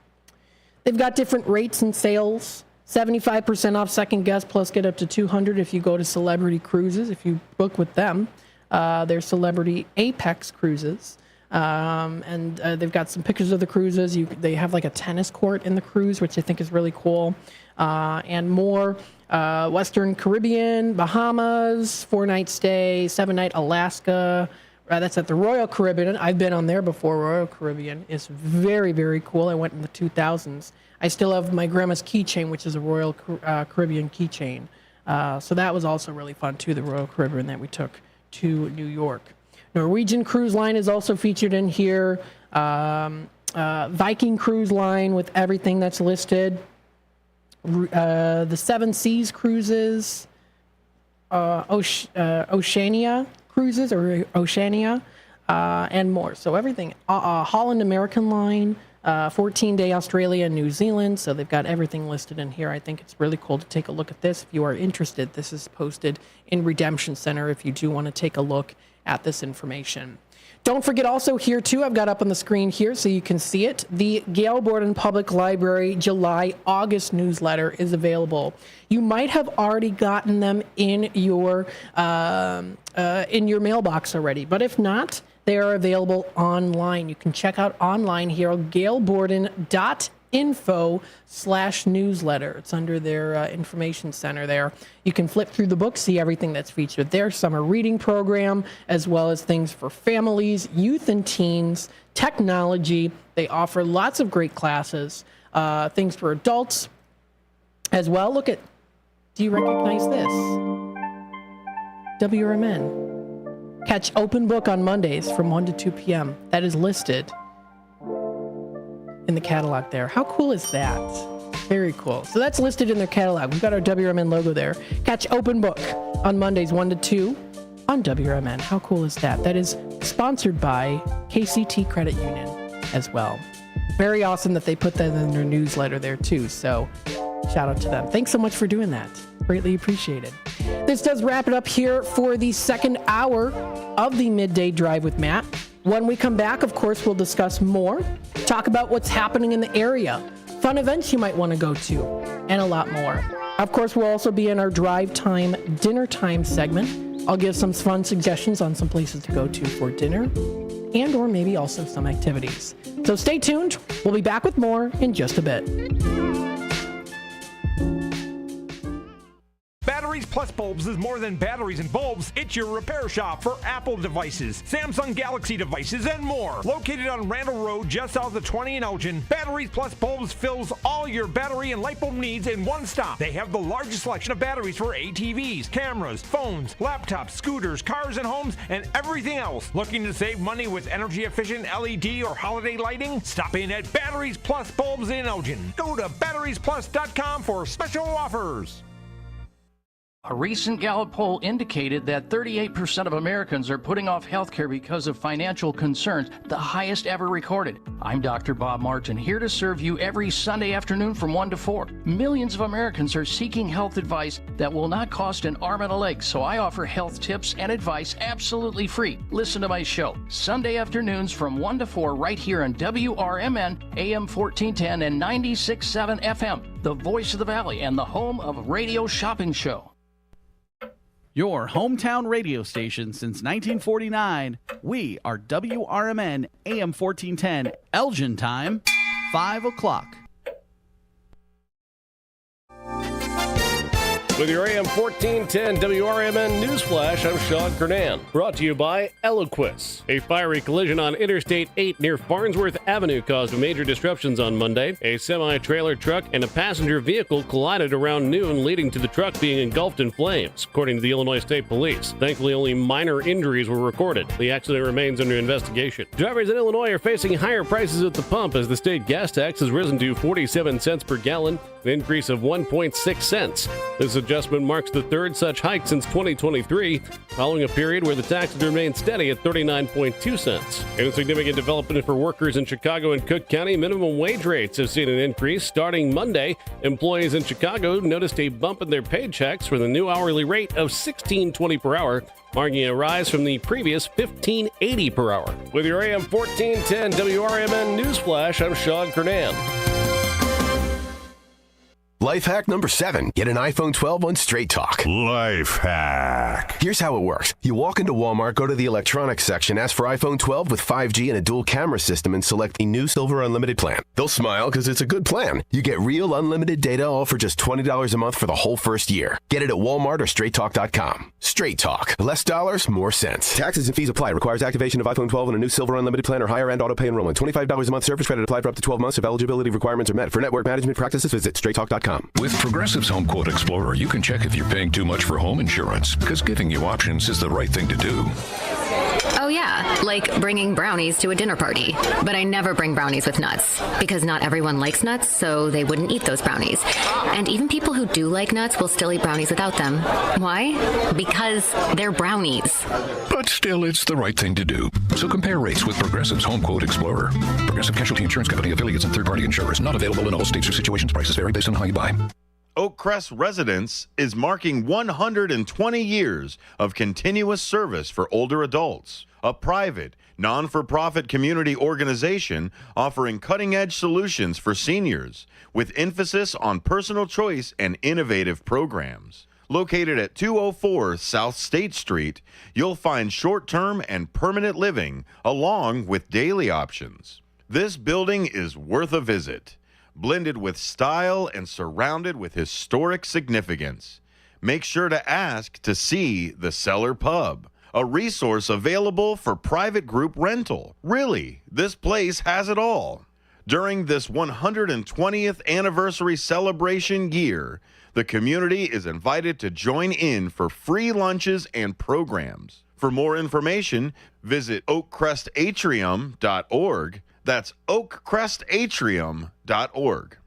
S8: They've got different rates and sales. 75% off second guest plus get up to $200 if you go to Celebrity Cruises. If you book with them, they're Celebrity Apex Cruises. And they've got some pictures of the cruises. They have like a tennis court in the cruise, which I think is really cool. And more. Western Caribbean, Bahamas, 4-night stay, 7-night Alaska. That's at the Royal Caribbean. I've been on there before. Royal Caribbean is very, very cool. I went in the 2000s. I still have my grandma's keychain, which is a Royal Caribbean keychain. So that was also really fun, too, the Royal Caribbean that we took to New York. Norwegian Cruise Line is also featured in here. Viking Cruise Line with everything that's listed. The Seven Seas Cruises. Oceania Cruises or Oceania. And more. So everything. Holland American Line. 14-day Australia and New Zealand. So they've got everything listed in here. I think it's really cool to take a look at this. If you are interested, this is posted in Redemption Center if you do want to take a look at this information. Don't forget also here too, I've got up on the screen here so you can see it. The Gale Borden Public Library July-August newsletter is available. You might have already gotten them in your mailbox already, but if not, they are available online. You can check out online here, galeborden.info/newsletter. It's under their information center there. You can flip through the book, see everything that's featured there, summer reading program, as well as things for families, youth and teens, technology. They offer lots of great classes, things for adults as well. Look at, do you recognize this? WRMN. Catch Open Book on Mondays from 1 to 2 p.m. That is listed in the catalog there. How cool is that? Very cool. So that's listed in their catalog. We've got our WRMN logo there. Catch Open Book on Mondays 1 to 2 on WRMN. How cool is that? That is sponsored by KCT Credit Union as well. Very awesome that they put that in their newsletter there too. So shout out to them. Thanks so much for doing that. Greatly appreciated. This does wrap it up here for the second hour of the Midday Drive with Matt. When we come back, of course, we'll discuss more, talk about what's happening in the area, fun events you might want to go to, and a lot more. Of course, we'll also be in our drive time, dinner time segment. I'll give some fun suggestions on some places to go to for dinner and or maybe also some activities. So stay tuned. We'll be back with more in just a bit.
S2: Batteries Plus Bulbs is more than batteries and bulbs. It's your repair shop for Apple devices, Samsung Galaxy devices, and more. Located on Randall Road, just south of 20 in Elgin, Batteries Plus Bulbs fills all your battery and light bulb needs in one stop. They have the largest selection of batteries for ATVs, cameras, phones, laptops, scooters, cars and homes, and everything else. Looking to save money with energy-efficient LED or holiday lighting? Stop in at Batteries Plus Bulbs in Elgin. Go to batteriesplus.com for special offers.
S3: A recent Gallup poll indicated that 38% of Americans are putting off health care because of financial concerns, the highest ever recorded. I'm Dr. Bob Martin, here to serve you every Sunday afternoon from 1 to 4. Millions of Americans are seeking health advice that will not cost an arm and a leg, so I offer health tips and advice absolutely free. Listen to my show, Sunday afternoons from 1 to 4 right here on WRMN, AM 1410 and 96.7 FM, the voice of the Valley and the home of Radio Shopping Show.
S4: Your hometown radio station since 1949. We are WRMN AM 1410, Elgin time, 5 o'clock.
S7: With your AM 1410 WRMN Newsflash, I'm Sean Kernan. Brought to you by Eloquist. A fiery collision on Interstate 8 near Farnsworth Avenue caused major disruptions on Monday. A semi-trailer truck and a passenger vehicle collided around noon, leading to the truck being engulfed in flames, according to the Illinois State Police. Thankfully, only minor injuries were recorded. The accident remains under investigation. Drivers in Illinois are facing higher prices at the pump as the state gas tax has risen to 47 cents per gallon, an increase of 1.6 cents. This adjustment marks the third such hike since 2023, following a period where the tax had remained steady at 39.2 cents. In a significant development for workers in Chicago and Cook County, minimum wage rates have seen an increase. Starting Monday, employees in Chicago noticed a bump in their paychecks for the new hourly rate of $16.20 per hour, marking a rise from the previous $15.80 per hour. With your AM 1410 WRMN Newsflash, I'm Sean Kernan.
S5: Life hack number 7. Get an iPhone 12 on Straight Talk.
S10: Life hack.
S5: Here's how it works. You walk into Walmart, go to the electronics section, ask for iPhone 12 with 5G and a dual camera system, and select the new Silver Unlimited plan. They'll smile because it's a good plan. You get real unlimited data, all for just $20 a month for the whole first year. Get it at Walmart or StraightTalk.com. Straight Talk. Less dollars, more sense. Taxes and fees apply. Requires activation of iPhone 12 and a new Silver Unlimited plan or higher end auto pay enrollment. $25 a month service credit applied for up to 12 months if eligibility requirements are met. For network management practices, visit StraightTalk.com.
S6: With Progressive's Home Quote Explorer, you can check if you're paying too much for home insurance, because giving you options is the right thing to do.
S11: Oh yeah, like bringing brownies to a dinner party. But I never bring brownies with nuts, because not everyone likes nuts, so they wouldn't eat those brownies. And even people who do like nuts will still eat brownies without them. Why? Because they're brownies.
S6: But still, it's the right thing to do. So compare rates with Progressive's Home Quote Explorer. Progressive Casualty Insurance Company, affiliates, and third-party insurers. Not available in all states or situations. Prices vary based on how you buy.
S21: Oakcrest Residence is marking 120 years of continuous service for older adults. A private, non-for-profit community organization offering cutting-edge solutions for seniors with emphasis on personal choice and innovative programs. Located at 204 South State Street, you'll find short-term and permanent living along with daily options. This building is worth a visit. Blended with style and surrounded with historic significance. Make sure to ask to see the Cellar Pub, a resource available for private group rental. Really, this place has it all. During this 120th anniversary celebration year, the community is invited to join in for free lunches and programs. For more information, visit oakcrestatrium.org. That's oakcrestatrium.org.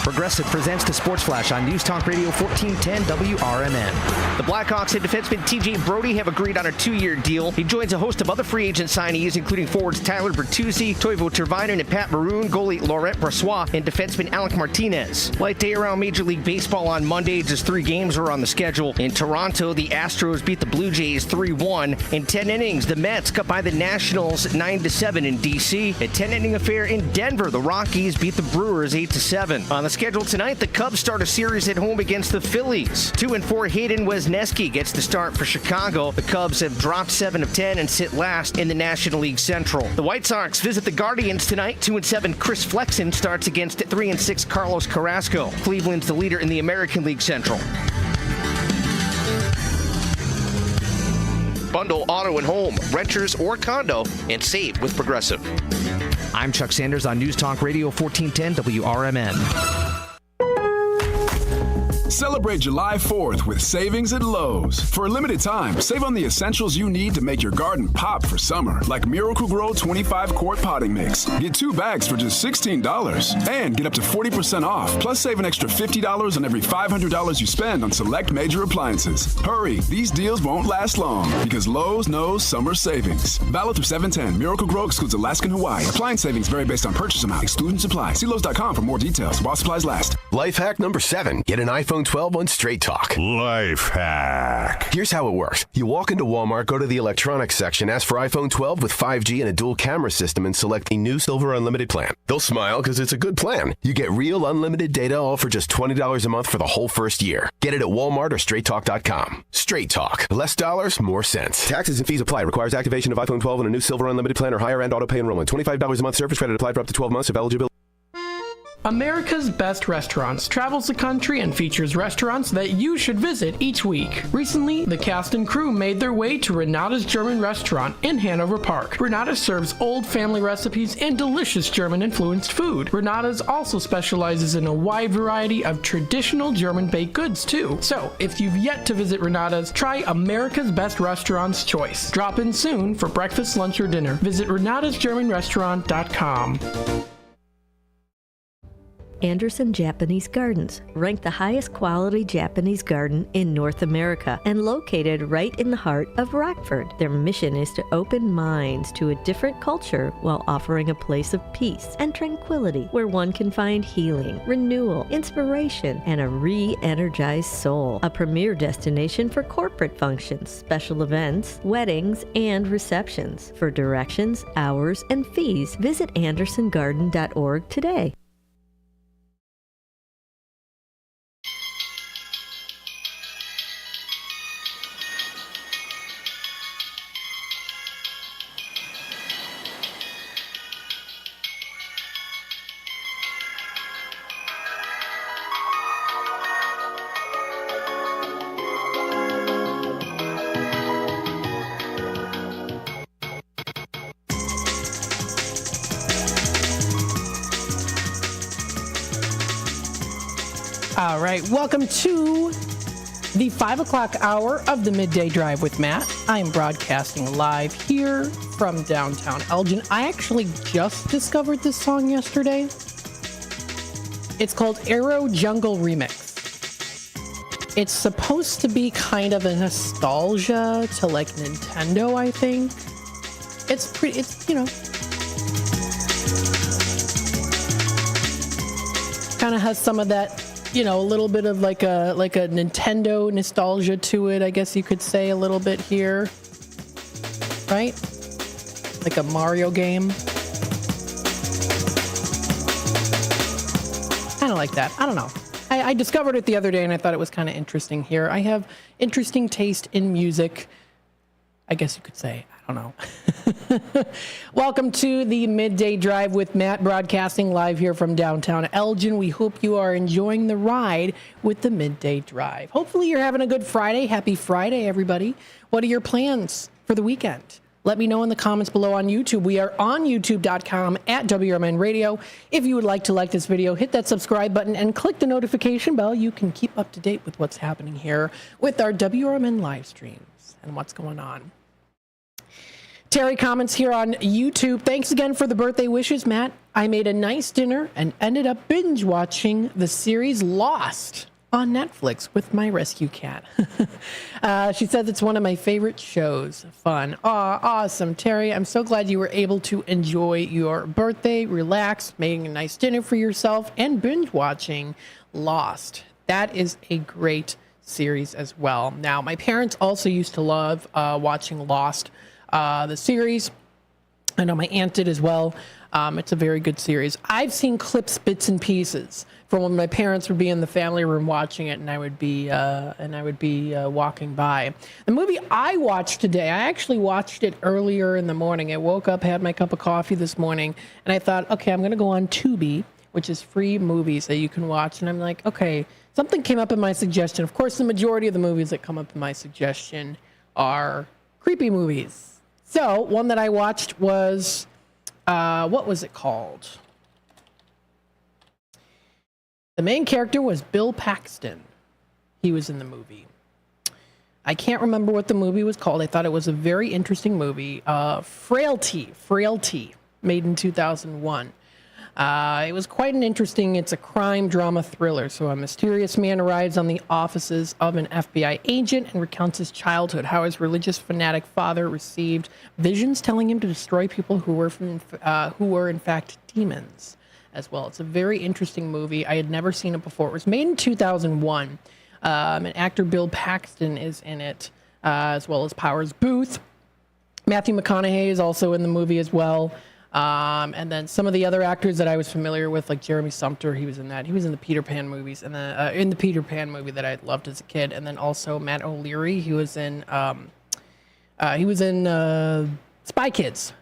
S12: Progressive presents the Sports Flash on News Talk Radio 1410 WRMN. The Blackhawks and defenseman T.J. Brody have agreed on a 2-year deal. He joins a host of other free agent signees, including forwards Tyler Bertuzzi, Toivo Tervainen, and Pat Maroon, goalie Laurent Brossoit, and defenseman Alec Martinez. Light day around Major League Baseball on Monday, just 3 games are on the schedule. In Toronto, the Astros beat the Blue Jays 3-1. In 10 innings, the Mets got by the Nationals 9-7 in D.C. A 10-inning affair in Denver, the Rockies beat the Brewers 8-7. On the schedule tonight, the Cubs start a series at home against the Phillies. 2-4 Hayden Wesneski gets the start for Chicago. The Cubs have dropped 7 of 10 and sit last in the National League Central. The White Sox visit the Guardians tonight. 2-7 Chris Flexen starts against 3-6 Carlos Carrasco. Cleveland's the leader in the American League Central. Bundle auto and home, renters or condo, and save with Progressive. I'm Chuck Sanders on News Talk Radio 1410 WRMN.
S24: Celebrate July 4th with savings at Lowe's. For a limited time, save on the essentials you need to make your garden pop for summer, like Miracle Grow 25-quart potting mix. Get 2 bags for just $16 and get up to 40% off. Plus, save an extra $50 on every $500 you spend on select major appliances. Hurry, these deals won't last long because Lowe's knows summer savings. Valid through 7/10. Miracle Grow excludes Alaska and Hawaii. Appliance savings vary based on purchase amount. Excluding supply. See Lowe's.com for more details while supplies last.
S5: Life hack number 7. Get an iPhone 12 on Straight Talk.
S10: Life hack.
S5: Here's how it works. You walk into Walmart, go to the electronics section, ask for iPhone 12 with 5G and a dual camera system, and select the new Silver Unlimited plan. They'll smile because it's a good plan. You get real unlimited data, all for just $20 a month for the whole first year. Get it at Walmart or StraightTalk.com. Straight Talk. Less dollars, more sense. Taxes and fees apply. Requires activation of iPhone 12 and a new Silver Unlimited plan or higher end auto pay enrollment. $25 a month service credit applied for up to 12 months if eligibility.
S8: America's Best Restaurants travels the country and features restaurants that you should visit each week. Recently, the cast and crew made their way to Renata's German Restaurant in Hanover Park. Renata serves old family recipes and delicious German-influenced food. Renata's also specializes in a wide variety of traditional German baked goods, too. So, if you've yet to visit Renata's, try America's Best Restaurants choice. Drop in soon for breakfast, lunch, or dinner. Visit renatasgermanrestaurant.com.
S13: Anderson Japanese Gardens, ranked the highest quality Japanese garden in North America and located right in the heart of Rockford. Their mission is to open minds to a different culture while offering a place of peace and tranquility where one can find healing, renewal, inspiration, and a re-energized soul. A premier destination for corporate functions, special events, weddings, and receptions. For directions, hours, and fees, visit andersongarden.org today.
S8: All right, welcome to the 5 o'clock hour of the Midday Drive with Matt. I am broadcasting live here from downtown Elgin. I actually just discovered this song yesterday. It's called Aero Jungle Remix. It's supposed to be kind of a nostalgia to like Nintendo, I think. It's pretty, it's, you know, kind of has some of that, you know, a little bit of like a Nintendo nostalgia to it, I guess you could say, a little bit here, right? Like a Mario game. Kind of like that. I don't know. I discovered it the other day and I thought it was kind of interesting here. I have interesting taste in music, I guess you could say. I don't know. Welcome to the Midday Drive with Matt, broadcasting live here from downtown Elgin. We hope you are enjoying the ride with the Midday Drive. Hopefully you're having a good Friday. Happy Friday, everybody. What are your plans for the weekend? Let me know in the comments below on YouTube. We are on youtube.com at WRMN Radio. If you would like to like this video, hit that subscribe button and click the notification bell. You can keep up to date with what's happening here with our WRMN live streams and what's going on. Terry comments here on YouTube. Thanks again for the birthday wishes, Matt. I made a nice dinner and ended up binge watching the series Lost on Netflix with my rescue cat. She says it's one of my favorite shows. Fun. Aw, awesome. Terry, I'm so glad you were able to enjoy your birthday, relax, making a nice dinner for yourself, and binge watching Lost. That is a great series as well. Now, my parents also used to love watching Lost, the series. I know my aunt did as well. It's a very good series. I've seen clips, bits and pieces from when my parents would be in the family room watching it, and I would be walking by. The movie I watched today, I actually watched it earlier in the morning. I woke up, had my cup of coffee this morning, and I thought, okay, I'm going to go on Tubi, which is free movies that you can watch. And I'm like, okay, something came up in my suggestion. Of course, the majority of the movies that come up in my suggestion are creepy movies. So one that I watched was, what was it called? The main character was Bill Paxton. He was in the movie. I can't remember what the movie was called. I thought it was a very interesting movie. Frailty, made in 2001. It was quite an interesting, it's a crime drama thriller. So a mysterious man arrives on the offices of an FBI agent and recounts his childhood, how his religious fanatic father received visions telling him to destroy people who were in fact demons as well. It's a very interesting movie. I had never seen it before. It was made in 2001. And actor Bill Paxton is in it, as well as Powers Booth. Matthew McConaughey is also in the movie as well. And then some of the other actors that I was familiar with, like Jeremy Sumpter, he was in that. He was in the Peter Pan movies, and in the Peter Pan movie that I loved as a kid. And then also Matt O'Leary, he was in Spy Kids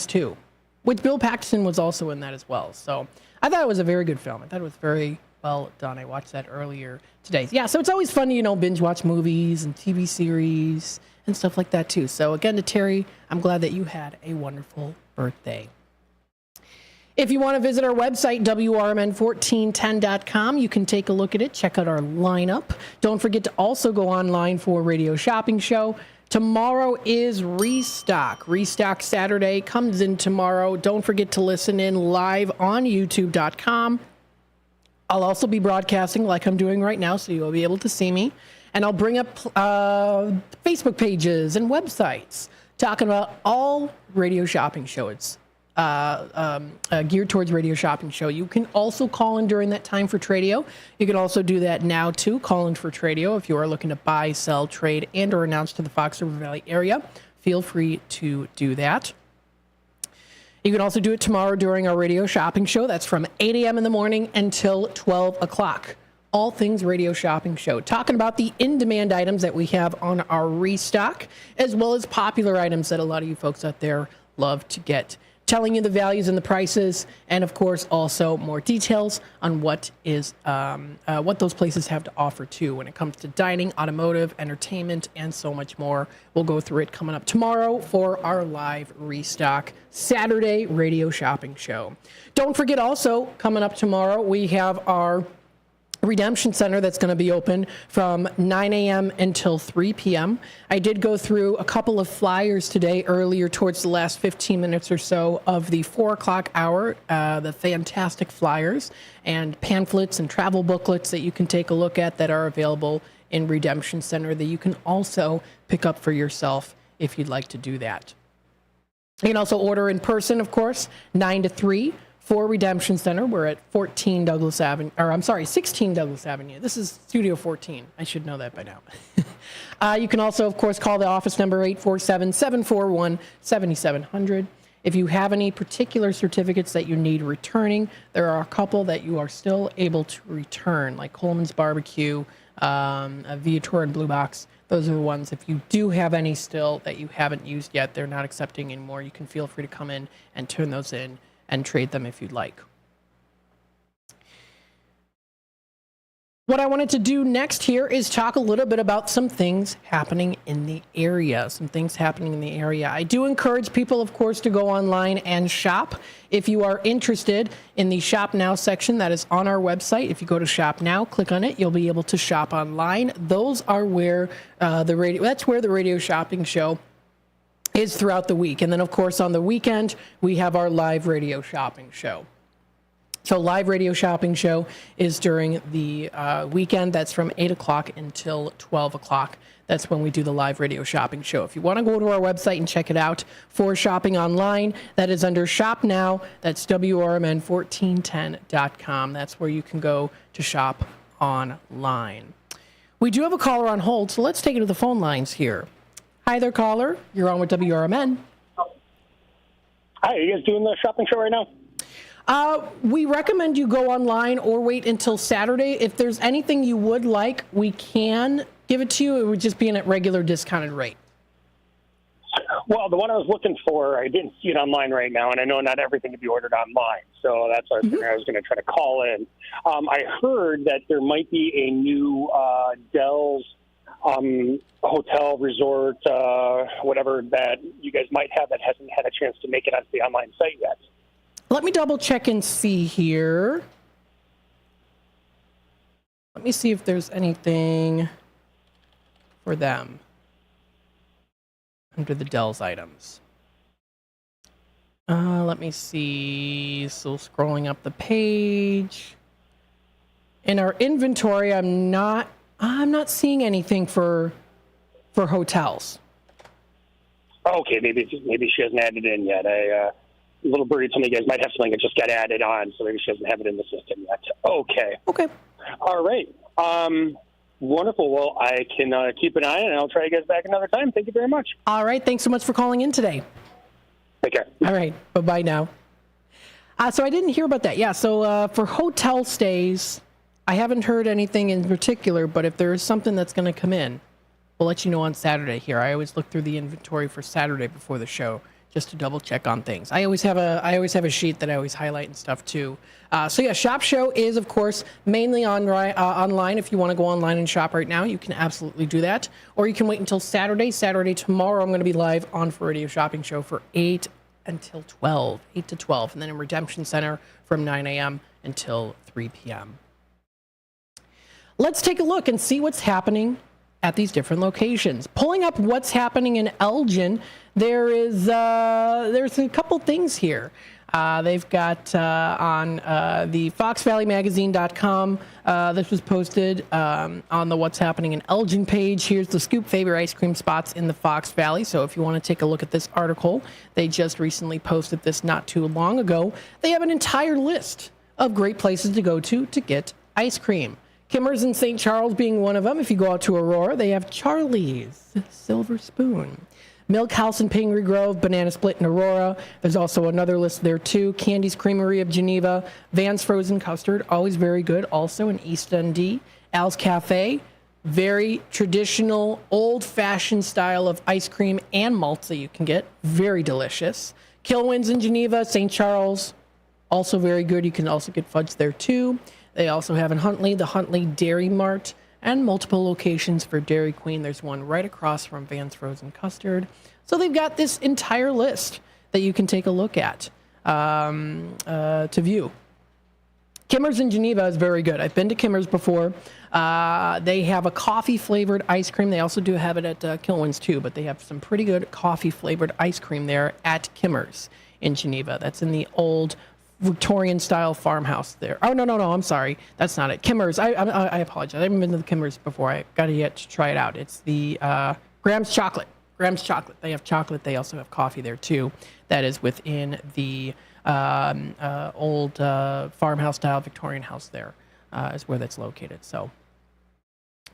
S8: 2, which Bill Paxton was also in that as well. So I thought it was a very good film. I thought it was very well done. I watched that earlier today. Yeah, so it's always fun to, binge watch movies and TV series and stuff like that too. So again, to Terry, I'm glad that you had a wonderful birthday. If you want to visit our website, WRMN1410.com, you can take a look at it, check out our lineup. Don't forget to also go online for Radio Shopping Show. Tomorrow is Restock. Restock Saturday comes in tomorrow. Don't forget to listen in live on YouTube.com. I'll also be broadcasting like I'm doing right now, so you'll be able to see me. And I'll bring up Facebook pages and websites talking about all Radio Shopping Show. It's geared towards Radio Shopping Show. You can also call in during that time for Tradio. You can also do that now too. Call in for Tradio if you are looking to buy, sell, trade, and or announce to the Fox River Valley area. Feel free to do that. You can also do it tomorrow during our Radio Shopping Show. That's from 8 a.m. in the morning until 12 o'clock. All things Radio Shopping Show. Talking about the in-demand items that we have on our restock, as well as popular items that a lot of you folks out there love to get. Telling you the values and the prices, and of course also more details on what those places have to offer too when it comes to dining, automotive, entertainment, and so much more. We'll go through it coming up tomorrow for our live Restock Saturday Radio Shopping Show. Don't forget also, coming up tomorrow, we have our Redemption Center that's going to be open from 9 a.m. until 3 p.m. I did go through a couple of flyers today earlier towards the last 15 minutes or so of the 4 o'clock hour, the fantastic flyers and pamphlets and travel booklets that you can take a look at that are available in Redemption Center that you can also pick up for yourself if you'd like to do that. You can also order in person, of course, 9 to 3. For Redemption Center, we're at 16 Douglas Avenue. This is Studio 14. I should know that by now. You can also, of course, call the office number 847-741-7700. If you have any particular certificates that you need returning, there are a couple that you are still able to return, like Coleman's Barbecue, Viator and Blue Box. Those are the ones. If you do have any still that you haven't used yet, they're not accepting anymore. You can feel free to come in and turn those in and trade them if you'd like. What I wanted to do next here is talk a little bit about some things happening in the area. I do encourage people, of course, to go online and shop. If you are interested in the Shop Now section that is on our website, if you go to Shop Now, click on it, you'll be able to shop online. Those are where that's where the Radio Shopping Show is throughout the week. And then, of course, on the weekend, we have our live Radio Shopping Show. So live Radio Shopping Show is during the weekend. That's from 8 o'clock until 12 o'clock. That's when we do the live Radio Shopping Show. If you want to go to our website and check it out for shopping online, that is under Shop Now. That's WRMN1410.com. That's where you can go to shop online. We do have a caller on hold, so let's take it to the phone lines here. Hi there, caller. You're on with WRMN.
S14: Hi, are you guys doing the shopping show right now?
S8: We recommend you go online or wait until Saturday. If there's anything you would like, we can give it to you. It would just be in a regular discounted rate.
S14: Well, the one I was looking for, I didn't see it online right now, and I know not everything can be ordered online, so that's why I was going to try to call in. I heard that there might be a new Dell's hotel, resort, whatever that you guys might have that hasn't had a chance to make it onto the online site yet.
S8: Let me double check and see here. Let me see if there's anything for them under the Dell's items. Let me see. So scrolling up the page. In our inventory, I'm not seeing anything for hotels.
S14: Okay, maybe she hasn't added it in yet. Little birdie told me you guys might have something that just got added on, so maybe she doesn't have it in the system yet. Okay. All right. Wonderful. Well, I can keep an eye on it, and I'll try you guys back another time. Thank you very much.
S8: All right. Thanks so much for calling in today.
S14: Take care.
S8: All right. Bye-bye now. So I didn't hear about that. Yeah, so for hotel stays, I haven't heard anything in particular, but if there is something that's going to come in, we'll let you know on Saturday here. I always look through the inventory for Saturday before the show just to double check on things. I always have a sheet that I always highlight and stuff too. So yeah, Shop Show is of course mainly online. If you want to go online and shop right now, you can absolutely do that. Or you can wait until Saturday. Tomorrow I'm going to be live on For Radio Shopping Show for 8 to 12, and then in Redemption Center from 9 a.m. until 3 p.m. Let's take a look and see what's happening at these different locations. Pulling up what's happening in Elgin, there's a couple things here. They've got on the FoxValleyMagazine.com. This was posted on the What's Happening in Elgin page. Here's the scoop favorite ice cream spots in the Fox Valley. So if you want to take a look at this article, they just recently posted this not too long ago. They have an entire list of great places to go to get ice cream. Kimmer's in St. Charles being one of them. If you go out to Aurora, they have Charlie's Silver Spoon. Milk House in Pingree Grove, Banana Split in Aurora. There's also another list there too. Candy's Creamery of Geneva, Van's Frozen Custard, always very good. Also in East Dundee, Al's Cafe, very traditional, old-fashioned style of ice cream and malts that you can get. Very delicious. Kilwin's in Geneva, St. Charles, also very good. You can also get fudge there too. They also have in Huntley, the Huntley Dairy Mart, and multiple locations for Dairy Queen. There's one right across from Van's Frozen Custard. So they've got this entire list that you can take a look at to view. Kimmer's in Geneva is very good. I've been to Kimmer's before. They have a coffee-flavored ice cream. They also do have it at Kilwin's too, but they have some pretty good coffee-flavored ice cream there at Kimmer's in Geneva. That's in the old Victorian-style farmhouse there. Oh, no, I'm sorry. That's not it. Kimmer's. I apologize. I haven't been to the Kimmer's before. I got yet to try it out. It's the Graham's Chocolate. Graham's Chocolate. They have chocolate. They also have coffee there, too. That is within the old farmhouse-style Victorian house there is where that's located. So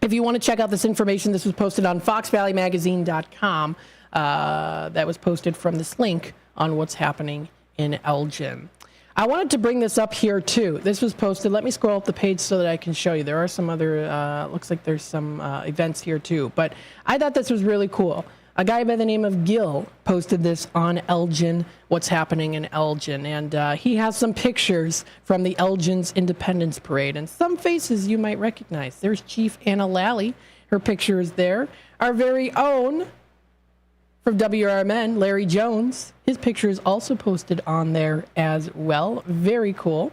S8: if you want to check out this information, this was posted on FoxValleyMagazine.com. That was posted from this link on what's happening in Elgin. I wanted to bring this up here too. This was posted. Let me scroll up the page so that I can show you. There are some other, looks like there's some events here too. But I thought this was really cool. A guy by the name of Gil posted this on Elgin, what's happening in Elgin. And he has some pictures from the Elgin's Independence Parade. And some faces you might recognize. There's Chief Anna Lally. Her picture is there. Our very own from WRMN, Larry Jones. His picture is also posted on there as well. Very cool.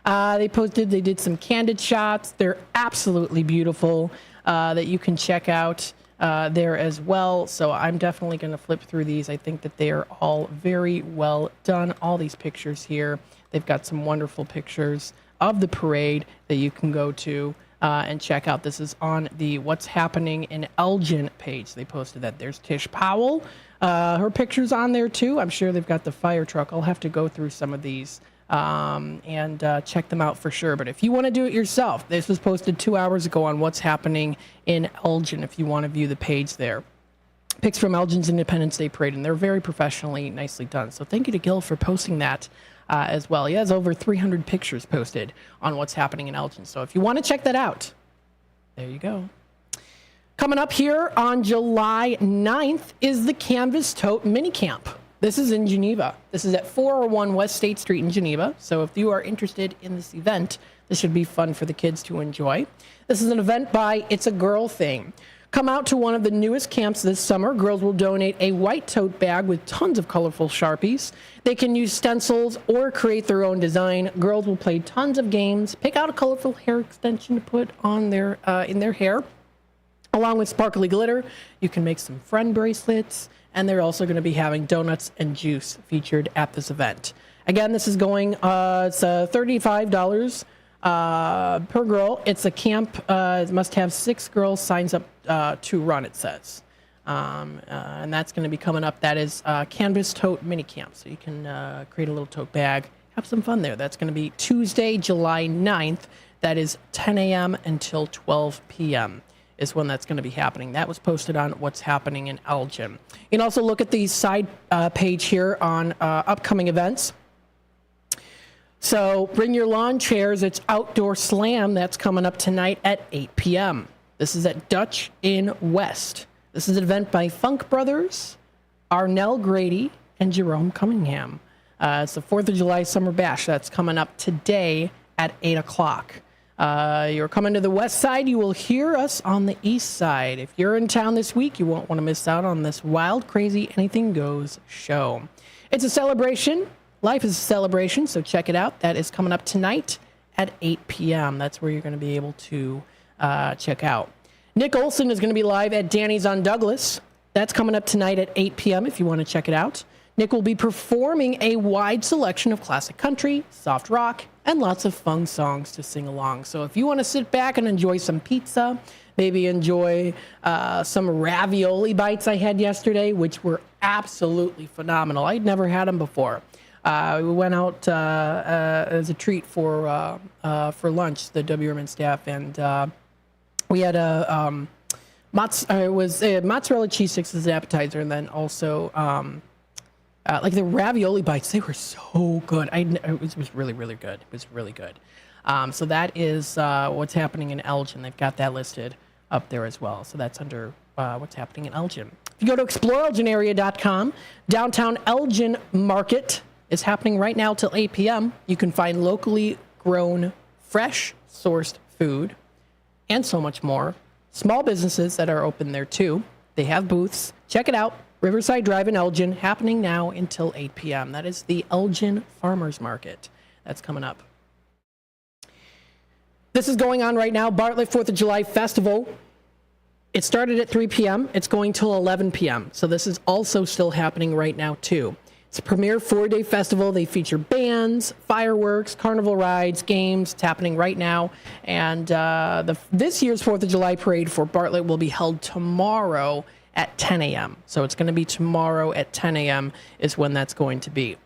S8: They did some candid shots. They're absolutely beautiful that you can check out there as well. So I'm definitely going to flip through these. I think that they are all very well done. All these pictures here. They've got some wonderful pictures of the parade that you can go to and check out. This is on the What's Happening in Elgin page. They posted that. There's Tish Powell. Her picture's on there too. I'm sure they've got the fire truck. I'll have to go through some of these and check them out for sure. But if you want to do it yourself, this was posted 2 hours ago on What's Happening in Elgin if you want to view the page there. Pics from Elgin's Independence Day Parade, and they're very professionally, nicely done. So thank you to Gil for posting that as well. He has over 300 pictures posted on What's Happening in Elgin. So if you want to check that out, there you go. Coming up here on July 9th is the Canvas Tote Mini Camp. This is in Geneva. This is at 401 West State Street in Geneva. So if you are interested in this event, this should be fun for the kids to enjoy. This is an event by It's a Girl Thing. Come out to one of the newest camps this summer. Girls will donate a white tote bag with tons of colorful Sharpies. They can use stencils or create their own design. Girls will play tons of games, pick out a colorful hair extension to put on their in their hair. Along with sparkly glitter, you can make some friend bracelets, and they're also going to be having donuts and juice featured at this event. Again, this is going, it's $35 per girl. It's a camp. It must have 6 girls signs up to run, it says. And that's going to be coming up. That is Canvas Tote Mini Camp. So you can create a little tote bag, have some fun there. That's going to be Tuesday, July 9th. That is 10 a.m. until 12 p.m. is when that's going to be happening. That was posted on What's Happening in Elgin. You can also look at the side page here on upcoming events. So bring your lawn chairs. It's Outdoor Slam. That's coming up tonight at 8 p.m. This is at Dutch Inn West. This is an event by Funk Brothers, Arnell Grady, and Jerome Cunningham. It's the 4th of July Summer Bash. That's coming up today at 8 o'clock. You're coming to the west side, you will hear us on the east side. If you're in town this week, you won't want to miss out on this wild, crazy, anything goes show. It's a celebration. Life is a celebration, so check it out. That is coming up tonight at 8 p.m. That's where you're going to be able to check out. Nick Olson is going to be live at Danny's on Douglas. That's coming up tonight at 8 p.m. if you want to check it out. Nick will be performing a wide selection of classic country, soft rock, and lots of fun songs to sing along. So if you want to sit back and enjoy some pizza, maybe enjoy some ravioli bites I had yesterday, which were absolutely phenomenal. I'd never had them before. We went out as a treat for lunch, the WRMN staff, and we had mozzarella cheese sticks as an appetizer, and then also like the ravioli bites. They were so good. It was really, really good. It was really good. So that is what's happening in Elgin. They've got that listed up there as well. So that's under what's happening in Elgin. If you go to exploreelginarea.com, downtown Elgin Market is happening right now till 8 p.m. You can find locally grown, fresh sourced food and so much more. Small businesses that are open there too. They have booths. Check it out. Riverside Drive in Elgin, happening now until 8 p.m. That is the Elgin Farmers Market. That's coming up. This is going on right now. Bartlett 4th of July Festival. It started at 3 p.m. It's going till 11 p.m. So this is also still happening right now too. It's a premier 4-day festival. They feature bands, fireworks, carnival rides, games. It's happening right now. And this year's 4th of July parade for Bartlett will be held tomorrow at 10 a.m. So it's going to be tomorrow at 10 a.m. is when that's going to be.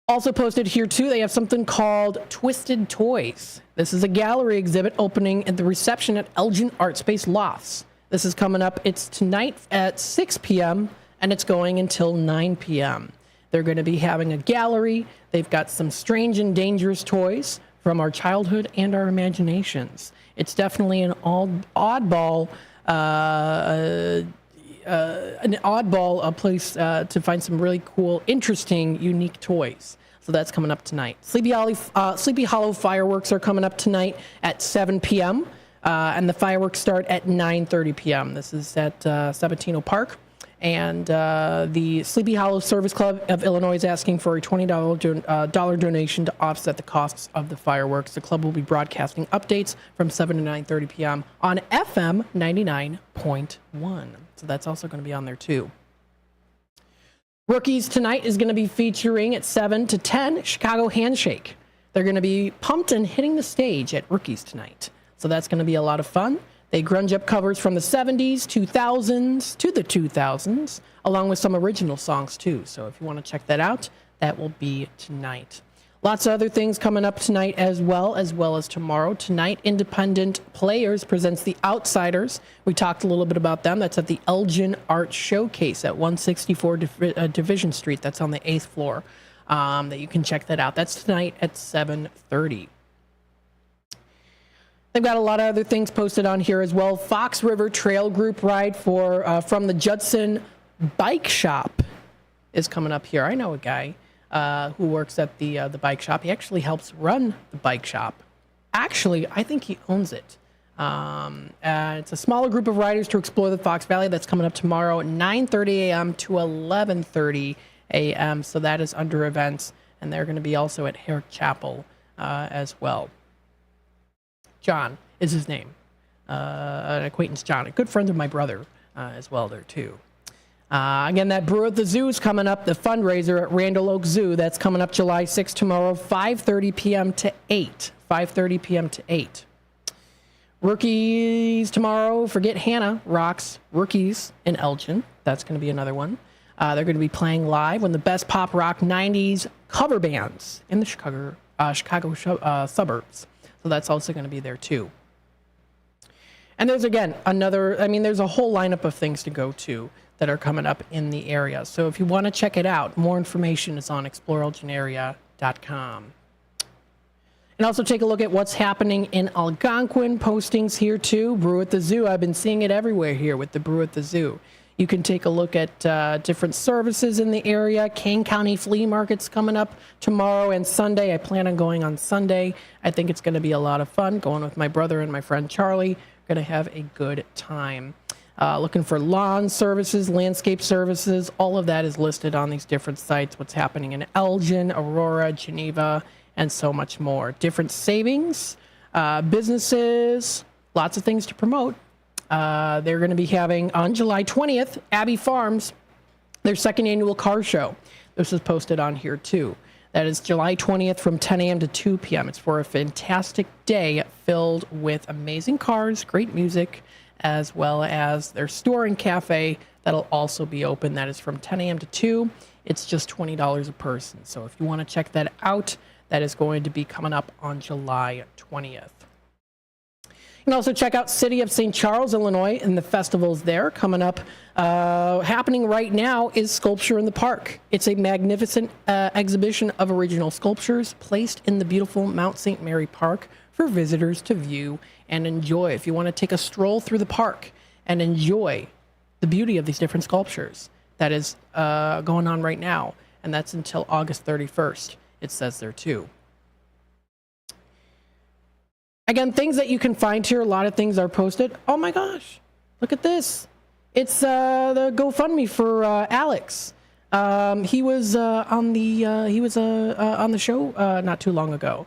S8: Also posted here too, they have something called Twisted Toys. This is a gallery exhibit opening at the reception at Elgin Art Space Lofts. This is coming up. It's tonight at 6 p.m. and it's going until 9 p.m. They're going to be having a gallery. They've got some strange and dangerous toys from our childhood and our imaginations. It's definitely an oddball place to find some really cool, interesting, unique toys. So that's coming up tonight. Sleepy Hollow fireworks are coming up tonight at 7 p.m. And the fireworks start at 9:30 p.m. This is at Sabatino Park. And the Sleepy Hollow Service Club of Illinois is asking for a $20 donation to offset the costs of the fireworks. The club will be broadcasting updates from 7 to 9:30 p.m. on FM 99.1. So that's also going to be on there too. Rookies tonight is going to be featuring at 7 to 10 Chicago Handshake. They're going to be pumped and hitting the stage at Rookies tonight. So that's going to be a lot of fun. They grunge up covers from the 70s, 2000s, to the 2000s, along with some original songs, too. So if you want to check that out, that will be tonight. Lots of other things coming up tonight as well as tomorrow. Tonight, Independent Players presents The Outsiders. We talked a little bit about them. That's at the Elgin Art Showcase at 164 Division Street. That's on the 8th floor. That you can check that out. That's tonight at 7:30. They've got a lot of other things posted on here as well. Fox River Trail Group ride from the Judson Bike Shop is coming up here. I know a guy who works at the bike shop. He actually helps run the bike shop. Actually, I think he owns it. It's a smaller group of riders to explore the Fox Valley. That's coming up tomorrow at 9:30 a.m. to 11:30 a.m. So that is under events, and they're going to be also at Herrick Chapel as well. John is his name. An acquaintance, John. A good friend of my brother as well there, too. Again, that Brew at the Zoo is coming up, the fundraiser at Randall Oak Zoo. That's coming up July 6th tomorrow, 5:30 p.m. to 8. 5:30 p.m. to 8. Rookies tomorrow. Forget Hannah rocks Rookies in Elgin. That's going to be another one. They're going to be playing live when the best pop rock 90s cover bands in the Chicago suburbs. So that's also going to be there too. And there's, again, there's a whole lineup of things to go to that are coming up in the area. So if you want to check it out, more information is on exploreelginarea.com. And also take a look at what's happening in Algonquin. Postings here too. Brew at the Zoo. I've been seeing it everywhere here with the Brew at the Zoo. You can take a look at different services in the area. Kane County Flea Market's coming up tomorrow and Sunday. I plan on going on Sunday. I think it's going to be a lot of fun. Going with my brother and my friend Charlie. Going to have a good time. Looking for lawn services, landscape services. All of that is listed on these different sites. What's happening in Elgin, Aurora, Geneva, and so much more. Different savings, businesses, lots of things to promote. They're going to be having on July 20th, Abbey Farms, their second annual car show. This is posted on here too. That is July 20th from 10 a.m. to 2 p.m. It's for a fantastic day filled with amazing cars, great music, as well as their store and cafe that'll also be open. That is from 10 a.m. to 2. It's just $20 a person. So if you want to check that out, that is going to be coming up on July 20th. You can also check out City of St. Charles, Illinois, and the festivals there coming up. Happening right now is Sculpture in the Park. It's a magnificent exhibition of original sculptures placed in the beautiful Mount St. Mary Park for visitors to view and enjoy. If you want to take a stroll through the park and enjoy the beauty of these different sculptures, that is going on right now, and that's until August 31st. It says there too. Again, things that you can find here, a lot of things are posted. Oh my gosh, look at this. It's the GoFundMe for Alex. He was on the show not too long ago.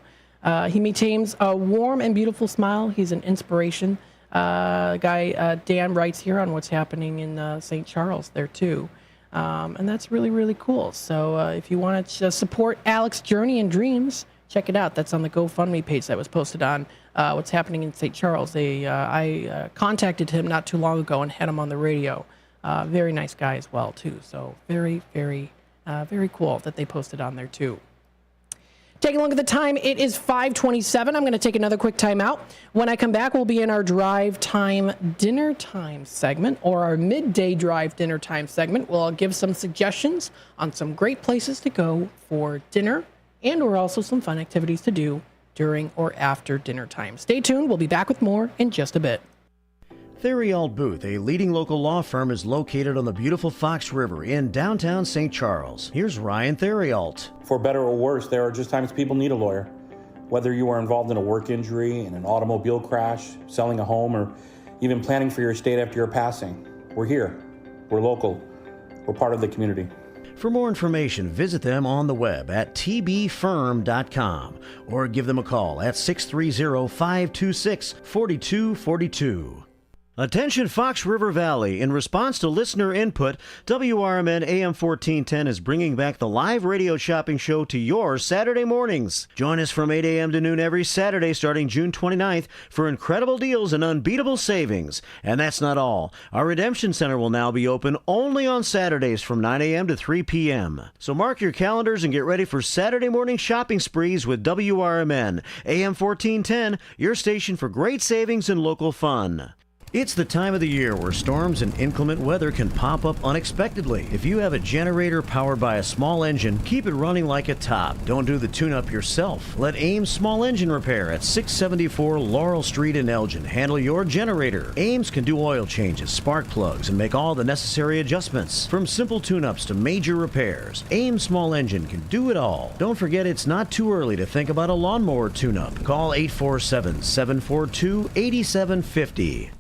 S8: He maintains a warm and beautiful smile. He's an inspiration. Guy Dan writes here on what's happening in St. Charles there too. And that's really, really cool. So if you want to support Alex's journey and dreams, check it out. That's on the GoFundMe page that was posted on what's happening in St. Charles. I contacted him not too long ago and had him on the radio. Very nice guy as well, too. So very, very, very cool that they posted on there, too. Taking a look at the time, it is 5:27. I'm going to take another quick time out. When I come back, we'll be in our drive time dinner time segment, or our midday drive dinner time segment. We'll give some suggestions on some great places to go for dinner, and or also some fun activities to do during or after dinner time. Stay tuned. We'll be back with more in just a bit.
S9: Theriault Booth, a leading local law firm, is located on the beautiful Fox River in downtown St. Charles. Here's Ryan Theriault.
S15: For better or worse, there are just times people need a lawyer. Whether you are involved in a work injury, in an automobile crash, selling a home, or even planning for your estate after your passing, we're here. We're local. We're part of the community.
S9: For more information, visit them on the web at tbfirm.com or give them a call at 630-526-4242. Attention Fox River Valley. In response to listener input, WRMN AM 1410 is bringing back the live radio shopping show to your Saturday mornings. Join us from 8 a.m. to noon every Saturday starting June 29th for incredible deals and unbeatable savings. And that's not all. Our Redemption Center will now be open only on Saturdays from 9 a.m. to 3 p.m. So mark your calendars and get ready for Saturday morning shopping sprees with WRMN AM 1410, your station for great savings and local fun. It's the time of the year where storms and inclement weather can pop up unexpectedly. If you have a generator powered by a small engine, keep it running like a top. Don't do the tune-up yourself. Let Ames Small Engine Repair at 674 Laurel Street in Elgin handle your generator. Ames can do oil changes, spark plugs, and make all the necessary adjustments. From simple tune-ups to major repairs, Ames Small Engine can do it all. Don't forget it's not too early to think about a lawnmower tune-up. Call 847-742-8750.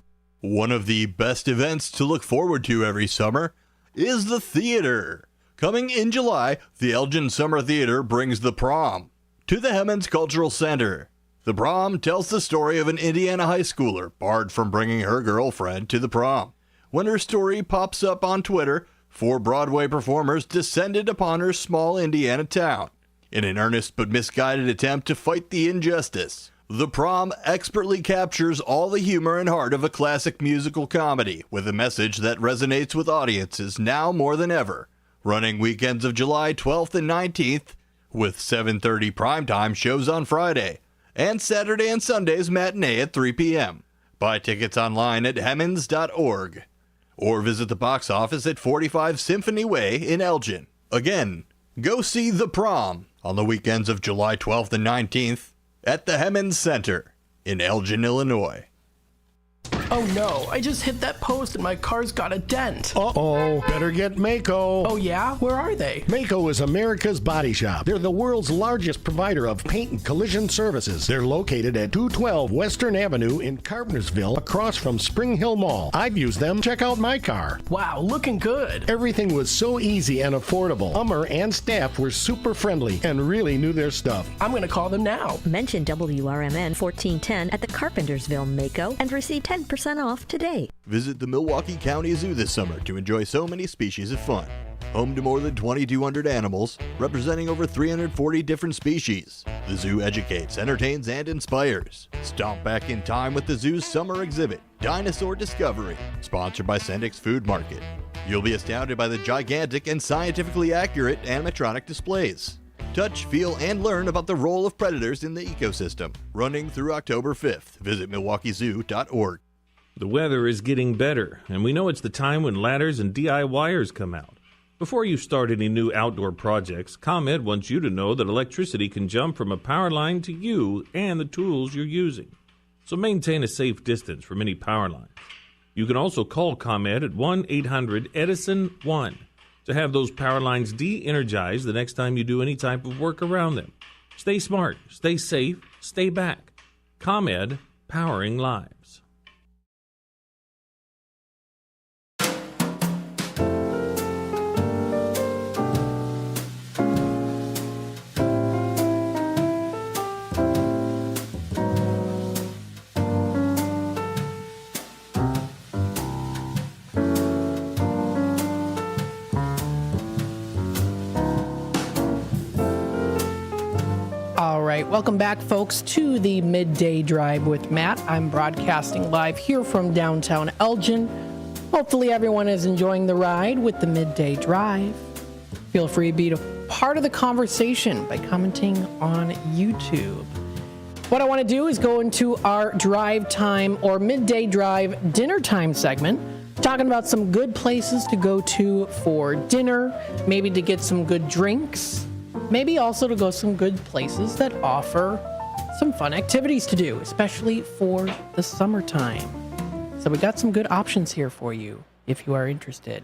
S19: One of the best events to look forward to every summer is the theater. Coming in July, the Elgin Summer Theater brings The Prom to the Hemmons Cultural Center. The Prom tells the story of an Indiana high schooler barred from bringing her girlfriend to the prom. When her story pops up on Twitter, 4 Broadway performers descended upon her small Indiana town in an earnest but misguided attempt to fight the injustice. The Prom expertly captures all the humor and heart of a classic musical comedy with a message that resonates with audiences now more than ever. Running weekends of July 12th and 19th with 7:30 primetime shows on Friday and Saturday and Sunday's matinee at 3 p.m. Buy tickets online at hemmons.org or visit the box office at 45 Symphony Way in Elgin. Again, go see The Prom on the weekends of July 12th and 19th at the Hemmons Center in Elgin, Illinois.
S8: Oh no, I just hit that post and my car's got a dent.
S16: Uh-oh, better get Mako.
S8: Oh yeah? Where are they?
S16: Mako is America's body shop. They're the world's largest provider of paint and collision services. They're located at 212 Western Avenue in Carpentersville, across from Spring Hill Mall. I've used them. Check out my car.
S8: Wow, looking good.
S16: Everything was so easy and affordable. Hummer and staff were super friendly and really knew their stuff.
S8: I'm going to call them now.
S13: Mention WRMN 1410 at the Carpentersville Mako and receive 10% off today.
S19: Visit the Milwaukee County Zoo this summer to enjoy so many species of fun. Home to more than 2,200 animals, representing over 340 different species. The zoo educates, entertains, and inspires. Stomp back in time with the zoo's summer exhibit, Dinosaur Discovery, sponsored by Sendik's Food Market. You'll be astounded by the gigantic and scientifically accurate animatronic displays. Touch, feel, and learn about the role of predators in the ecosystem. Running through October 5th. Visit MilwaukeeZoo.org.
S17: The weather is getting better, and we know it's the time when ladders and DIYers come out. Before you start any new outdoor projects, ComEd wants you to know that electricity can jump from a power line to you and the tools you're using. So maintain a safe distance from any power lines. You can also call ComEd at 1-800-EDISON-1 to have those power lines de-energized the next time you do any type of work around them. Stay smart, stay safe, stay back. ComEd, powering lives.
S8: All right, welcome back, folks, to the Midday Drive with Matt. I'm broadcasting live here from downtown Elgin. Hopefully everyone is enjoying the ride with the Midday Drive. Feel free to be a part of the conversation by commenting on YouTube. What I want to do is go into our drive time or Midday Drive dinner time segment, talking about some good places to go to for dinner, maybe to get some good drinks, maybe also to go some good places that offer some fun activities to do, especially for the summertime. So we got some good options here for you if you are interested.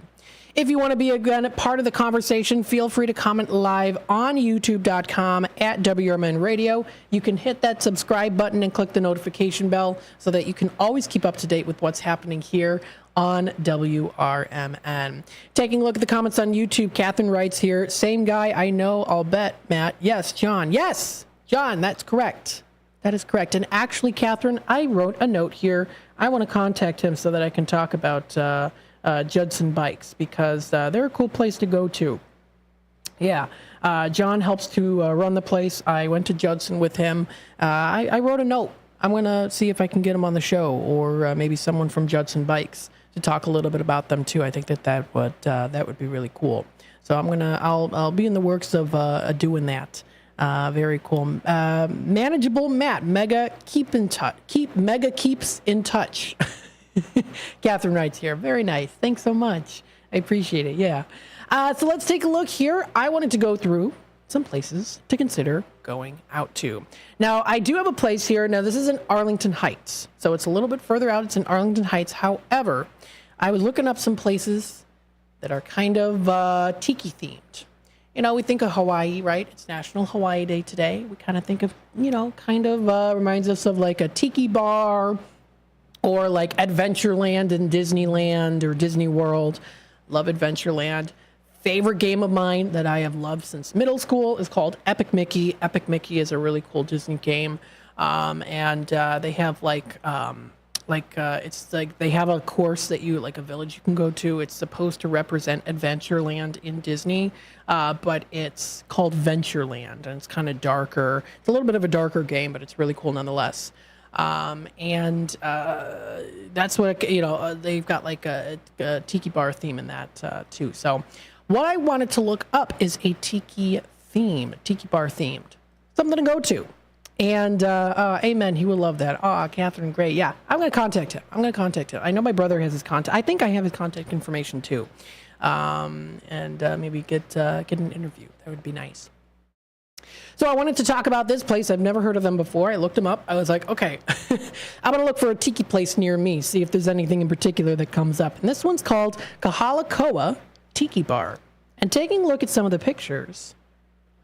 S8: If you want to be again part of the conversation, feel free to comment live on youtube.com at WRMN Radio. You can hit that subscribe button and click the notification bell so that you can always keep up to date with what's happening here on WRMN. Taking a look at the comments on YouTube, Catherine writes here, same guy I know, I'll bet, Matt. Yes, John. Yes, John, that's correct. That is correct. And actually, Catherine, I wrote a note here. I want to contact him so that I can talk about Judson Bikes because they're a cool place to go to. Yeah, John helps to run the place. I went to Judson with him. I wrote a note. I'm going to see if I can get him on the show or maybe someone from Judson Bikes to talk a little bit about them too. I think that would be really cool. So I'll be in the works of doing that. Very cool. Manageable Matt, Mega keeps in touch. Catherine writes here. Very nice. Thanks so much. I appreciate it. Yeah. So let's take a look here. I wanted to go through some places to consider going out to. Now, I do have a place here. Now, this is in Arlington Heights, so it's a little bit further out. It's in Arlington Heights. However, I was looking up some places that are kind of tiki themed. You know, we think of Hawaii, right? It's National Hawaii Day today. We kind of think of, reminds us of like a tiki bar or like Adventureland in Disneyland or Disney World. Love Adventureland. Favorite game of mine that I have loved since middle school is called Epic Mickey. Epic Mickey is a really cool Disney game. And they have it's like they have a course that a village you can go to. It's supposed to represent Adventureland in Disney, but it's called Ventureland and it's kind of darker. It's a little bit of a darker game, but it's really cool nonetheless. That's what, they've got like a tiki bar theme in that too. So what I wanted to look up is a tiki bar themed, something to go to. And amen, he will love that. Catherine, great. Yeah, I'm going to contact him. I know my brother has his contact. I think I have his contact information too. And maybe get an interview. That would be nice. So I wanted to talk about this place. I've never heard of them before. I looked them up. I was like, okay, I'm going to look for a tiki place near me, see if there's anything in particular that comes up. And this one's called Kahalakoa Tiki Bar. And taking a look at some of the pictures,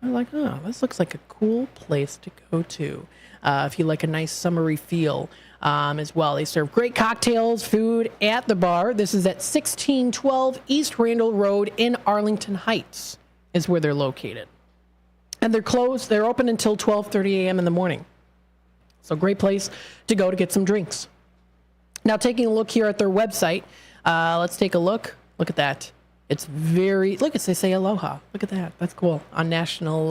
S8: I'm like, oh, this looks like a cool place to go to if you like a nice summery feel as well. They serve great cocktails, food at the bar. This is at 1612 East Randall Road in Arlington Heights is where they're located. And they're closed. They're open until 12:30 a.m. in the morning. So great place to go to get some drinks. Now, taking a look here at their website, let's take a look. Look at that. It's very, look, they say aloha. Look at that. That's cool. On National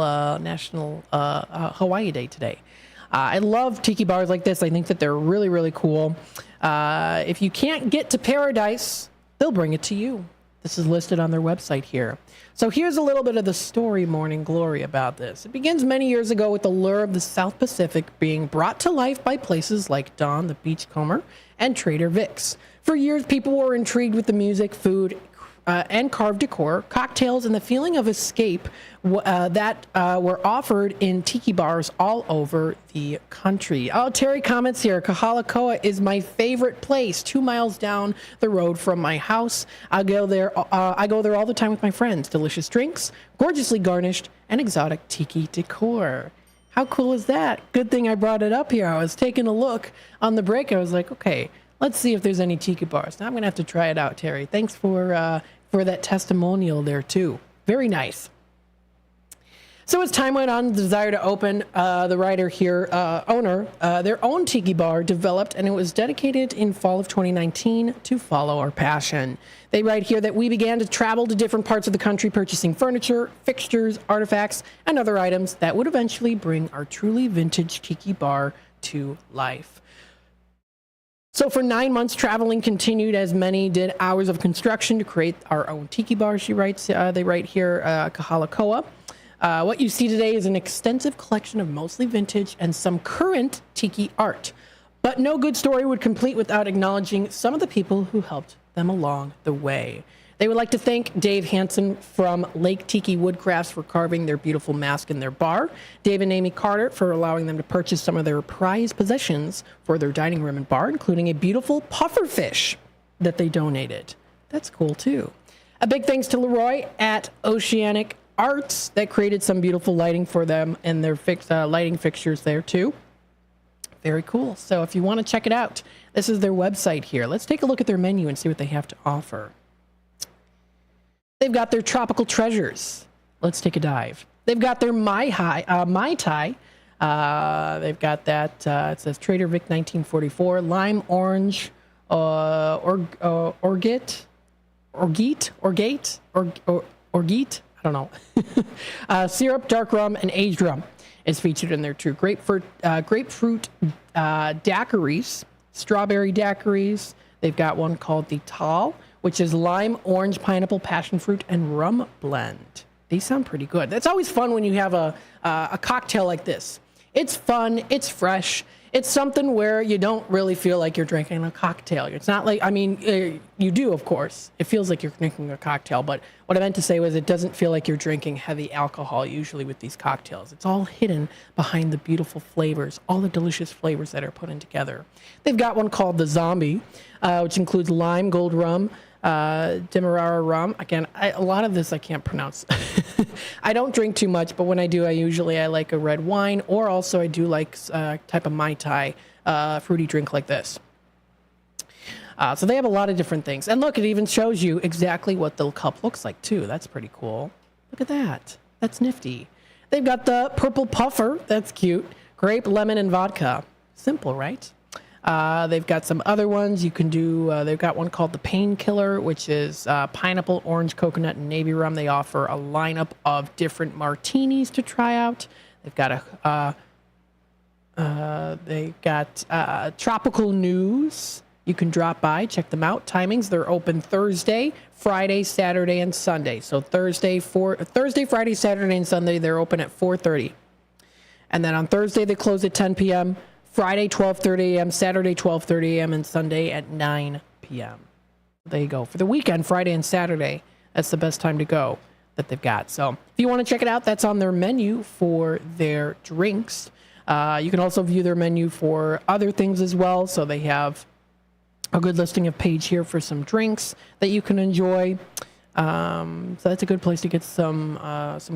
S8: Hawaii Day today. I love tiki bars like this. I think that they're really, really cool. If you can't get to Paradise, they'll bring it to you. This is listed on their website here. So here's a little bit of the story, Morning Glory, about this. It begins many years ago with the lure of the South Pacific being brought to life by places like Dawn, the Beachcomber, and Trader Vic's. For years, people were intrigued with the music, food, and carved decor, cocktails, and the feeling of escape that were offered in tiki bars all over the country. Oh, Terry comments here, Kahalakoa is my favorite place, 2 miles down the road from my house. I go there all the time with my friends. Delicious drinks, gorgeously garnished, and exotic tiki decor. How cool is that? Good thing I brought it up here. I was taking a look on the break. I was like, okay, let's see if there's any tiki bars. Now I'm going to have to try it out, Terry. Thanks for that testimonial there, too. Very nice. So as time went on, the desire to open, the writer here, owner, their own tiki bar developed, and it was dedicated in fall of 2019 to follow our passion. They write here that we began to travel to different parts of the country purchasing furniture, fixtures, artifacts, and other items that would eventually bring our truly vintage tiki bar to life. So for 9 months, traveling continued as many did hours of construction to create our own tiki bar, she writes. They write here, Kahalakoa. What you see today is an extensive collection of mostly vintage and some current tiki art. But no good story would complete without acknowledging some of the people who helped them along the way. They would like to thank Dave Hansen from Lake Tiki Woodcrafts for carving their beautiful mask in their bar, Dave and Amy Carter for allowing them to purchase some of their prized possessions for their dining room and bar, including a beautiful pufferfish that they donated. That's cool, too. A big thanks to Leroy at Oceanic Arts that created some beautiful lighting for them and their lighting fixtures there, too. Very cool. So if you want to check it out, this is their website here. Let's take a look at their menu and see what they have to offer. They've got their tropical treasures. Let's take a dive. They've got their Mai Tai. They've got that, it says Trader Vic 1944, lime orange, orgeat, I don't know. Syrup, dark rum, and aged rum is featured in there too. Grapefruit daiquiris, strawberry daiquiris. They've got one called the Tal, which is lime, orange, pineapple, passion fruit, and rum blend. These sound pretty good. That's always fun when you have a cocktail like this. It's fun. It's fresh. It's something where you don't really feel like you're drinking a cocktail. It's not like, I mean, you do, of course. It feels like you're drinking a cocktail, but what I meant to say was it doesn't feel like you're drinking heavy alcohol usually with these cocktails. It's all hidden behind the beautiful flavors, all the delicious flavors that are put in together. They've got one called the Zombie, which includes lime, gold rum, Demerara rum. Again, a lot of this I can't pronounce. I don't drink too much, but when I do, I like a red wine, or also I do like type of Mai Tai fruity drink like this. So they have a lot of different things. And look, it even shows you exactly what the cup looks like, too. That's pretty cool. Look at that. That's nifty. They've got the purple puffer. That's cute. Grape, lemon, and vodka. Simple, right? They've got some other ones you can do. They've got one called the Painkiller, which is pineapple, orange, coconut, and navy rum. They offer a lineup of different martinis to try out. They've got Tropical News. You can drop by, check them out. Timings, they're open Thursday, Friday, Saturday, and Sunday. So Thursday, Friday, Saturday, and Sunday, they're open at 4:30. And then on Thursday, they close at 10 p.m., Friday, 12:30 a.m., Saturday, 12:30 a.m., and Sunday at 9 p.m. There you go. For the weekend, Friday and Saturday, that's the best time to go. that they've got. So if you want to check it out, that's on their menu for their drinks. You can also view their menu for other things as well. So they have a good listing of page here for some drinks that you can enjoy. So that's a good place to get some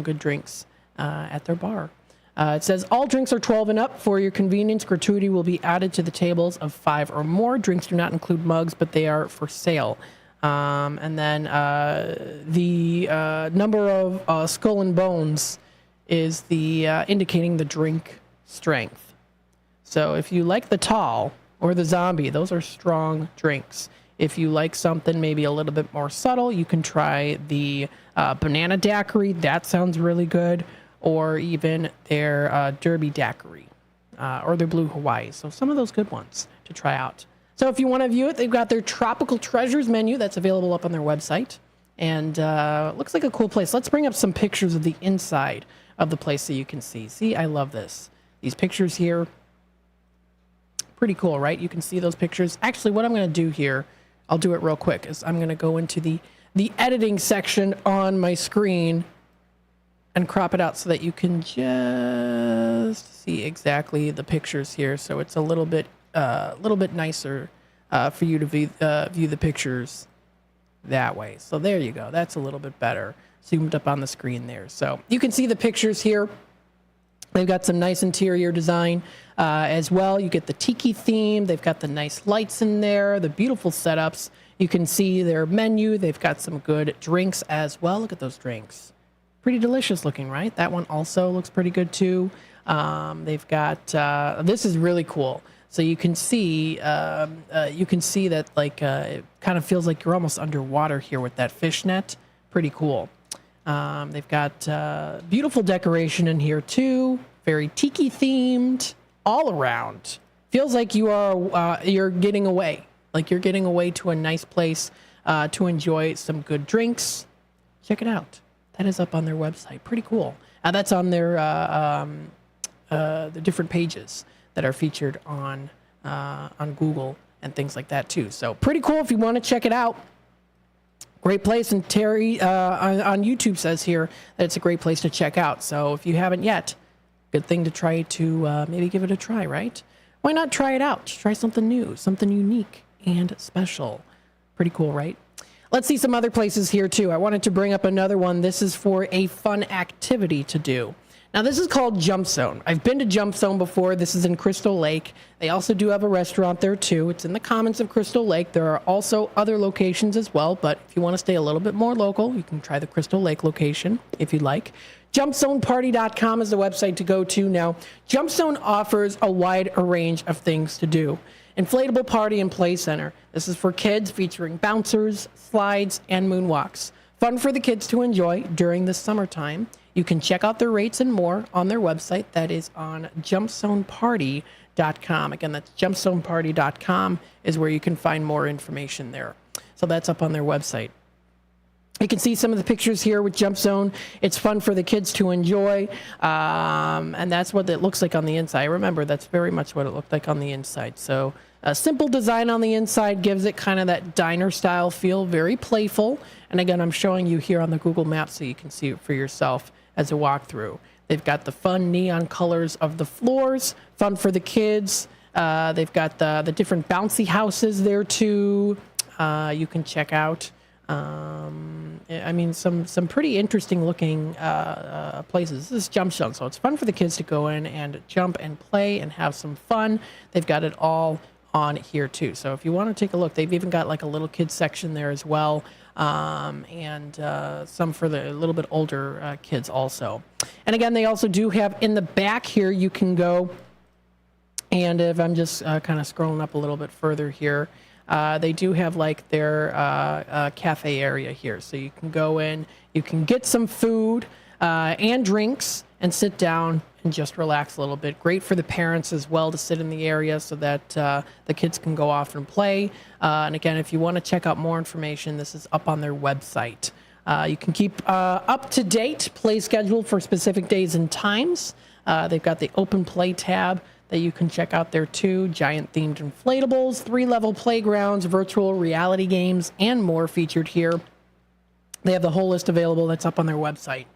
S8: good drinks at their bar. It says all drinks are 12 and up. For your convenience, gratuity will be added to the tables of 5 or more. Drinks do not include mugs, but they are for sale. And then the number of skull and bones is the indicating the drink strength. So if you like the tall or the zombie, those are strong drinks. If you like something maybe a little bit more subtle, you can try the banana daiquiri. That sounds really good. Or even their derby daiquiri or their blue Hawaii. So some of those good ones to try out. So if you want to view it, they've got their Tropical Treasures menu that's available up on their website. And looks like a cool place. Let's bring up some pictures of the inside of the place so you can see. See, I love this. These pictures here, pretty cool, right? You can see those pictures. Actually, what I'm going to do here, I'll do it real quick, is I'm going to go into the editing section on my screen and crop it out so that you can just see exactly the pictures here. So it's a little bit nicer for you to view the pictures that way. So there you go. That's a little bit better zoomed up on the screen there. So you can see the pictures here. They've got some nice interior design as well. You get the tiki theme. They've got the nice lights in there, the beautiful setups. You can see their menu. They've got some good drinks as well. Look at those drinks. Pretty delicious looking, right? That one also looks pretty good too. They've got, this is really cool. So you can see that like it kind of feels like you're almost underwater here with that fish net. Pretty cool. They've got beautiful decoration in here too. Very tiki themed all around. Feels like you are you're getting away. Like you're getting away to a nice place to enjoy some good drinks. Check it out. That is up on their website. Pretty cool. That's on their the different pages that are featured on Google and things like that too. So pretty cool if you want to check it out. Great place. And Terry on YouTube says here that it's a great place to check out. So if you haven't yet, good thing to try to maybe give it a try, right? Why not try it out? Try something new, something unique and special. Pretty cool, right? Let's see some other places here too. I wanted to bring up another one. This is for a fun activity to do. Now this is called Jump Zone. I've been to Jump Zone before. This is in Crystal Lake. They also do have a restaurant there too. It's in the Commons of Crystal Lake. There are also other locations as well, but if you want to stay a little bit more local, you can try the Crystal Lake location if you'd like. JumpZoneParty.com is the website to go to. Now, Jump Zone offers a wide range of things to do. Inflatable party and play center. This is for kids, featuring bouncers, slides, and moonwalks. Fun for the kids to enjoy during the summertime. You can check out their rates and more on their website. That is on JumpZoneParty.com. Again, that's JumpZoneParty.com is where you can find more information there. So that's up on their website. You can see some of the pictures here with Jump Zone. It's fun for the kids to enjoy, and that's what it looks like on the inside. Remember, that's very much what it looked like on the inside. So a simple design on the inside gives it kind of that diner-style feel, very playful. And again, I'm showing you here on the Google Maps so you can see it for yourself as a walkthrough. They've got the fun neon colors of the floors, fun for the kids. They've got the different bouncy houses there too. You can check out. I mean, some pretty interesting looking places. This is Jump Zone, so it's fun for the kids to go in and jump and play and have some fun. They've got it all on here too. So if you want to take a look, they've even got like a little kids section there as well, and some for the little bit older kids also. And again, they also do have in the back here, you can go, and if I'm just kind of scrolling up a little bit further here, they do have like their cafe area here. So you can go in, you can get some food and drinks and sit down and just relax a little bit. Great for the parents as well to sit in the area so that the kids can go off and play. And again, if you want to check out more information, this is up on their website. You can keep up to date play schedule for specific days and times. They've got the open play tab that you can check out there too. Giant themed inflatables, 3-level playgrounds, virtual reality games, and more featured here. They have the whole list available. That's up on their website.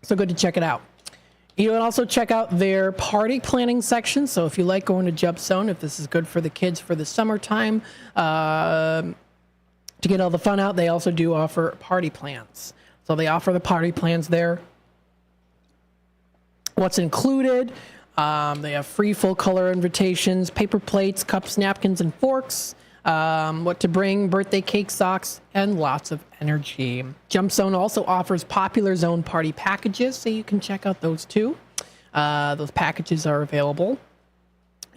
S8: So good to check it out. You can also check out their party planning section. So if you like going to Jump Zone, if this is good for the kids for the summertime, to get all the fun out, they also do offer party plans. So they offer the party plans there. What's included? They have free full color invitations, paper plates, cups, napkins, and forks. What to bring, birthday cake, socks, and lots of energy. Jump Zone also offers popular zone party packages, so you can check out those too. Those packages are available.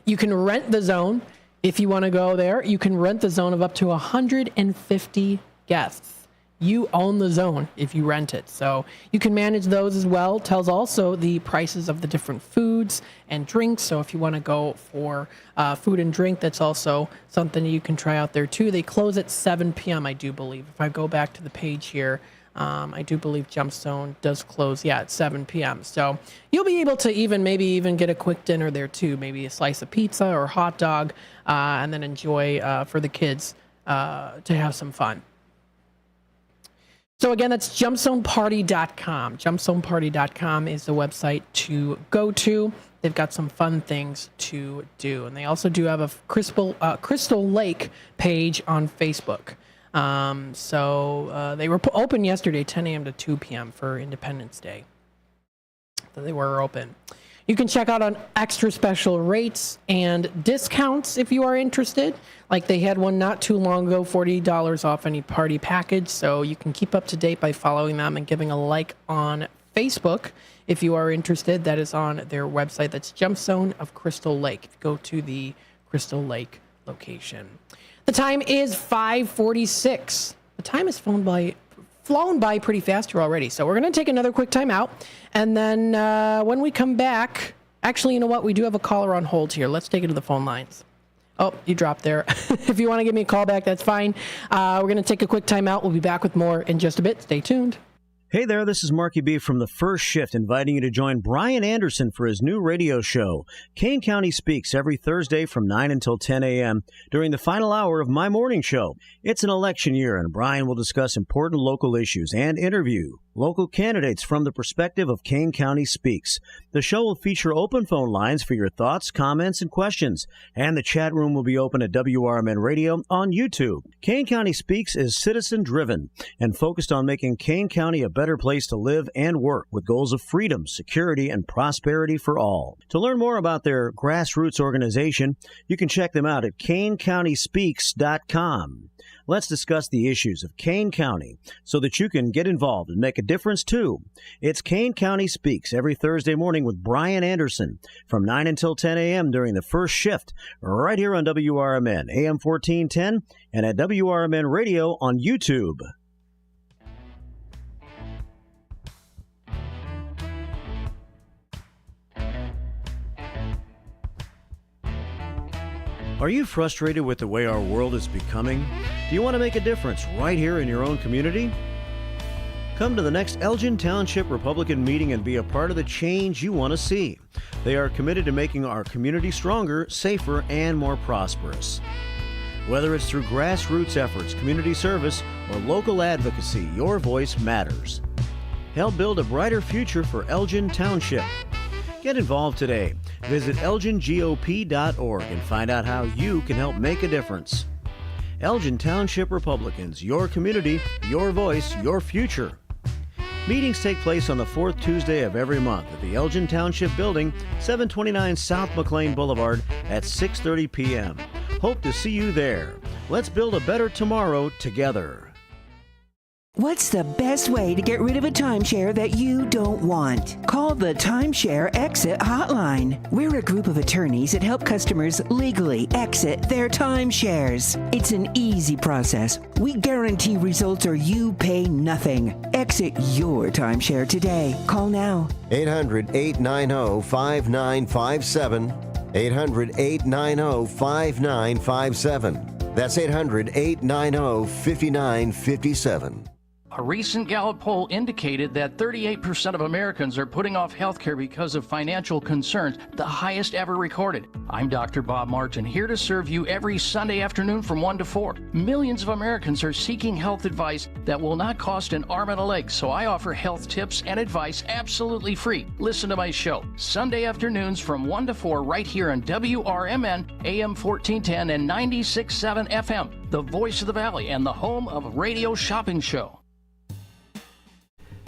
S8: You can rent the zone if you want to go there. You can rent the zone of up to 150 guests. You own the zone if you rent it. So you can manage those as well. Tells also the prices of the different foods and drinks. So if you want to go for food and drink, that's also something you can try out there too. They close at 7 p.m., I do believe. If I go back to the page here, I do believe Jump Zone does close, at 7 p.m. So you'll be able to maybe even get a quick dinner there too. Maybe a slice of pizza or hot dog, and then enjoy for the kids to have some fun. So again, that's jumpzoneparty.com. Jumpzoneparty.com is the website to go to. They've got some fun things to do. And they also do have a Crystal Lake page on Facebook. So they were open yesterday, 10 a.m. to 2 p.m. for Independence Day. So they were open. You can check out on extra special rates and discounts if you are interested. Like they had one not too long ago, $40 off any party package. So you can keep up to date by following them and giving a like on Facebook if you are interested. That is on their website. That's Jump Zone of Crystal Lake. If you go to the Crystal Lake location. The time is 5:46. The time has flown by pretty fast here already. So we're going to take another quick time out. And then when we come back, actually, you know what? We do have a caller on hold here. Let's take it to the phone lines. Oh, you dropped there. If you want to give me a call back, that's fine. We're going to take a quick time out. We'll be back with more in just a bit. Stay tuned.
S9: Hey there, this is Marky B from The First Shift, inviting you to join Brian Anderson for his new radio show. Kane County Speaks every Thursday from 9 until 10 a.m. during the final hour of my morning show. It's an election year, and Brian will discuss important local issues and interview local candidates from the perspective of Kane County Speaks. The show will feature open phone lines for your thoughts, comments, and questions, and the chat room will be open at WRMN Radio on YouTube. Kane County Speaks is citizen-driven and focused on making Kane County a better place to live and work with goals of freedom, security, and prosperity for all. To learn more about their grassroots organization, you can check them out at KaneCountySpeaks.com. Let's discuss the issues of Kane County so that you can get involved and make a difference too. It's Kane County Speaks every Thursday morning with Brian Anderson from 9 until 10 a.m. during the first shift right here on WRMN, AM 1410, and at WRMN Radio on YouTube. Are you frustrated with the way our world is becoming? Do you want to make a difference right here in your own community? Come to the next Elgin Township Republican meeting and be a part of the change you want to see. They are committed to making our community stronger, safer, and more prosperous. Whether it's through grassroots efforts, community service, or local advocacy, your voice matters. Help build a brighter future for Elgin Township. Get involved today. Visit ElginGOP.org and find out how you can help make a difference. Elgin Township Republicans, your community, your voice, your future. Meetings take place on the fourth Tuesday of every month at the Elgin Township Building, 729 South McLean Boulevard at 6:30 p.m. Hope to see you there. Let's build a better tomorrow together.
S18: What's the best way to get rid of a timeshare that you don't want? Call the Timeshare Exit Hotline. We're a group of attorneys that help customers legally exit their timeshares. It's an easy process. We guarantee results or you pay nothing. Exit your timeshare today. Call now.
S20: 800-890-5957. 800-890-5957. That's 800-890-5957.
S3: A recent Gallup poll indicated that 38% of Americans are putting off health care because of financial concerns, the highest ever recorded. I'm Dr. Bob Martin, here to serve you every Sunday afternoon from 1 to 4. Millions of Americans are seeking health advice that will not cost an arm and a leg, so I offer health tips and advice absolutely free. Listen to my show, Sunday afternoons from 1 to 4 right here on WRMN, AM 1410 and 96.7 FM, the voice of the Valley and the home of Radio Shopping Show.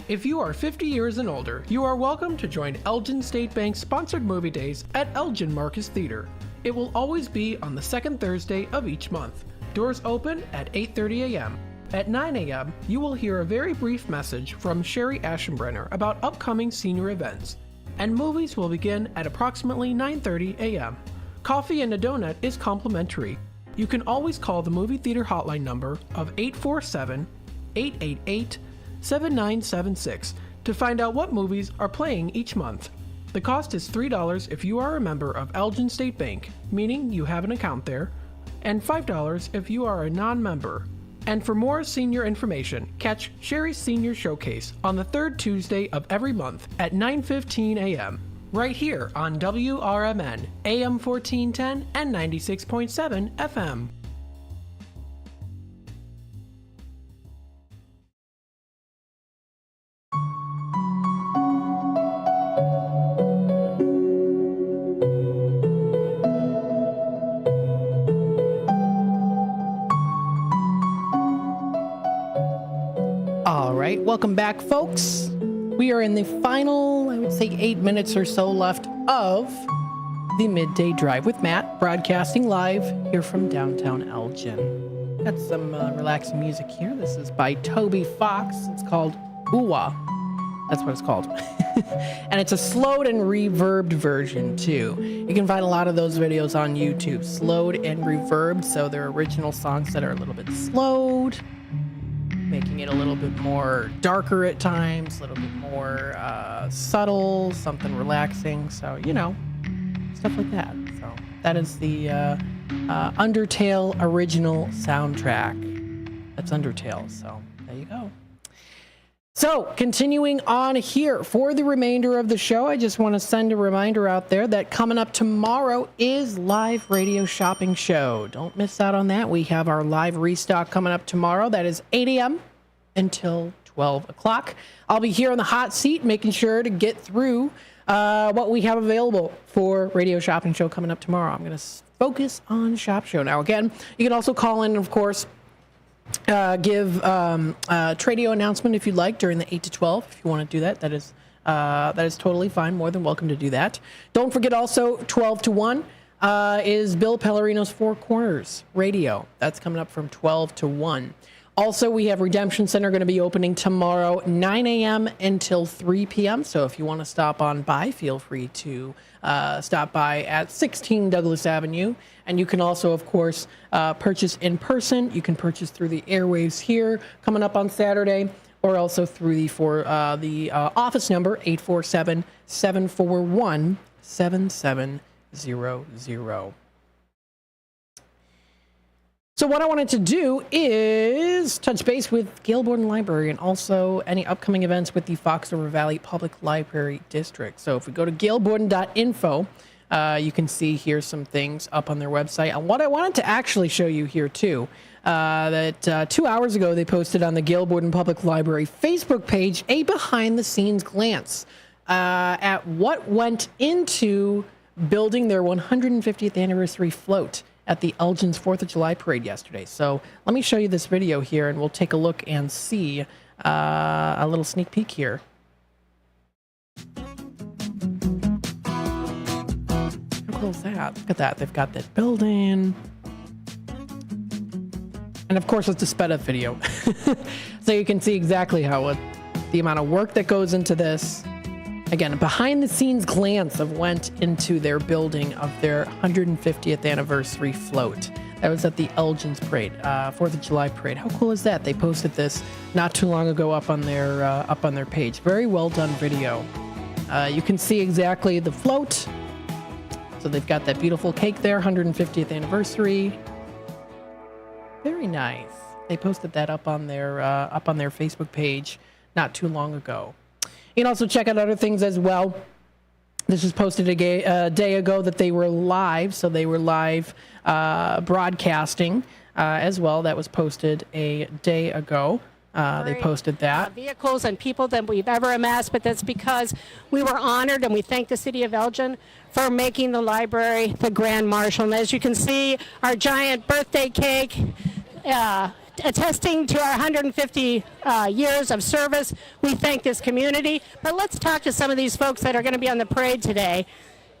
S8: If you are 50 years and older, you are welcome to join Elgin State Bank's sponsored movie days at Elgin Marcus Theater. It will always be on the second Thursday of each month. Doors open at 8:30 a.m. At 9 a.m., you will hear a very brief message from Sherry Aschenbrenner about upcoming senior events, and movies will begin at approximately 9:30 a.m. Coffee and a donut is complimentary. You can always call the movie theater hotline number of 847-888-7976 to find out what movies are playing each month. The cost is $3 if you are a member of Elgin State Bank, meaning you have an account there, and $5 if you are a non-member. And for more senior information, catch Sherry's Senior Showcase on the third Tuesday of every month at 9:15 a.m. right here on WRMN, AM 1410 and 96.7 FM. All right, welcome back, folks. We are in the final, I would say, 8 minutes or so left of the Midday Drive with Matt, broadcasting live here from downtown Elgin. Got some relaxing music here. This is by Toby Fox. It's called Ooh-Wah. That's what it's called. And it's a slowed and reverbed version, too. You can find a lot of those videos on YouTube, slowed and reverbed. So they're original songs that are a little bit slowed, making it a little bit more darker at times, a little bit more subtle, something relaxing. So, you know, stuff like that. So that is the Undertale original soundtrack. That's Undertale. So there you go. So continuing on here for the remainder of the show, I just want to send a reminder out there that coming up tomorrow is Live Radio Shopping Show. Don't miss out on that. We have our live restock coming up tomorrow. That is 8 a.m. until 12 o'clock. I'll be here on the hot seat making sure to get through what we have available for Radio Shopping Show coming up tomorrow. I'm going to focus on Shop Show. Now, again, you can also call in, of course, give a Tradio announcement if you'd like during the 8 to 12. If you want to do that, that is totally fine. More than welcome to do that. Don't forget also 12 to 1 is Bill Pellerino's Four Corners Radio. That's coming up from 12 to 1. Also, we have Redemption Center going to be opening tomorrow, 9 a.m. until 3 p.m. So if you want to stop on by, feel free to stop by at 16 Douglas Avenue. And you can also, of course, purchase in person. You can purchase through the airwaves here coming up on Saturday, or also through the office number, 847-741-7700. So what I wanted to do is touch base with Gail Borden Library and also any upcoming events with the Fox River Valley Public Library District. So if we go to gailborden.info, you can see here some things up on their website. And what I wanted to actually show you here too, that 2 hours ago they posted on the Gail Borden Public Library Facebook page a behind-the-scenes glance at what went into building their 150th anniversary float at the Elgin's 4th of July parade yesterday. So let me show you this video here, and we'll take a look and see a little sneak peek here. How cool is that? Look at that. They've got that building. And of course, it's a sped up video. So you can see exactly how the amount of work that goes into this. Again, a behind-the-scenes glance of went into their building of their 150th anniversary float. That was at the Elgin's parade, 4th of July parade. How cool is that? They posted this not too long ago up on their page. Very well done video. You can see exactly the float. So they've got that beautiful cake there, 150th anniversary. Very nice. They posted that up on their Facebook page not too long ago. You can also check out other things as well. This was posted a day ago that they were live, so they were live broadcasting as well. That was posted a day ago. They posted that.
S1: Vehicles and people than we've ever amassed, but that's because we were honored, and we thank the city of Elgin for making the library the Grand Marshal. And as you can see, our giant birthday cake attesting to our 150 years of service. We thank this community. But let's talk to some of these folks that are going to be on the parade today.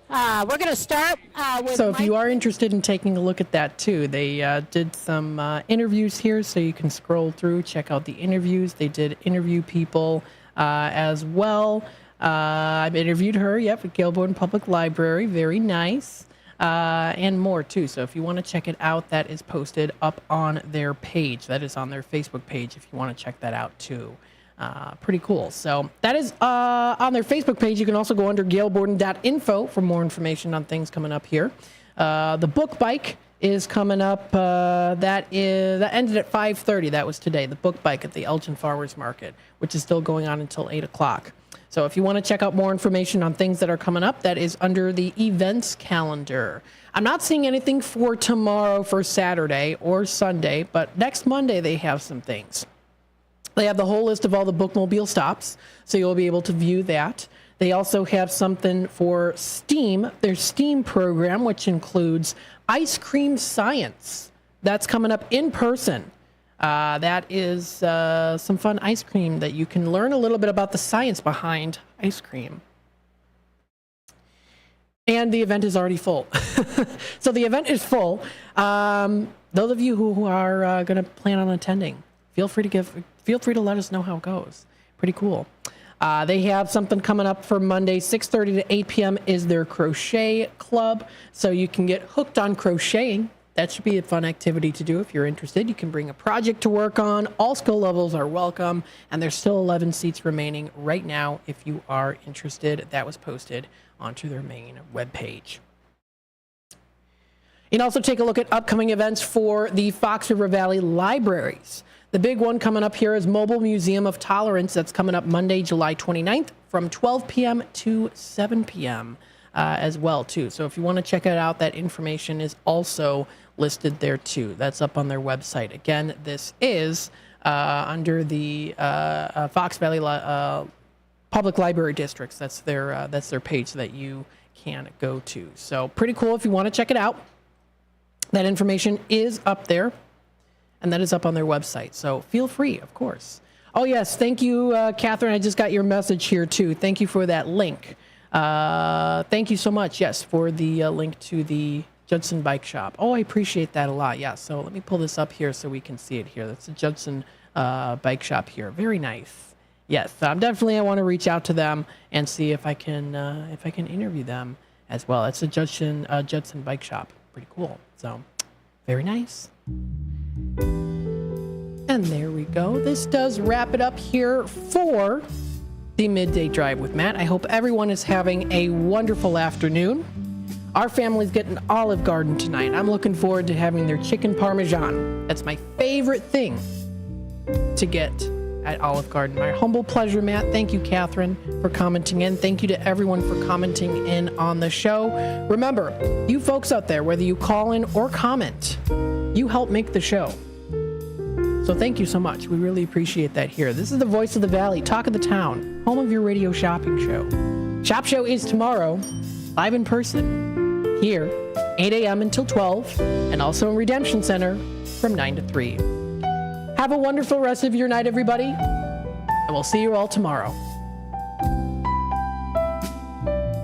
S1: We're going to start with...
S8: So if you are interested in taking a look at that too, they did some interviews here, so you can scroll through, check out the interviews. They did interview people as well. I've interviewed her, at Gailbourn Public Library. Very nice. And more too. So if you want to check it out, that is posted up on their page. That is on their Facebook page if you want to check that out too. Pretty cool. So that is on their Facebook page. You can also go under gailborden.info for more information on things coming up here. The book bike is coming up. That ended at 5:30. That was today. The book bike at the Elgin Farmers Market, which is still going on until 8 o'clock. So if you want to check out more information on things that are coming up, that is under the events calendar. I'm not seeing anything for tomorrow, for Saturday or Sunday, but next Monday they have some things. They have the whole list of all the bookmobile stops, so you'll be able to view that. They also have something for STEAM, their STEAM program, which includes ice cream science. That's coming up in person. That is some fun ice cream that you can learn a little bit about the science behind ice cream. And the event is already full. So the event is full. Those of you who are going to plan on attending, feel free to let us know how it goes. Pretty cool. They have something coming up for Monday, 6:30 to 8 p.m. is their crochet club. So you can get hooked on crocheting. That should be a fun activity to do if you're interested. You can bring a project to work on. All skill levels are welcome, and there's still 11 seats remaining right now if you are interested. That was posted onto their main webpage. You can also take a look at upcoming events for the Fox River Valley Libraries. The big one coming up here is Mobile Museum of Tolerance. That's coming up Monday, July 29th from 12 p.m. to 7 p.m. As well, too. So if you want to check it out, that information is also listed there, too. That's up on their website. Again, this is under the Fox Valley Public Library Districts. That's their page that you can go to. So pretty cool if you want to check it out. That information is up there, and that is up on their website. So feel free, of course. Oh, yes. Thank you, Catherine. I just got your message here, too. Thank you for that link. Thank you so much, yes, for the link to the Judson Bike Shop. Oh, I appreciate that a lot. Yeah, so let me pull this up here so we can see it here. That's the Judson Bike Shop here. Very nice. Yes, I want to reach out to them and see if I can interview them as well. It's the Judson Bike Shop. Pretty cool. So, very nice. And there we go. This does wrap it up here for the Midday Drive with Matt. I hope everyone is having a wonderful afternoon. Our family's getting Olive Garden tonight. I'm looking forward to having their chicken parmesan. That's my favorite thing to get at Olive Garden. My humble pleasure, Matt. Thank you, Catherine, for commenting in. Thank you to everyone for commenting in on the show. Remember, you folks out there, whether you call in or comment, you help make the show. So thank you so much. We really appreciate that here. This is the Voice of the Valley, Talk of the Town, home of your radio shopping show. Shop Show is tomorrow, live in person, here, 8 a.m. until 12, and also in Redemption Center from 9 to 3. Have a wonderful rest of your night, everybody, and we'll see you all tomorrow.